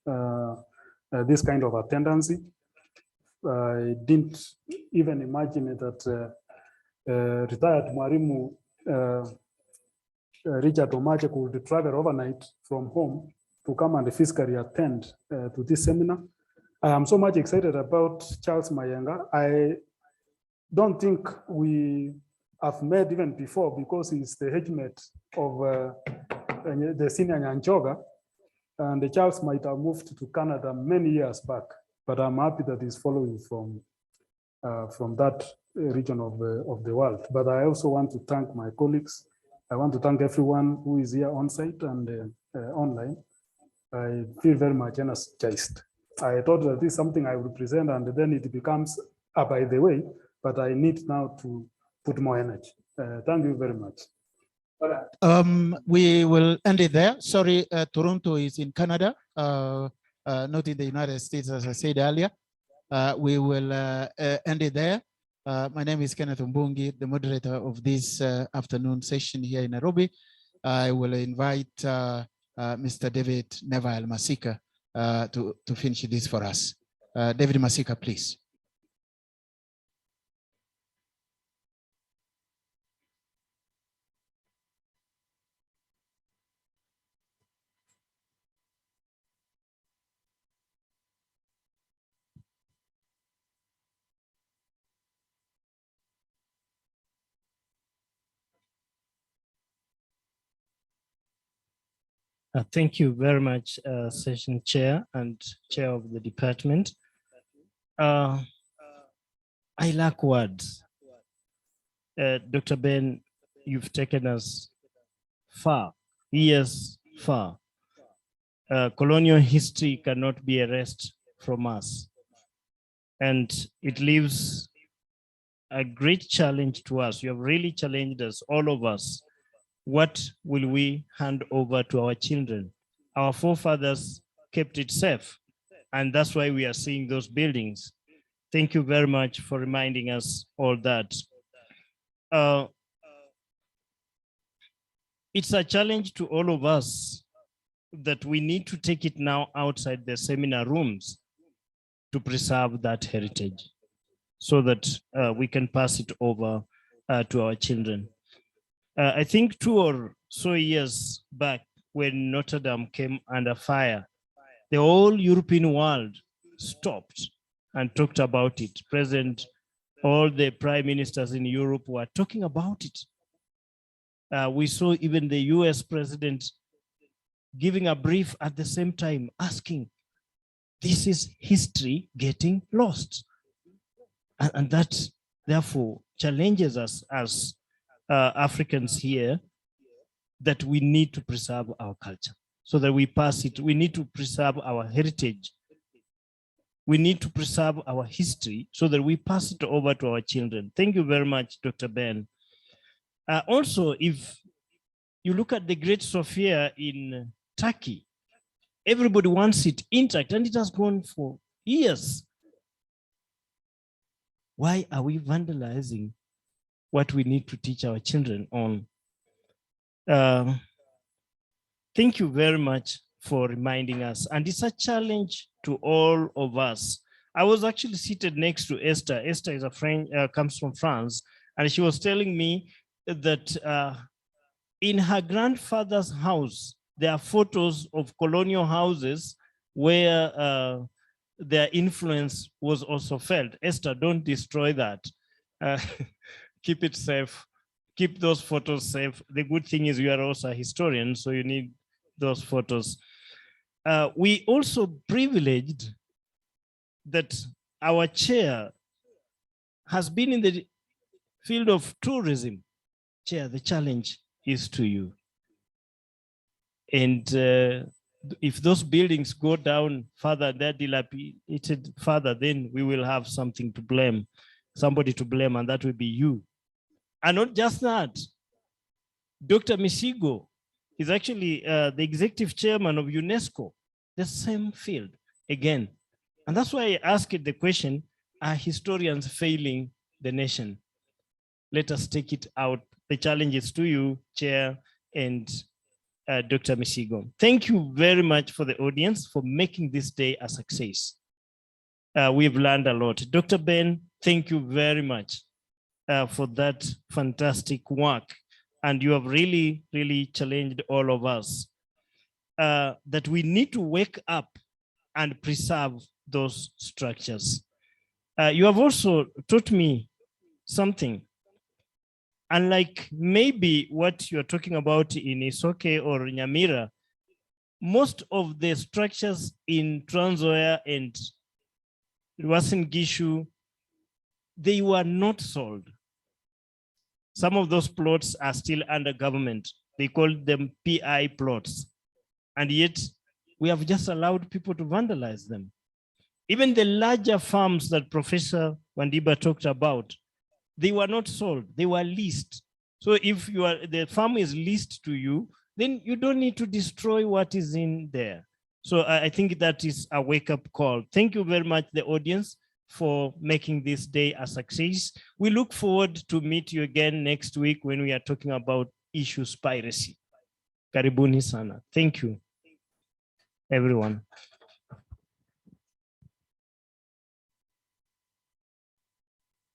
this kind of attendance. I didn't even imagine that retired Mwalimu Richard Omache could travel overnight from home to come and physically attend to this seminar. I am so much excited about Charles Mayenga. I don't think we have met even before because he's the headmate of the senior Nyanchoga, and Charles might have moved to Canada many years back, but I'm happy that he's following from that region of the world. But I also want to thank my colleagues. I want to thank everyone who is here on site and online. I feel very much energized. I thought that this is something I would present and then it becomes by the way, but I need now to put more energy. Thank you very much. We will end it there. Sorry, Toronto is in Canada, not in the United States, as I said earlier. We will end it there. My name is Kenneth Mbungi, the moderator of this afternoon session here in Nairobi. I will invite Mr. David Neville Masika to finish this for us. David Masika, please. Thank you very much, session chair and chair of the department. I lack words. Dr. Ben, you've taken us far, years far. Colonial history cannot be erased from us. And it leaves a great challenge to us. You have really challenged us, all of us. What will we hand over to our children? Our forefathers kept it safe, and that's why we are seeing those buildings. Thank you very much for reminding us all that. It's a challenge to all of us that we need to take it now outside the seminar rooms to preserve that heritage so that we can pass it over to our children. I think 2 or so years back when Notre Dame came under fire, the whole European world stopped and talked about it. All the prime ministers in Europe were talking about it. We saw even the US president giving a brief at the same time, asking, this is history getting lost. And that therefore challenges us as Africans here, that we need to preserve our culture so that we pass it. We need to preserve our heritage. We need to preserve our history so that we pass it over to our children. Thank you very much, Dr. Ben. Also, if you look at the Great Sophia in Turkey, everybody wants it intact and it has gone for years. Why are we vandalizing what we need to teach our children on? Thank you very much for reminding us. And it's a challenge to all of us. I was actually seated next to Esther. Esther is a friend, comes from France, and she was telling me that in her grandfather's house, there are photos of colonial houses where their influence was also felt. Esther, don't destroy that. Keep it safe. Keep those photos safe. The good thing is you are also a historian, so you need those photos. We also privileged that our chair has been in the field of tourism. Chair, the challenge is to you. And if those buildings go down further, they're dilapidated further, then we will have something to blame, somebody to blame, and that will be you. And not just that, Dr. Misigo is actually the executive chairman of UNESCO, the same field again. And that's why I asked the question, are historians failing the nation. Let us take it out. The challenge is to you, Chair, and Dr. Misigo. Thank you very much for the audience for making this day a success. We've learned a lot. Dr. Ben, thank you very much for that fantastic work. And you have really, really challenged all of us that we need to wake up and preserve those structures. You have also taught me something. Unlike maybe what you're talking about in Isoge or Nyamira, most of the structures in Trans Nzoia and Uasin Gishu, they were not sold. Some of those plots are still under government. They call them PI plots. And yet we have just allowed people to vandalize them. Even the larger farms that Professor Wandiba talked about, they were not sold, they were leased. So if the farm is leased to you, then you don't need to destroy what is in there. So I think that is a wake-up call. Thank you very much, the audience, for making this day a success. We look forward to meet you again next week when we are talking about issues piracy. Karibuni sana. Thank you, everyone.